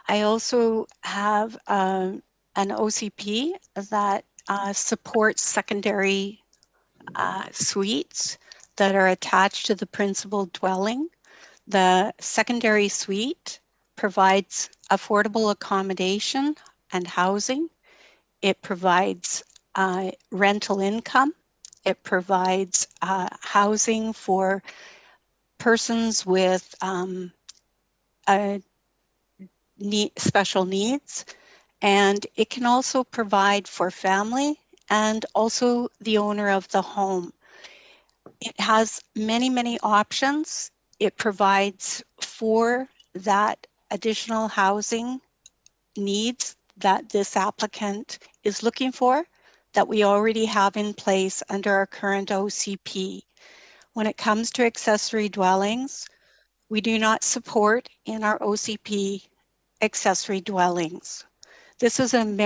I also have an OCP that supports secondary suites that are attached to the principal dwelling. The secondary suite provides affordable accommodation and housing. It provides rental income. It provides housing for persons with special needs. And it can also provide for family and also the owner of the home. It has many, many options. It provides for that additional housing needs that this applicant is looking for, that we already have in place under our current OCP. When it comes to accessory dwellings, we do not support in our OCP accessory dwellings. This is an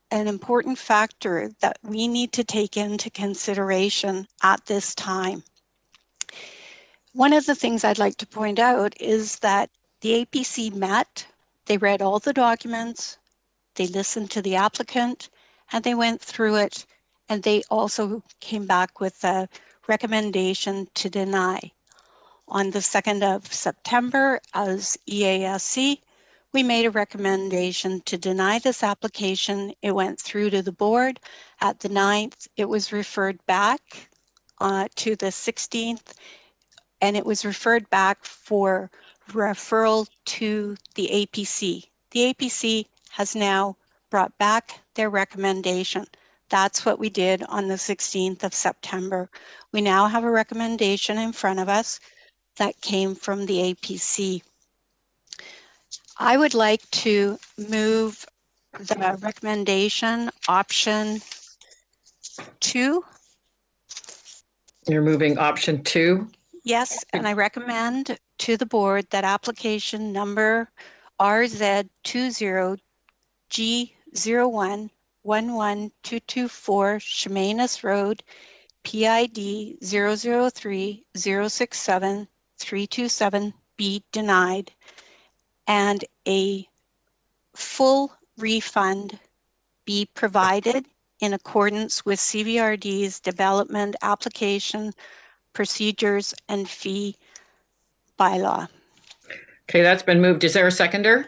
important factor that we need to take into consideration at this time. One of the things I'd like to point out is that the APC met, they read all the documents, they listened to the applicant, and they went through it, and they also came back with a recommendation to deny. On the 2nd of September, as EASC, we made a recommendation to deny this application. It went through to the board. At the 9th, it was referred back to the 16th, and it was referred back for referral to the APC. The APC has now brought back their recommendation. That's what we did on the 16th of September. We now have a recommendation in front of us that came from the APC. I would like to move the recommendation option 2. You're moving option 2? Yes, and I recommend to the board that application number RZ20G0111224 Chemainus Road, PID 003067327 be denied, and a full refund be provided in accordance with CVRD's development application procedures and fee bylaw. Okay, that's been moved. Is there a seconder?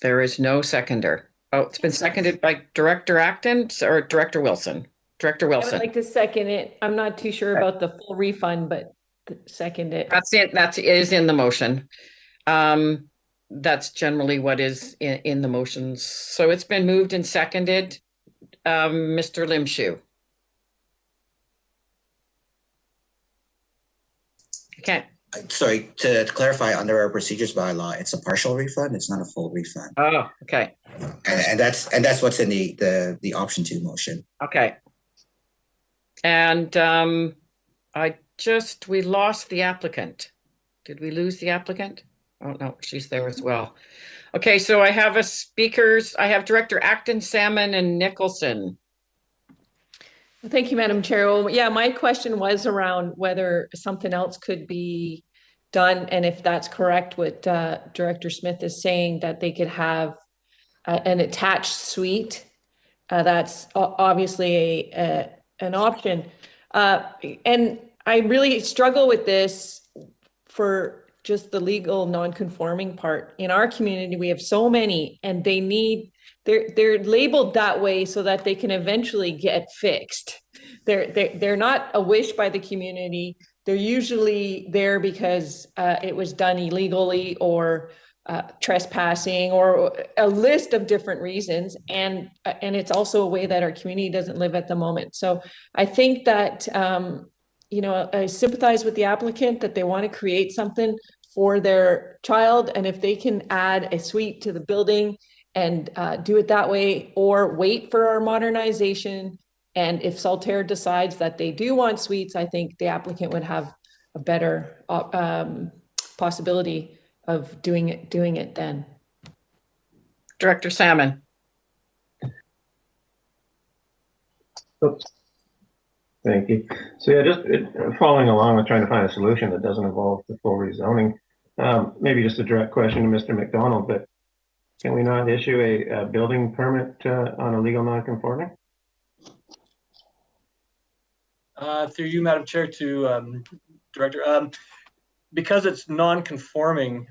There is no seconder. Oh, it's been seconded by Director Acton or Director Wilson? Director I Wilson. would like to second it. I'm not too sure about the full refund, but second it. That's it. That is in the motion. That's generally what is in the motions. So it's been moved and seconded. Mr. Limshew. Okay. Sorry, to clarify, under our procedures bylaw, it's a partial refund. It's not a full refund. Oh, okay. And that's what's in the option 2 motion. Okay. And we lost the applicant. Did we lose the applicant? Oh no, she's there as well. Okay, so I have I have Director Acton, Salmon, and Nicholson. Thank you, Madam Chair. Well, yeah, my question was around whether something else could be done, and if that's correct, what Director Smith is saying, that they could have an attached suite. That's obviously an option. And I really struggle with this for just the legal non-conforming part. In our community, we have so many, and they're labeled that way so that they can eventually get fixed. They're not a wish by the community. They're usually there because it was done illegally or trespassing or a list of different reasons. And it's also a way that our community doesn't live at the moment. So I think that, I sympathize with the applicant that they want to create something for their child. And if they can add a suite to the building and do it that way, or wait for our modernization. And if Saltaire decides that they do want suites, I think the applicant would have a better possibility of doing it then. Director Salmon. Oops. Thank you. So yeah, just following along with trying to find a solution that doesn't involve the full rezoning. Maybe just a direct question to Mr. McDonald, but can we not issue a building permit on a legal non-conforming? Through you, Madam Chair, to Director. Because it's non-conforming,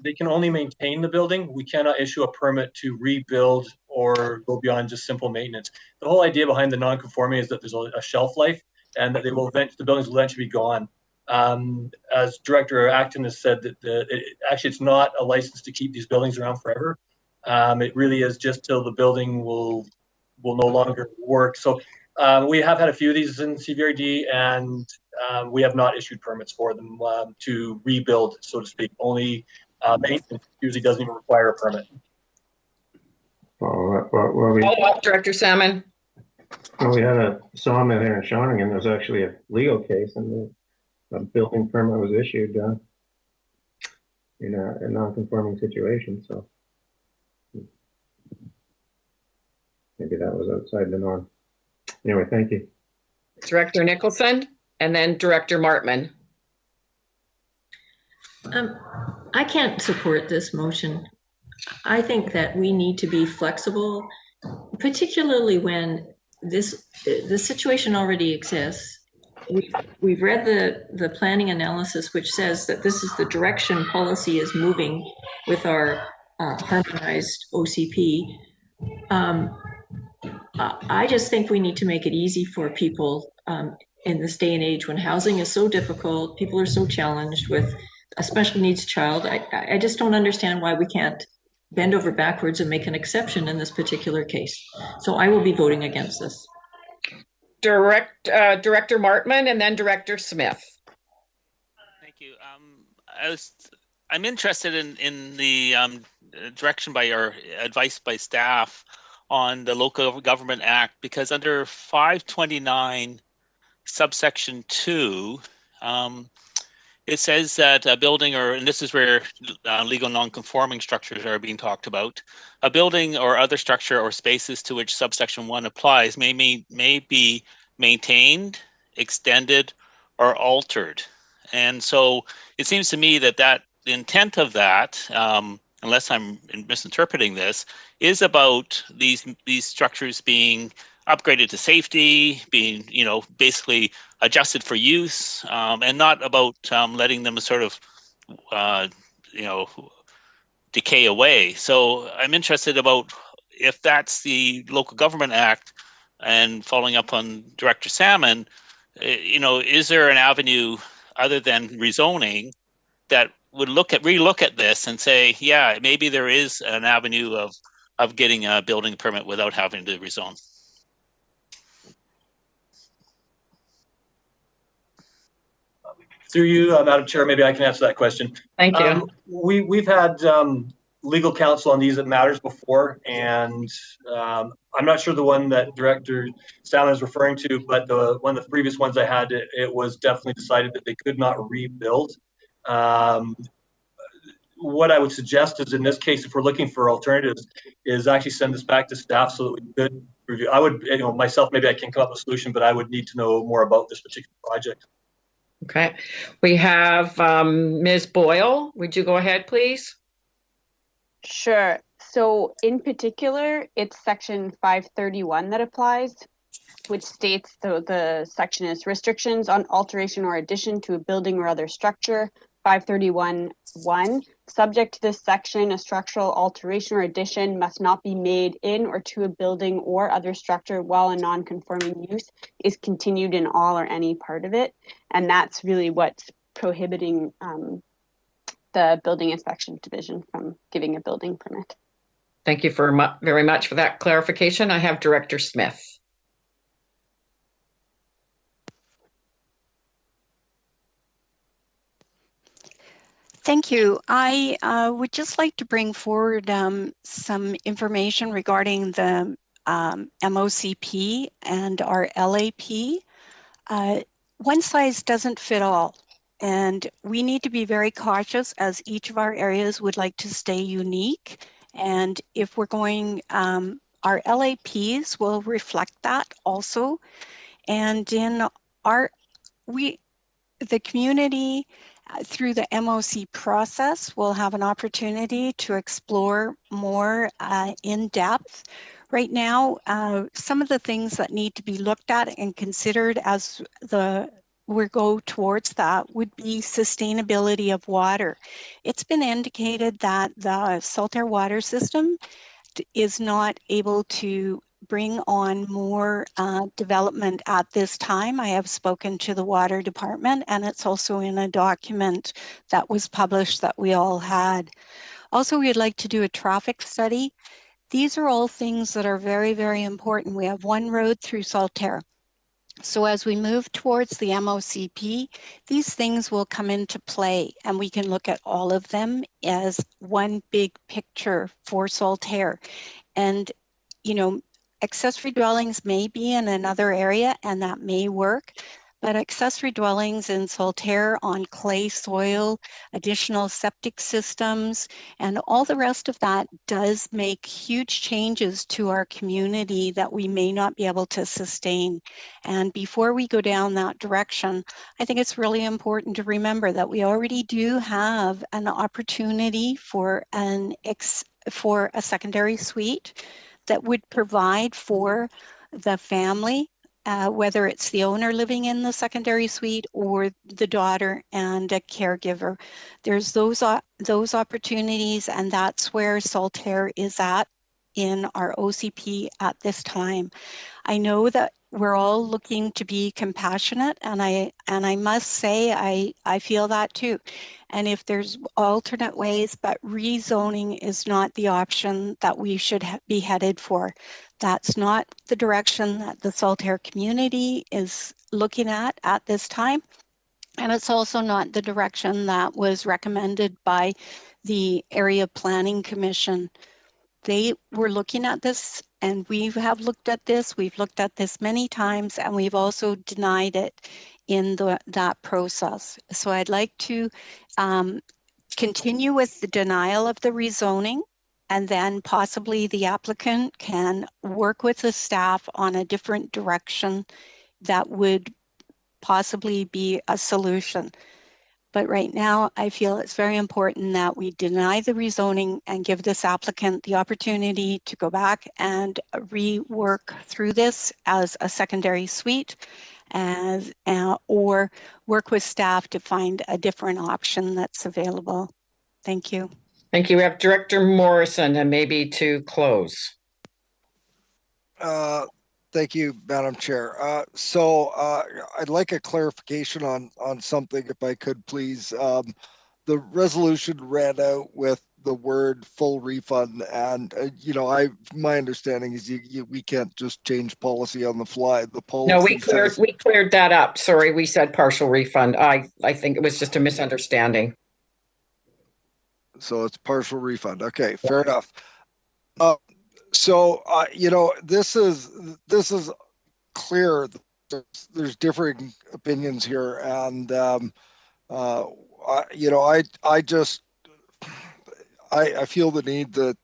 they can only maintain the building. We cannot issue a permit to rebuild or go beyond just simple maintenance. The whole idea behind the non-conforming is that there's a shelf life and that the buildings will eventually be gone. As Director Acton has said, that actually it's not a license to keep these buildings around forever. It really is just till the building will no longer work. So we have had a few of these in CVRD, and we have not issued permits for them to rebuild, so to speak. Only maintenance usually doesn't even require a permit. Director Salmon. Well, we had a sawmill here in Shawinigan. There's actually a legal case, and a building permit was issued. in a non-conforming situation. So maybe that was outside the norm. Anyway, thank you. Director Nicholson, and then Director Martman. I can't support this motion. I think that we need to be flexible, particularly when the situation already exists. We've read the planning analysis, which says that this is the direction policy is moving with our harmonized OCP. I just think we need to make it easy for people in this day and age when housing is so difficult, people are so challenged with a special needs child. I just don't understand why we can't bend over backwards and make an exception in this particular case. So I will be voting against this. Director Martman, and then Director Smith. Thank you. I'm interested in the direction by or advice by staff on the Local Government Act, because under 529 subsection 2, it says that a building, and this is where legal non-conforming structures are being talked about, a building or other structure or spaces to which subsection 1 applies may be maintained, extended, or altered. And so it seems to me that the intent of that, unless I'm misinterpreting this, is about these structures being upgraded to safety, being, basically adjusted for use, and not about letting them sort of, decay away. So I'm interested about if that's the Local Government Act, and following up on Director Salmon, is there an avenue other than rezoning that would relook at this and say, yeah, maybe there is an avenue of getting a building permit without having to rezone? Through you, Madam Chair, maybe I can answer that question. Thank you. We've had legal counsel on these matters before, and I'm not sure the one that Director Salmon is referring to, but one of the previous ones I had, it was definitely decided that they could not rebuild. What I would suggest is, in this case, if we're looking for alternatives, is actually send this back to staff so that we could review. I would, myself, maybe I can come up with a solution, but I would need to know more about this particular project. Okay, we have Ms. Boyle. Would you go ahead, please? Sure. So in particular, it's section 531 that applies, which states the section is restrictions on alteration or addition to a building or other structure. 531(1). Subject to this section, a structural alteration or addition must not be made in or to a building or other structure while a non-conforming use is continued in all or any part of it. And that's really what's prohibiting the Building Inspection Division from giving a building permit. Thank you very much for that clarification. I have Director Smith. Thank you. I would just like to bring forward some information regarding the MOCP and our LAP. One size doesn't fit all, and we need to be very cautious as each of our areas would like to stay unique. And if we're going, our LAPs will reflect that also. And in the community, through the MOC process, we'll have an opportunity to explore more in depth. Right now, some of the things that need to be looked at and considered as we go towards that would be sustainability of water. It's been indicated that the Saltair water system is not able to bring on more development at this time. I have spoken to the water department, and it's also in a document that was published that we all had. Also, we'd like to do a traffic study. These are all things that are very, very important. We have one road through Saltair. So as we move towards the MOCP, these things will come into play, and we can look at all of them as one big picture for Saltair. And, accessory dwellings may be in another area, and that may work, but accessory dwellings in Saltaire on clay soil, additional septic systems, and all the rest of that does make huge changes to our community that we may not be able to sustain. And before we go down that direction, I think it's really important to remember that we already do have an opportunity for a secondary suite that would provide for the family, whether it's the owner living in the secondary suite or the daughter and a caregiver. There's those opportunities, and that's where Saltaire is at in our OCP at this time. I know that we're all looking to be compassionate, and I must say I feel that too. And if there's alternate ways, but rezoning is not the option that we should be headed for. That's not the direction that the Saltaire community is looking at this time. And it's also not the direction that was recommended by the Area Planning Commission. They were looking at this, and we have looked at this. We've looked at this many times, and we've also denied it in that process. So I'd like to continue with the denial of the rezoning, and then possibly the applicant can work with the staff on a different direction that would possibly be a solution. But right now, I feel it's very important that we deny the rezoning and give this applicant the opportunity to go back and rework through this as a secondary suite, or work with staff to find a different option that's available. Thank you. Thank you. We have Director Morrison, and maybe to close. Thank you, Madam Chair. So I'd like a clarification on something, if I could, please. The resolution ran out with the word full refund, and my understanding is we can't just change policy on the fly. The policy. No, we cleared that up. Sorry, we said partial refund. I think it was just a misunderstanding. So it's partial refund. Okay, fair enough. So this is clear. There's differing opinions here, and I feel the need that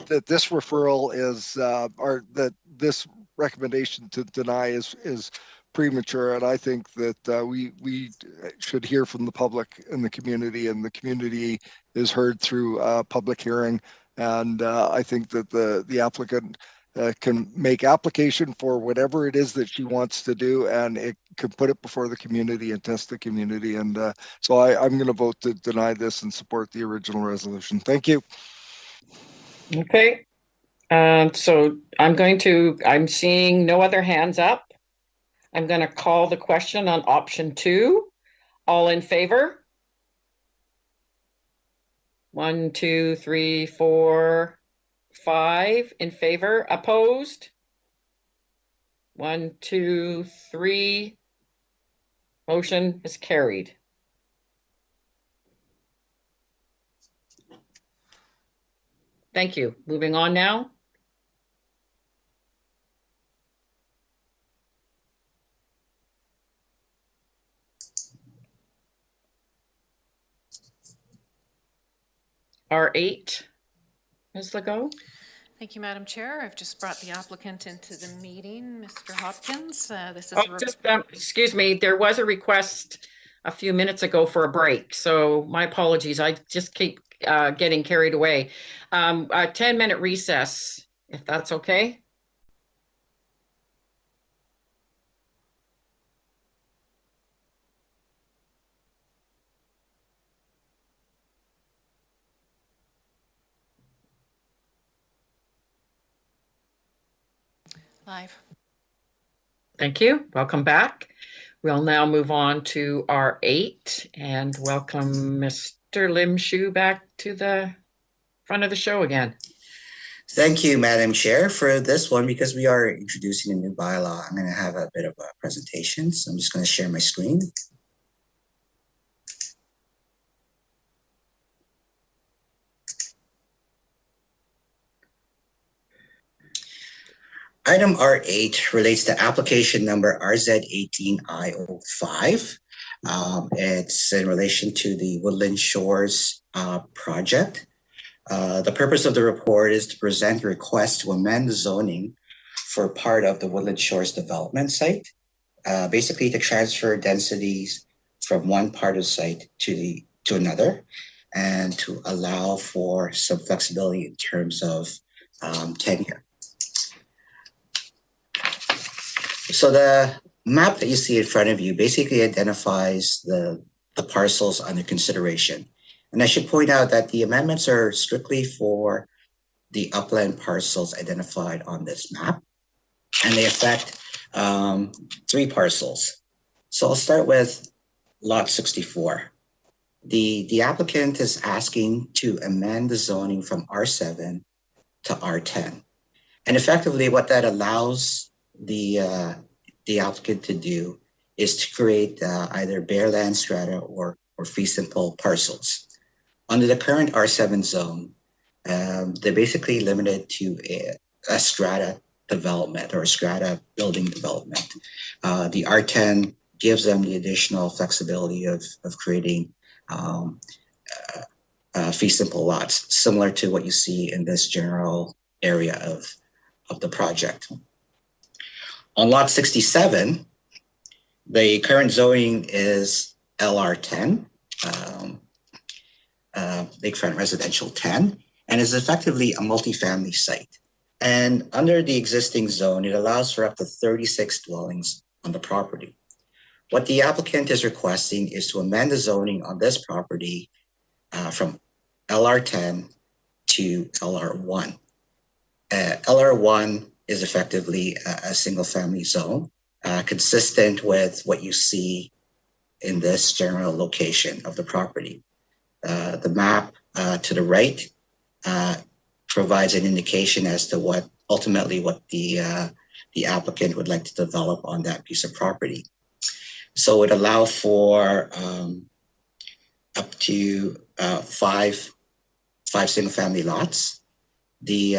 that this referral is or that this recommendation to deny is premature, and I think that we should hear from the public and the community is heard through public hearing, and I think that the applicant can make application for whatever it is that she wants to do, and it can put it before the community and test the community, and so I'm going to vote to deny this and support the original resolution. Thank you. Okay, so I'm seeing no other hands up. I'm going to call the question on option 2. All in favor? 1, 2, 3, 4, 5 in favor. Opposed? 1, 2, 3. Motion is carried. Thank you. Moving on now. R8, Ms. Legault. Thank you, Madam Chair. I've just brought the applicant into the meeting, Mr. Hopkins. This is excuse me, there was a request a few minutes ago for a break, so my apologies. I just keep getting carried away. A 10-minute recess, if that's okay. Live. Thank you. Welcome back. We'll now move on to R8 and welcome Mr. Lim Shu back to the front of the show again. Thank you, Madam Chair. For this one, because we are introducing a new bylaw, I'm going to have a bit of a presentation. So I'm just going to share my screen. Item R8 relates to application number RZ18I05. It's in relation to the Woodland Shores project. The purpose of the report is to present a request to amend the zoning for part of the Woodland Shores development site, basically to transfer densities from one part of the site to another, and to allow for some flexibility in terms of tenure. So the map that you see in front of you basically identifies the parcels under consideration. And I should point out that the amendments are strictly for the upland parcels identified on this map, and they affect 3 parcels. So I'll start with lot 64. The applicant is asking to amend the zoning from R7 to R10. And effectively what that allows the applicant to do is to create either bare land strata or fee simple parcels. Under the current R7 zone, they're basically limited to a strata development or a strata building development. The R10 gives them the additional flexibility of creating fee simple lots, similar to what you see in this general area of the project. On lot 67, the current zoning is LR10, Lakefront Residential 10, and is effectively a multifamily site. And under the existing zone, it allows for up to 36 dwellings on the property. What the applicant is requesting is to amend the zoning on this property from LR10 to LR1. LR1 is effectively a single family zone, consistent with what you see in this general location of the property. The map to the right provides an indication as to what the applicant would like to develop on that piece of property. So it allow for up to 5 single family lots. The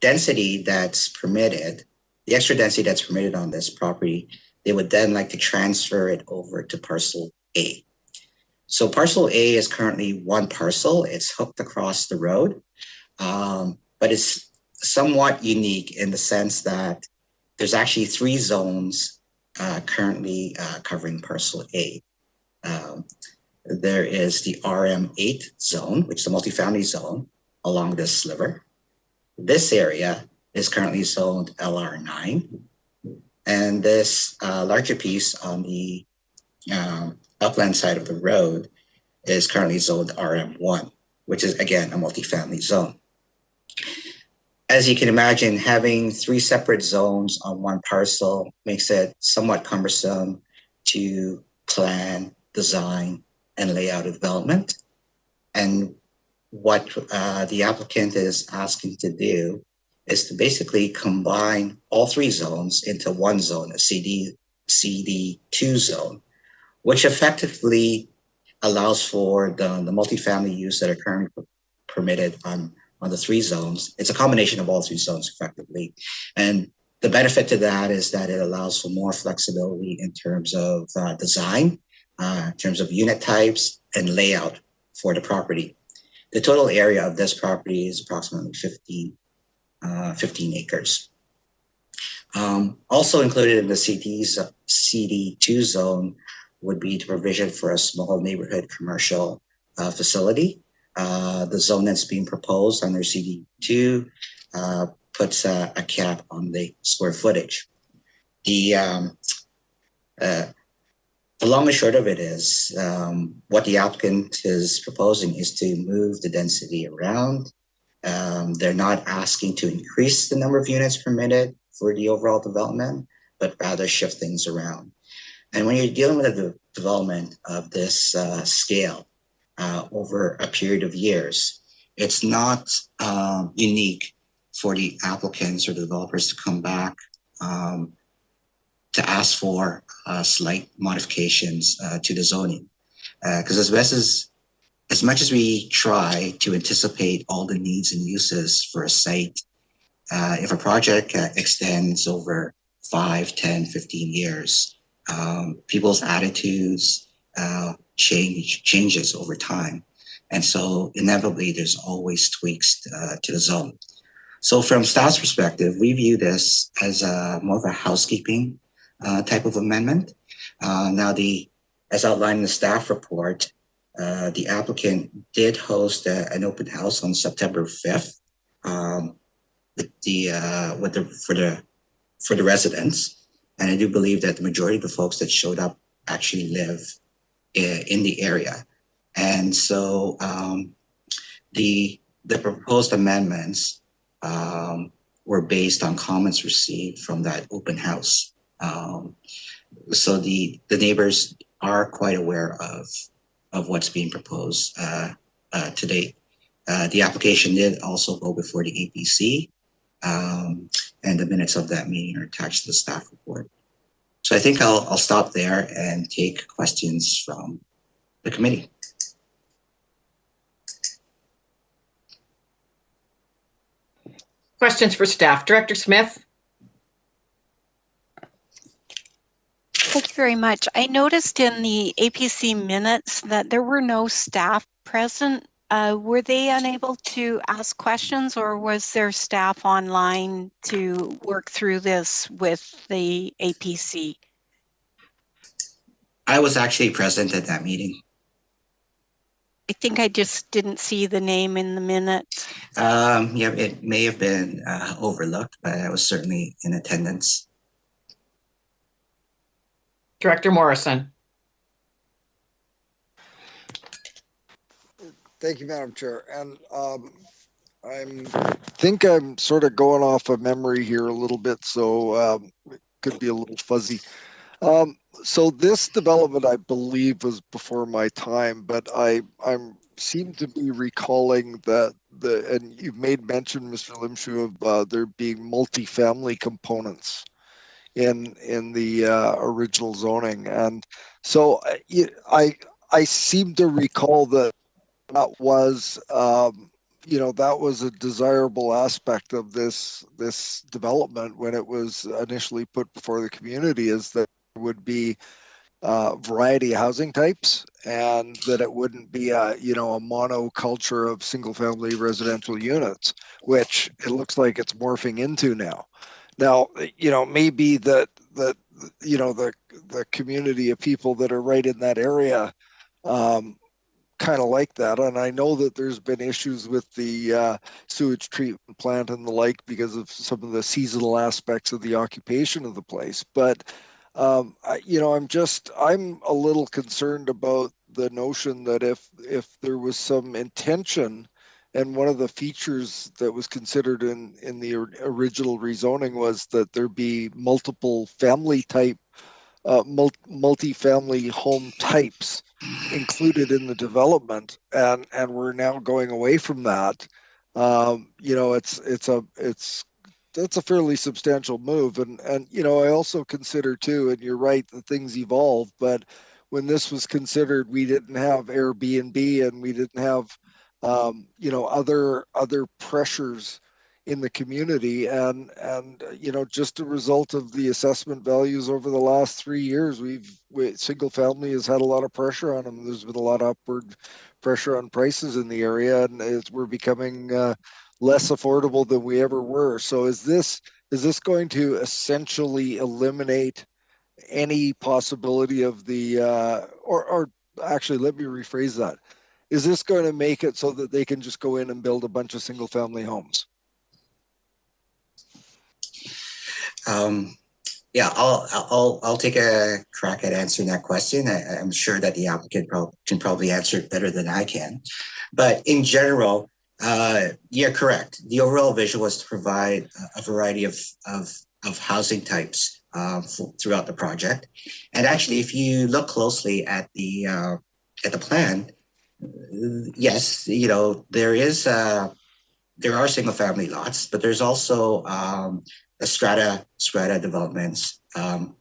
density that's permitted, the extra density that's permitted on this property, they would then like to transfer it over to parcel A. So parcel A is currently one parcel. It's hooked across the road, but it's somewhat unique in the sense that there's actually 3 zones currently covering parcel A. There is the RM8 zone, which is a multifamily zone along this sliver. This area is currently zoned LR9, and this larger piece on the upland side of the road is currently zoned RM1, which is again a multifamily zone. As you can imagine, having 3 separate zones on one parcel makes it somewhat cumbersome to plan, design, and lay out a development. And what the applicant is asking to do is to basically combine all 3 zones into one zone, a CD2 zone, which effectively allows for the multifamily use that are currently permitted on the 3 zones. It's a combination of all 3 zones effectively. And the benefit to that is that it allows for more flexibility in terms of design, in terms of unit types and layout for the property. The total area of this property is approximately 15 acres. Also included in the CD2 zone would be the provision for a small neighborhood commercial facility. The zone that's being proposed under CD2 puts a cap on the square footage. The long and short of it is what the applicant is proposing is to move the density around. They're not asking to increase the number of units permitted for the overall development, but rather shift things around. And when you're dealing with the development of this scale over a period of years, it's not unique for the applicants or the developers to come back to ask for slight modifications to the zoning. Because as much as we try to anticipate all the needs and uses for a site if a project extends over 5, 10, 15 years, people's attitudes changes over time. And so inevitably, there's always tweaks to the zone. So from staff's perspective, we view this as more of a housekeeping type of amendment. Now, as outlined in the staff report, the applicant did host an open house on September 5th for the residents, and I do believe that the majority of the folks that showed up actually live in the area, and so the proposed amendments were based on comments received from that open house. So the neighbors are quite aware of what's being proposed to date. The application did also go before the APC, and the minutes of that meeting are attached to the staff report. So I think I'll stop there and take questions from the committee. Questions for staff. Director Smith? Thank you very much. I noticed in the APC minutes that there were no staff present. Were they unable to ask questions, or was there staff online to work through this with the APC? I was actually present at that meeting. I think I just didn't see the name in the minutes. Yeah, it may have been overlooked, but I was certainly in attendance. Director Morrison. Thank you, Madam Chair. And I think I'm sort of going off of memory here a little bit, so it could be a little fuzzy. So this development, I believe, was before my time, but I seem to be recalling that and you've made mention, Mr. Limshu, of there being multifamily components in the original zoning, and so I seem to recall that was that was a desirable aspect of this development when it was initially put before the community, is that there would be variety of housing types, and that it wouldn't be a monoculture of single family residential units, which it looks like it's morphing into now. Now, maybe that the community of people that are right in that area kind of like that. And I know that there's been issues with the sewage treatment plant and the like because of some of the seasonal aspects of the occupation of the place. But I'm a little concerned about the notion that if there was some intention, and one of the features that was considered in the original rezoning was that there be multiple family type, multi-family home types included in the development, and we're now going away from that. That's a fairly substantial move, and I also consider too, and you're right, that things evolve, but when this was considered, we didn't have Airbnb, and we didn't have other pressures in the community, and just a result of the assessment values over the last 3 years, single family has had a lot of pressure on them. There's been a lot of upward pressure on prices in the area, and we're becoming less affordable than we ever were. So is this going to essentially eliminate any possibility of the or actually, let me rephrase that. Is this going to make it so that they can just go in and build a bunch of single family homes? Yeah, I'll take a crack at answering that question. I'm sure that the applicant can probably answer it better than I can. But in general, you're correct. The overall vision was to provide a variety of housing types throughout the project. And actually, if you look closely at the plan, yes, there are single family lots, but there's also a strata developments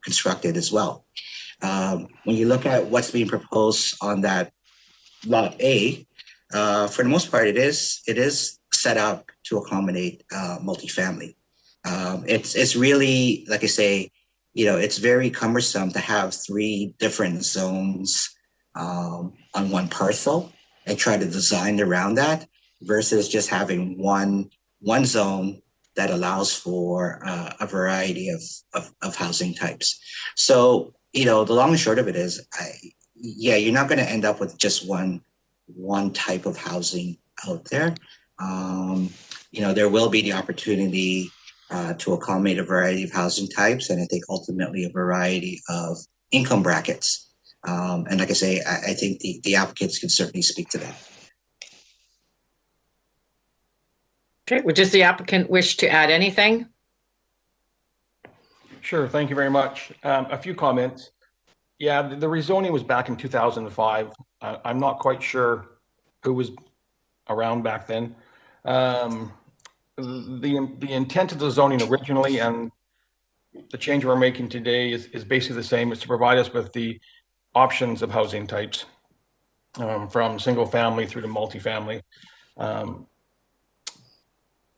constructed as well. When you look at what's being proposed on that lot A, for the most part, it is set up to accommodate multifamily. It's really, like I say, it's very cumbersome to have 3 different zones on one parcel and try to design around that versus just having one zone that allows for a variety of housing types. So, the long and short of it is, you're not going to end up with just one type of housing out there. There will be the opportunity to accommodate a variety of housing types, and I think ultimately a variety of income brackets. And like I say, I think the applicants can certainly speak to that. Okay, well, does the applicant wish to add anything? Sure, thank you very much. A few comments. Yeah, the rezoning was back in 2005. I'm not quite sure who was around back then. The intent of the zoning originally and the change we're making today is basically the same. It's to provide us with the options of housing types, from single family through to multifamily.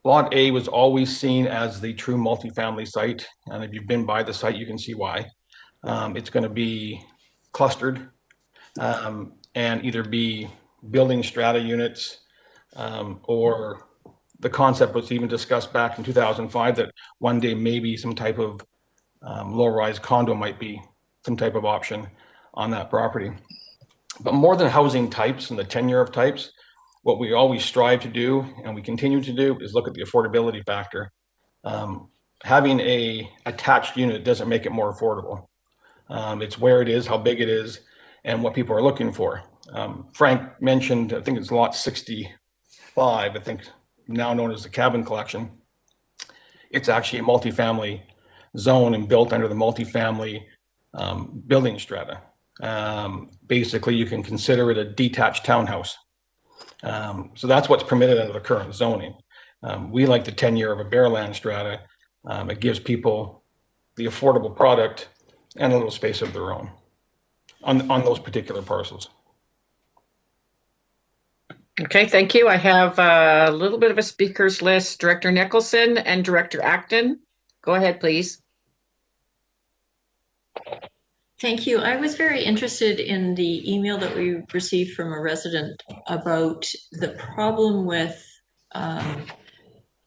Lot A was always seen as the true multifamily site, and if you've been by the site, you can see why. It's going to be clustered and either be building strata units, or the concept was even discussed back in 2005 that one day maybe some type of low-rise condo might be some type of option on that property. But more than housing types and the tenure of types, what we always strive to do, and we continue to do, is look at the affordability factor. Having a attached unit doesn't make it more affordable. It's where it is, how big it is, and what people are looking for. Frank mentioned, I think it's lot 65, I think now known as the cabin collection. It's actually a multifamily zone and built under the multifamily building strata. Basically, you can consider it a detached townhouse. So that's what's permitted under the current zoning. We like the tenure of a bare land strata. It gives people the affordable product and a little space of their own on those particular parcels. Okay, thank you. I have a little bit of a speakers list. Director Nicholson and Director Acton. Go ahead, please. Thank you. I was very interested in the email that we received from a resident about the problem with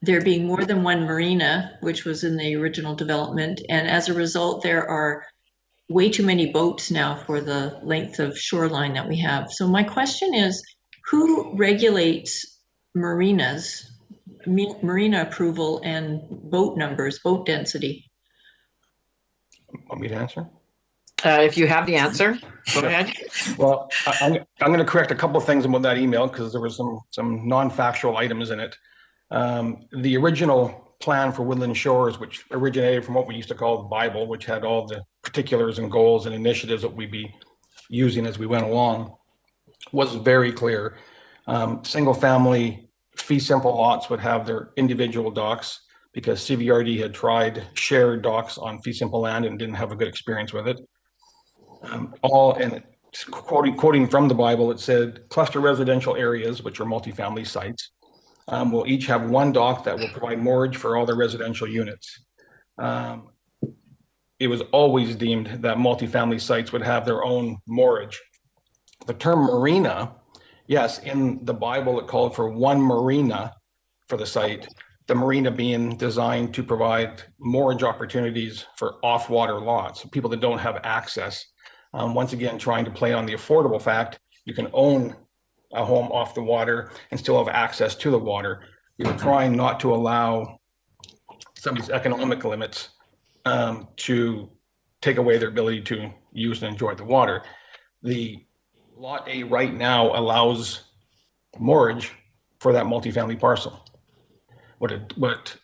there being more than one marina, which was in the original development. And as a result, there are way too many boats now for the length of shoreline that we have. So my question is, who regulates marinas, marina approval and boat numbers, boat density? Want me to answer? If you have the answer, go ahead. Well, I'm going to correct a couple of things about that email because there was some non-factual items in it. The original plan for Woodland Shores, which originated from what we used to call the Bible, which had all the particulars and goals and initiatives that we'd be using as we went along, was very clear. Single family fee simple lots would have their individual docks because CVRD had tried shared docks on fee simple land and didn't have a good experience with it. And quoting from the Bible, it said cluster residential areas, which are multifamily sites, will each have one dock that will provide moorage for all their residential units. It was always deemed that multifamily sites would have their own moorage. The term marina, yes, in the Bible, it called for one marina for the site, the marina being designed to provide moorage opportunities for off-water lots, people that don't have access. Once again, trying to play on the affordable fact, you can own a home off the water and still have access to the water. You're trying not to allow some of these economic limits to take away their ability to use and enjoy the water. The Lot A right now allows moorage for that multifamily parcel. What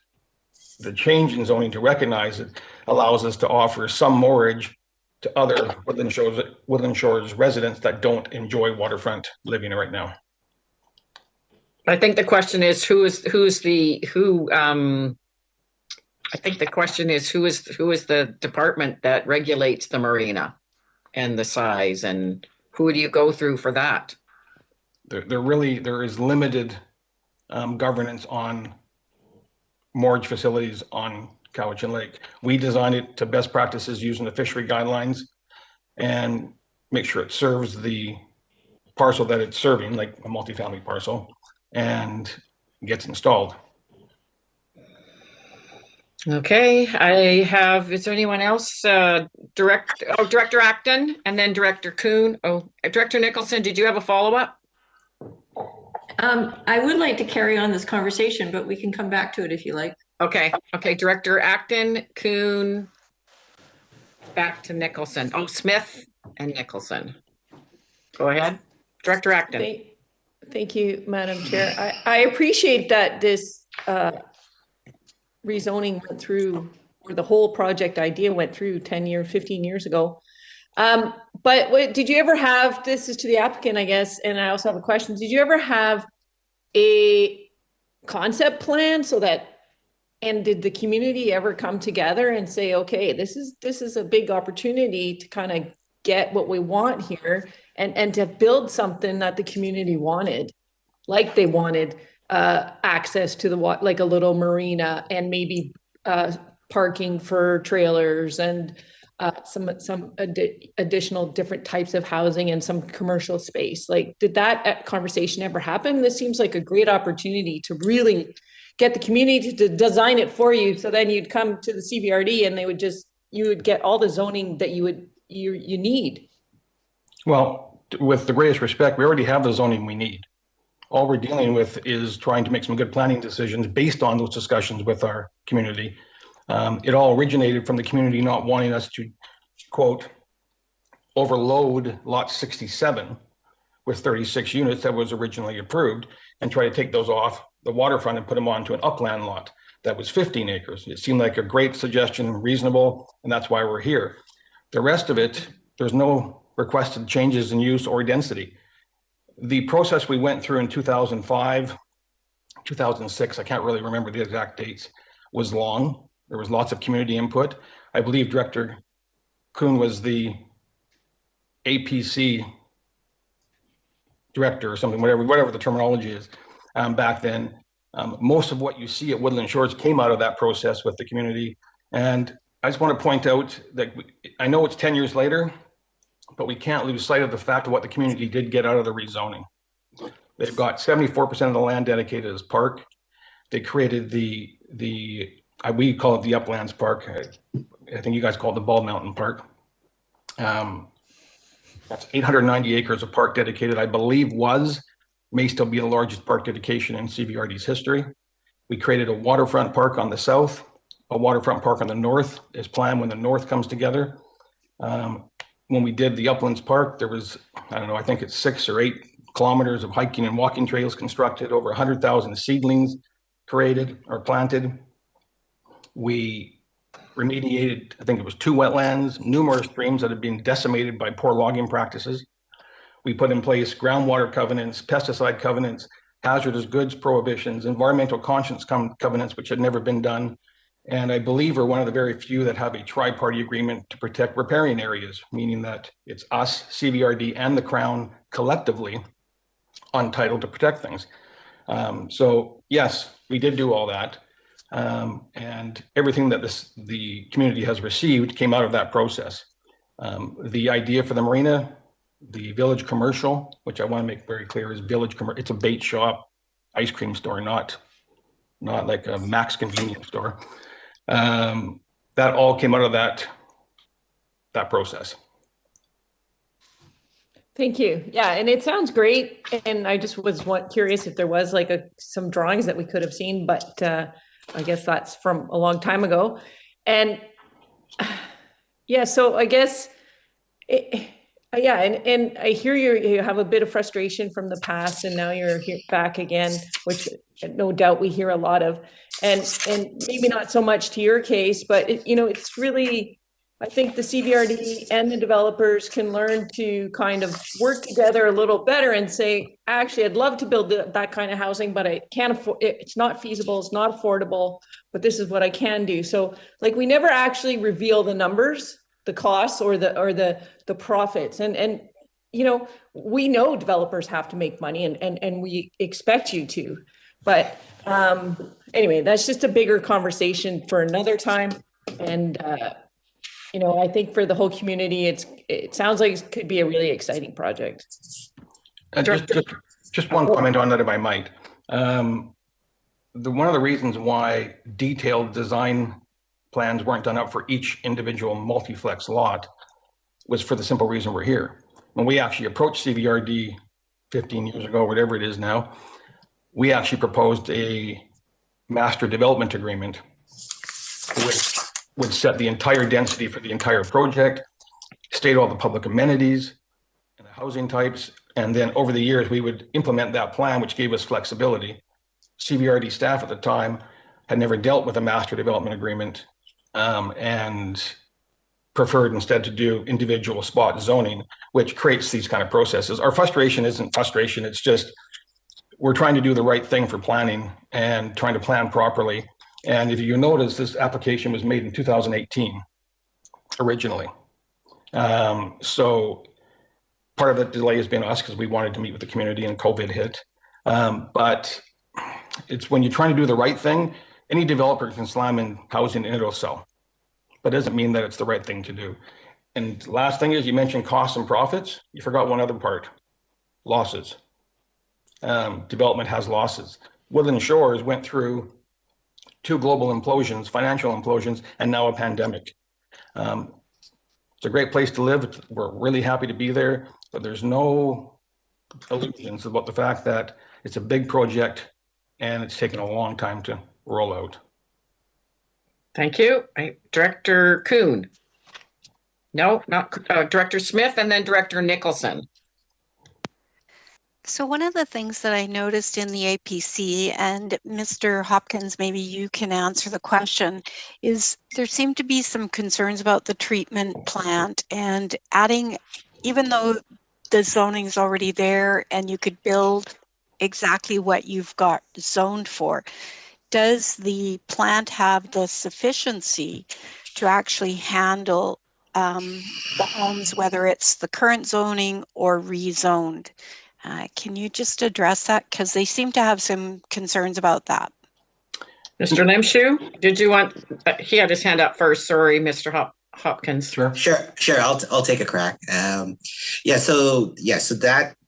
the change in zoning to recognize it allows us to offer some moorage to other Woodland Shores residents that don't enjoy waterfront living right now. I think the question is who is the department that regulates the marina and the size, and who do you go through for that? There is limited governance on moorage facilities on Cowichan Lake. We designed it to best practices using the fishery guidelines and make sure it serves the parcel that it's serving, like a multifamily parcel, and gets installed. Okay, I have, is there anyone else? Director Acton and then Director Kuhn. Oh, Director Nicholson, did you have a follow-up? I would like to carry on this conversation, but we can come back to it if you like. Okay, Director Acton, Kuhn, back to Nicholson. Oh, Smith and Nicholson. Go ahead, Director Acton. Thank you, Madam Chair. I appreciate that this rezoning went through, or the whole project idea went through 15 years ago. But did you ever have, this is to the applicant, I guess, and I also have a question. Did you ever have a concept plan so that, and did the community ever come together and say, okay, this is a big opportunity to kind of get what we want here and to build something that the community wanted, like they wanted access to the water, like a little marina, and maybe parking for trailers and some additional different types of housing and some commercial space. Like, did that conversation ever happen? This seems like a great opportunity to really get the community to design it for you. So then you'd come to the CBRD and you would get all the zoning that you need. Well, with the greatest respect, we already have the zoning we need. All we're dealing with is trying to make some good planning decisions based on those discussions with our community. It all originated from the community not wanting us to, quote, overload lot 67 with 36 units that was originally approved and try to take those off the waterfront and put them onto an upland lot that was 15 acres. It seemed like a great suggestion, reasonable, and that's why we're here. The rest of it, there's no requested changes in use or density. The process we went through in 2005, 2006, I can't really remember the exact dates, was long. There was lots of community input. I believe Director Kuhn was the APC director or something, whatever the terminology is back then. Most of what you see at Woodland Shores came out of that process with the community. And I just want to point out that I know it's 10 years later, but we can't lose sight of the fact of what the community did get out of the rezoning. They've got 74% of the land dedicated as park. They created we call it the Uplands Park. I think you guys call it the Bald Mountain Park. That's 890 acres of park dedicated, I believe may still be the largest park dedication in CVRD's history. We created a waterfront park on the south, a waterfront park on the north is planned when the north comes together. When we did the Uplands Park, there was, I think it's 6 or 8 kilometers of hiking and walking trails constructed, over 100,000 seedlings created or planted. We remediated, I think it was 2 wetlands, numerous streams that had been decimated by poor logging practices. We put in place groundwater covenants, pesticide covenants, hazardous goods prohibitions, environmental conscience covenants, which had never been done. And I believe we're one of the very few that have a tri-party agreement to protect riparian areas, meaning that it's us, CVRD, and the Crown collectively untitled to protect things. So yes, we did do all that. And everything that the community has received came out of that process. The idea for the marina, the village commercial, which I want to make very clear is it's a bait shop, ice cream store, not like a Max convenience store. That all came out of that process. Thank you. Yeah, and it sounds great. And I just was curious if there was like some drawings that we could have seen, but I guess that's from a long time ago. And yeah, so I guess, and I hear you have a bit of frustration from the past, and now you're here back again, which no doubt we hear a lot of, and maybe not so much to your case, but it's really, I think the CVRD and the developers can learn to kind of work together a little better and say, actually, I'd love to build that kind of housing, but I can't afford it. It's not feasible. It's not affordable, but this is what I can do. So like, we never actually reveal the numbers, the costs or the profits. And we know developers have to make money and we expect you to, But anyway, that's just a bigger conversation for another time. And, you know, I think for the whole community, it sounds like it could be a really exciting project. Just one comment on that, if I might. One of the reasons why detailed design plans weren't done up for each individual multi-flex lot was for the simple reason we're here. When we actually approached CVRD 15 years ago, whatever it is now, we actually proposed a master development agreement which would set the entire density for the entire project, state all the public amenities and the housing types, and then over the years we would implement that plan, which gave us flexibility. CVRD staff at the time had never dealt with a master development agreement and preferred instead to do individual spot zoning, which creates these kind of processes. Our frustration isn't frustration, it's just we're trying to do the right thing for planning and trying to plan properly. And if you notice, this application was made in 2018 originally. So part of the delay has been us because we wanted to meet with the community and COVID hit. But it's when you're trying to do the right thing, any developer can slam in housing and it'll sell. But it doesn't mean that it's the right thing to do. And last thing is, you mentioned costs and profits. You forgot one other part, losses. Development has losses. Woodland Shores went through 2 global implosions, financial implosions, and now a pandemic. It's a great place to live. We're really happy to be there, but there's no illusions about the fact that it's a big project and it's taken a long time to roll out. Thank you. Director Kuhn. No, not Director Smith, and then Director Nicholson. So one of the things that I noticed in the APC, and Mr. Hopkins, maybe you can answer the question, is there seemed to be some concerns about the treatment plant and adding, even though the zoning is already there and you could build exactly what you've got zoned for, does the plant have the sufficiency to actually handle the homes, whether it's the current zoning or rezoned? Can you just address that? Because they seem to have some concerns about that. Mr. Limshu, did you want, he had his hand up first. Sorry, Mr. Hopkins. Sure. I'll take a crack. So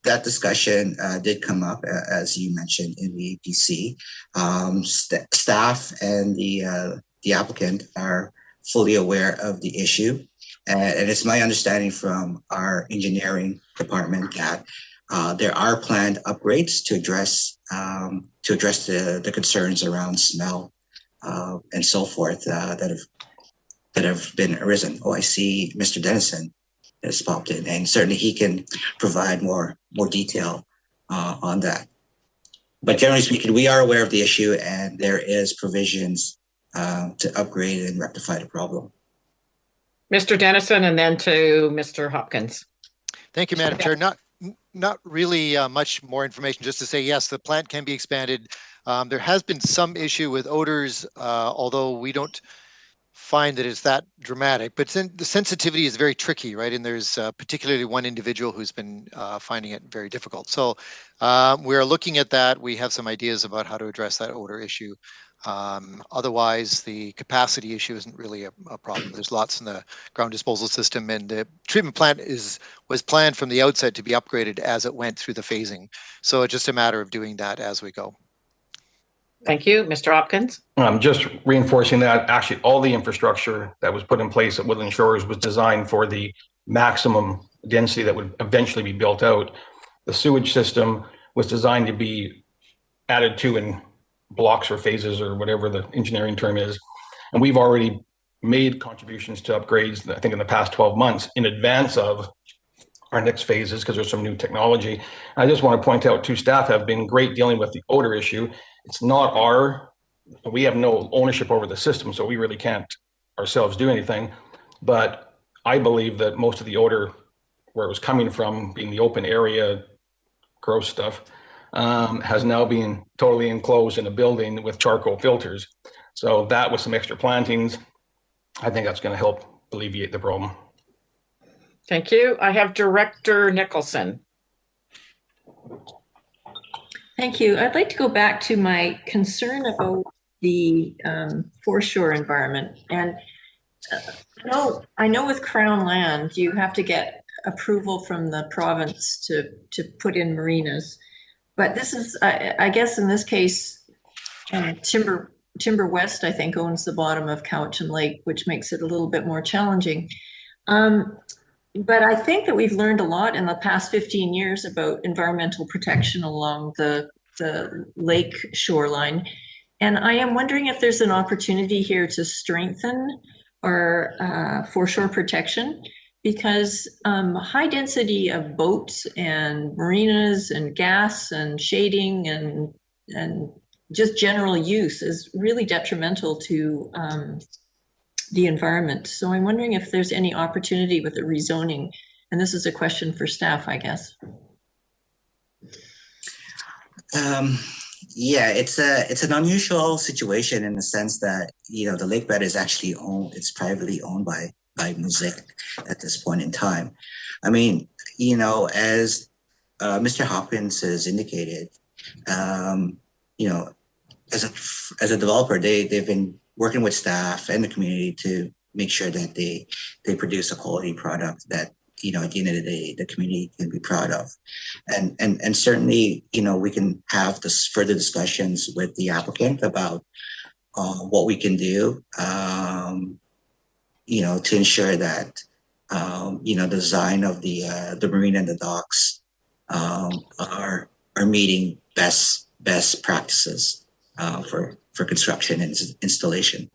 that discussion did come up, as you mentioned, in the APC. Staff and the applicant are fully aware of the issue. And it's my understanding from our engineering department that there are planned upgrades to address the concerns around smell and so forth that have been arisen. Oh, I see Mr. Dennison has popped in, and certainly he can provide more detail on that. But generally speaking, we are aware of the issue, and there is provisions to upgrade and rectify the problem. Mr. Dennison, and then to Mr. Hopkins. Thank you, Madam Chair. Not really much more information, just to say, yes, the plant can be expanded. There has been some issue with odors, although we don't find that it's that dramatic, but the sensitivity is very tricky, right? And there's particularly one individual who's been finding it very difficult. So we're looking at that. We have some ideas about how to address that odor issue. Otherwise, the capacity issue isn't really a problem. There's lots in the ground disposal system, and the treatment plant was planned from the outset to be upgraded as it went through the phasing. So it's just a matter of doing that as we go. Thank you. Mr. Hopkins? Just reinforcing that actually all the infrastructure that was put in place at Woodland Shores was designed for the maximum density that would eventually be built out. The sewage system was designed to be added to in blocks or phases or whatever the engineering term is. And we've already made contributions to upgrades, I think in the past 12 months in advance of our next phases because there's some new technology. I just want to point out too, staff have been great dealing with the odor issue. It's not we have no ownership over the system, so we really can't ourselves do anything. But I believe that most of the odor, where it was coming from, being the open area, gross stuff, has now been totally enclosed in a building with charcoal filters. So that with some extra plantings, I think that's going to help alleviate the problem. Thank you. I have Director Nicholson. Thank you. I'd like to go back to my concern about the foreshore environment. And I know with Crown land, you have to get approval from the province to put in marinas. But this is, I guess in this case, Timber West, I think, owns the bottom of Cowichan Lake, which makes it a little bit more challenging. But I think that we've learned a lot in the past 15 years about environmental protection along the lake shoreline. And I am wondering if there's an opportunity here to strengthen our foreshore protection, because high density of boats and marinas and gas and shading and just general use is really detrimental to the environment. So I'm wondering if there's any opportunity with the rezoning. And this is a question for staff, I guess. Yeah, it's an unusual situation in the sense that, you know, the lake bed is actually it's privately owned by Mosaic at this point in time. I mean, you know, as Mr. Hopkins has indicated, you know, as a developer, they've been working with staff and the community to make sure that they produce a quality product that, you know, at the end of the day, the community can be proud of. And certainly, you know, we can have this further discussions with the applicant about what we can do, you know, to ensure that, you know, the design of the marina and the docks are meeting best practices for construction and installation.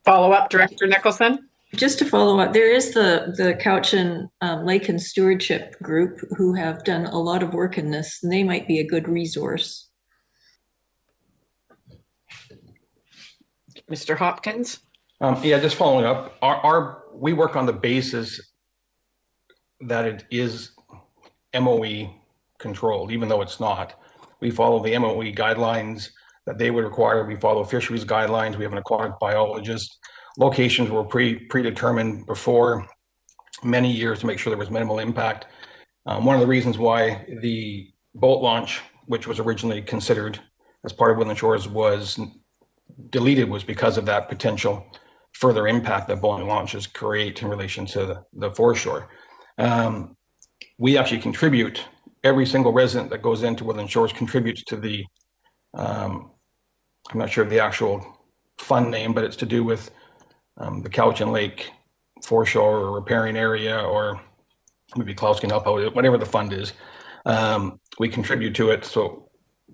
Follow up, Director Nicholson. Just to follow up, there is the Cowichan Lake and Stewardship Group who have done a lot of work in this, and they might be a good resource. Mr. Hopkins. Yeah, just following up, we work on the basis that it is MOE controlled, even though it's not. We follow the MOE guidelines that they would require. We follow fisheries guidelines. We have an aquatic biologist. Locations were predetermined before many years to make sure there was minimal impact. One of the reasons why the boat launch, which was originally considered as part of Woodland Shores, was deleted was because of that potential further impact that boat launches create in relation to the foreshore. We actually contribute. Every single resident that goes into Woodland Shores contributes to the, I'm not sure of the actual fund name, but it's to do with the Cowichan Lake foreshore or repairing area, or maybe Klaus can help out, whatever the fund is. We contribute to it, so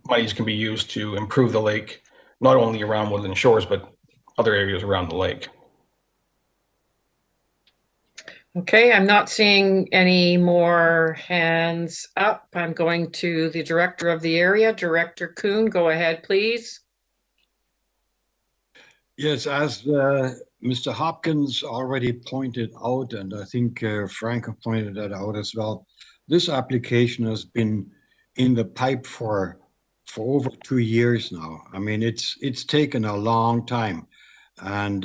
monies can be used to improve the lake, not only around Woodland Shores, but other areas around the lake. Okay, I'm not seeing any more hands up. I'm going to the director of the area, Director Kuhn. Go ahead, please. Yes, as Mr. Hopkins already pointed out, and I think Frank pointed that out as well, this application has been in the pipe for over 2 years now. I mean, it's taken a long time, and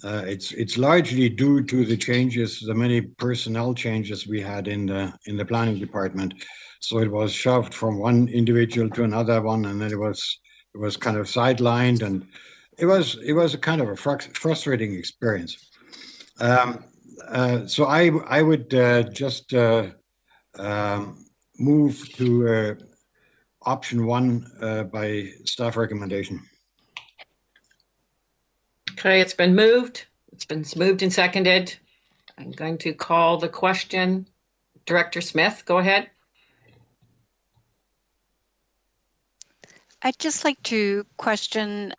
it's largely due to the changes, the many personnel changes we had in the planning department. So it was shoved from one individual to another one, and then it was kind of sidelined, and it was a kind of a frustrating experience. So I would just move to option 1 by staff recommendation. Okay, it's been moved. It's been moved and seconded. I'm going to call the question. Director Smith, go ahead. I'd just like to question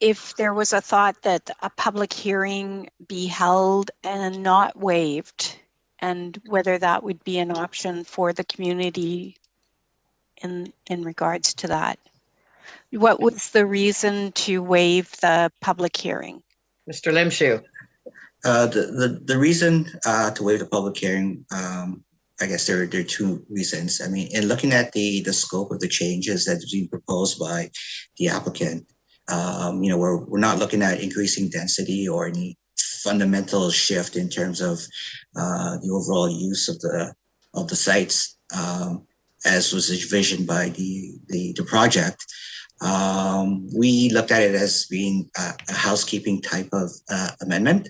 if there was a thought that a public hearing be held and not waived, and whether that would be an option for the community in regards to that. What was the reason to waive the public hearing? Mr. Limshu. The reason to waive the public hearing, I guess there are 2 reasons. I mean, in looking at the scope of the changes that's being proposed by the applicant, you know, we're not looking at increasing density or any fundamental shift in terms of the overall use of the sites, as was envisioned by the project. We looked at it as being a housekeeping type of amendment.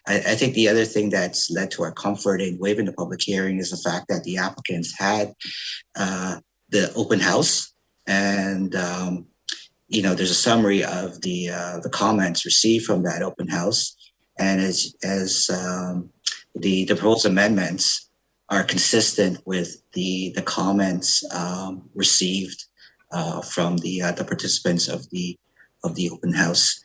I think the other thing that's led to our comfort in waiving the public hearing is the fact that the applicants had the open house, and there's a summary of the comments received from that open house, and as the proposed amendments are consistent with the comments received from the participants of the open house.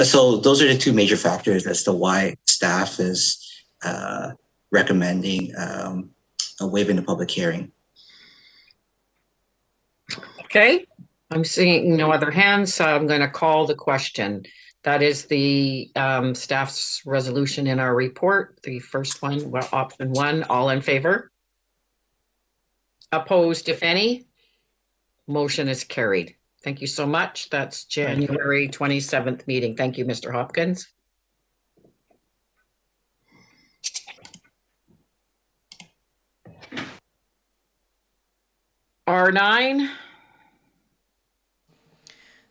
So those are the two major factors as to why staff is recommending waiving the public hearing. Okay, I'm seeing no other hands, so I'm going to call the question. That is the staff's resolution in our report. The first one, well, option 1, all in favor? Opposed, if any? Motion is carried. Thank you so much. That's January 27th meeting. Thank you, Mr. Hopkins. R9.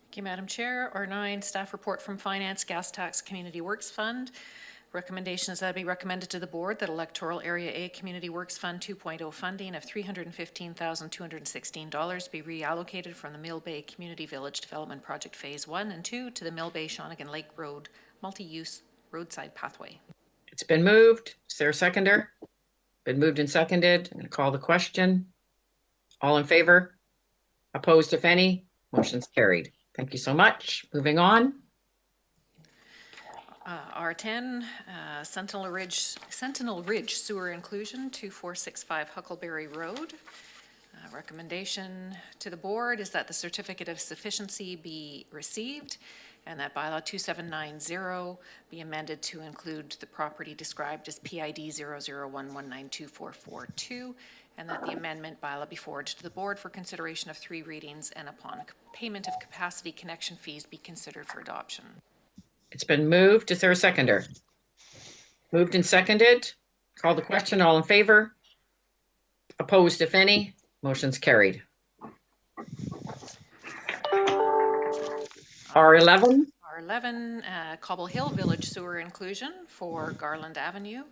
Thank you, Madam Chair. R9, staff report from Finance, Gas Tax, Community Works Fund. Recommendation is that it be recommended to the board that Electoral Area A Community Works Fund 2.0 funding of $315,216 be reallocated from the Mill Bay Community Village Development Project Phase 1 and 2 to the Mill Bay Shawnigan Lake Road multi-use roadside pathway. It's been moved. Is there a seconder? Been moved and seconded. I'm going to call the question. All in favor? Opposed, if any? Motion's carried. Thank you so much. Moving on. R10, Sentinel Ridge Sewer Inclusion, 2465 Huckleberry Road. Recommendation to the board is that the certificate of sufficiency be received and that bylaw 2790 be amended to include the property described as PID 0011924442, and that the amendment bylaw be forwarded to the board for consideration of 3 readings and upon payment of capacity connection fees be considered for adoption. It's been moved. Is there a seconder? Moved and seconded. Call the question. All in favor? Opposed, if any? Motion's carried. R11. R11, Cobble Hill Village Sewer Inclusion for Garland Avenue.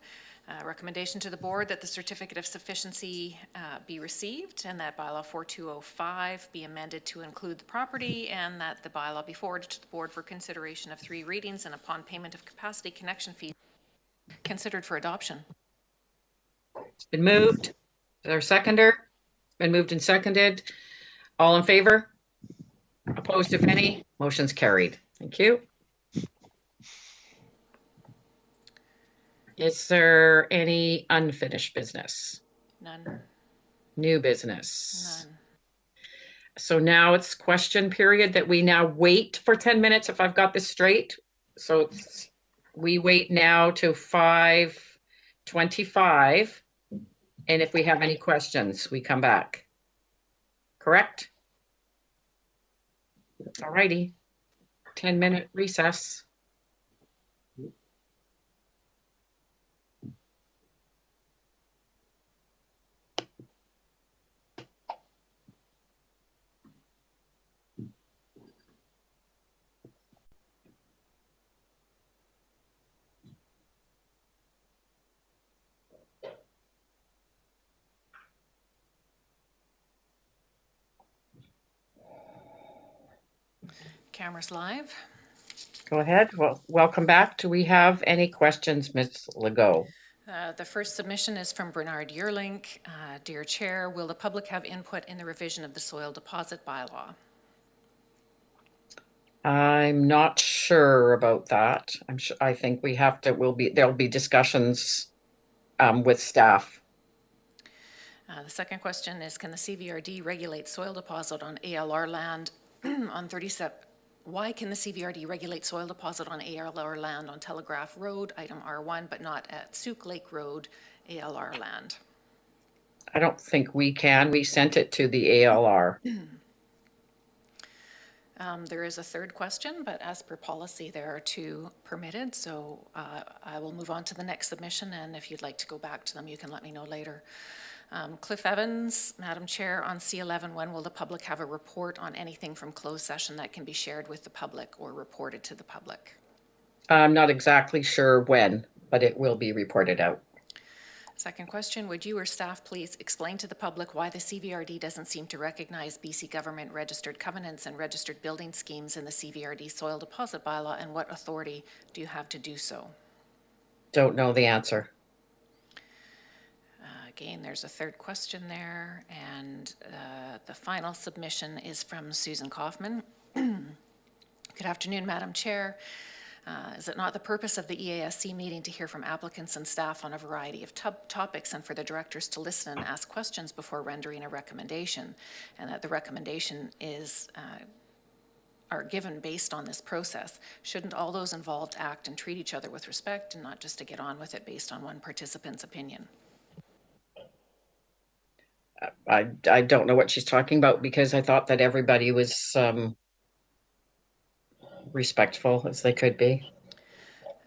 Recommendation to the board that the certificate of sufficiency be received and that bylaw 4205 be amended to include the property and that the bylaw be forwarded to the board for consideration of 3 readings and upon payment of capacity connection fees considered for adoption. It's been moved. Is there a seconder? Been moved and seconded. All in favor? Opposed, if any? Motion's carried. Thank you. Is there any unfinished business? None. New business? None. So now it's question period that we now wait for 10 minutes, if I've got this straight. So we wait now to 5:25. And if we have any questions, we come back. Correct? All righty. 10-minute recess. Cameras live. Go ahead. Well, welcome back. Do we have any questions, Ms. Legault? The first submission is from Bernard Yearlink. Dear Chair, will the public have input in the revision of the soil deposit bylaw? I'm not sure about that. I think we have to, there'll be discussions with staff. The second question is, can the CVRD regulate soil deposit on ALR land on 37? Why can the CVRD regulate soil deposit on ALR land on Telegraph Road, item R1, but not at Souk Lake Road, ALR land? I don't think we can. We sent it to the ALR. There is a third question, but as per policy, there are 2 permitted. So I will move on to the next submission, and if you'd like to go back to them, you can let me know later. Cliff Evans, Madam Chair, on C11, when will the public have a report on anything from closed session that can be shared with the public or reported to the public? I'm not exactly sure when, but it will be reported out. Second question, would you or staff please explain to the public why the CVRD doesn't seem to recognize BC government registered covenants and registered building schemes in the CVRD soil deposit bylaw, and what authority do you have to do so? Don't know the answer. Again, there's a third question there, and the final submission is from Susan Kaufman. Good afternoon, Madam Chair. Is it not the purpose of the EASC meeting to hear from applicants and staff on a variety of topics, and for the directors to listen and ask questions before rendering a recommendation, and that the recommendation are given based on this process? Shouldn't all those involved act and treat each other with respect, and not just to get on with it based on one participant's opinion? I don't know what she's talking about, because I thought that everybody was respectful as they could be.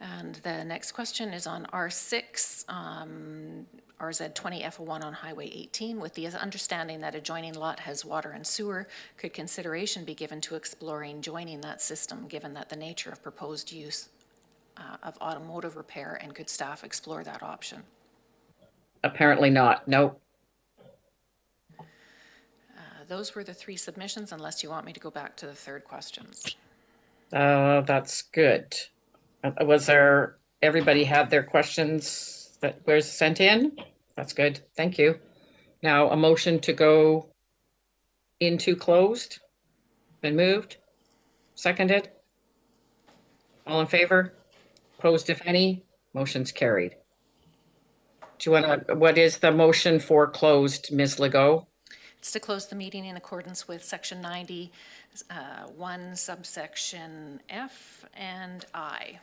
And the next question is on R6, RZ 20F01 on Highway 18. With the understanding that adjoining lot has water and sewer, could consideration be given to exploring joining that system, given that the nature of proposed use of automotive repair, and could staff explore that option? Apparently not. Nope. Those were the 3 submissions, unless you want me to go back to the third questions. That's good. Was there, everybody had their questions that were sent in? That's good. Thank you. Now a motion to go into closed. Been moved. Seconded. All in favor? Opposed, if any? Motion's carried. Do you want to, what is the motion for closed, Ms. Legault? It's to close the meeting in accordance with section 90, 1 subsection F and I.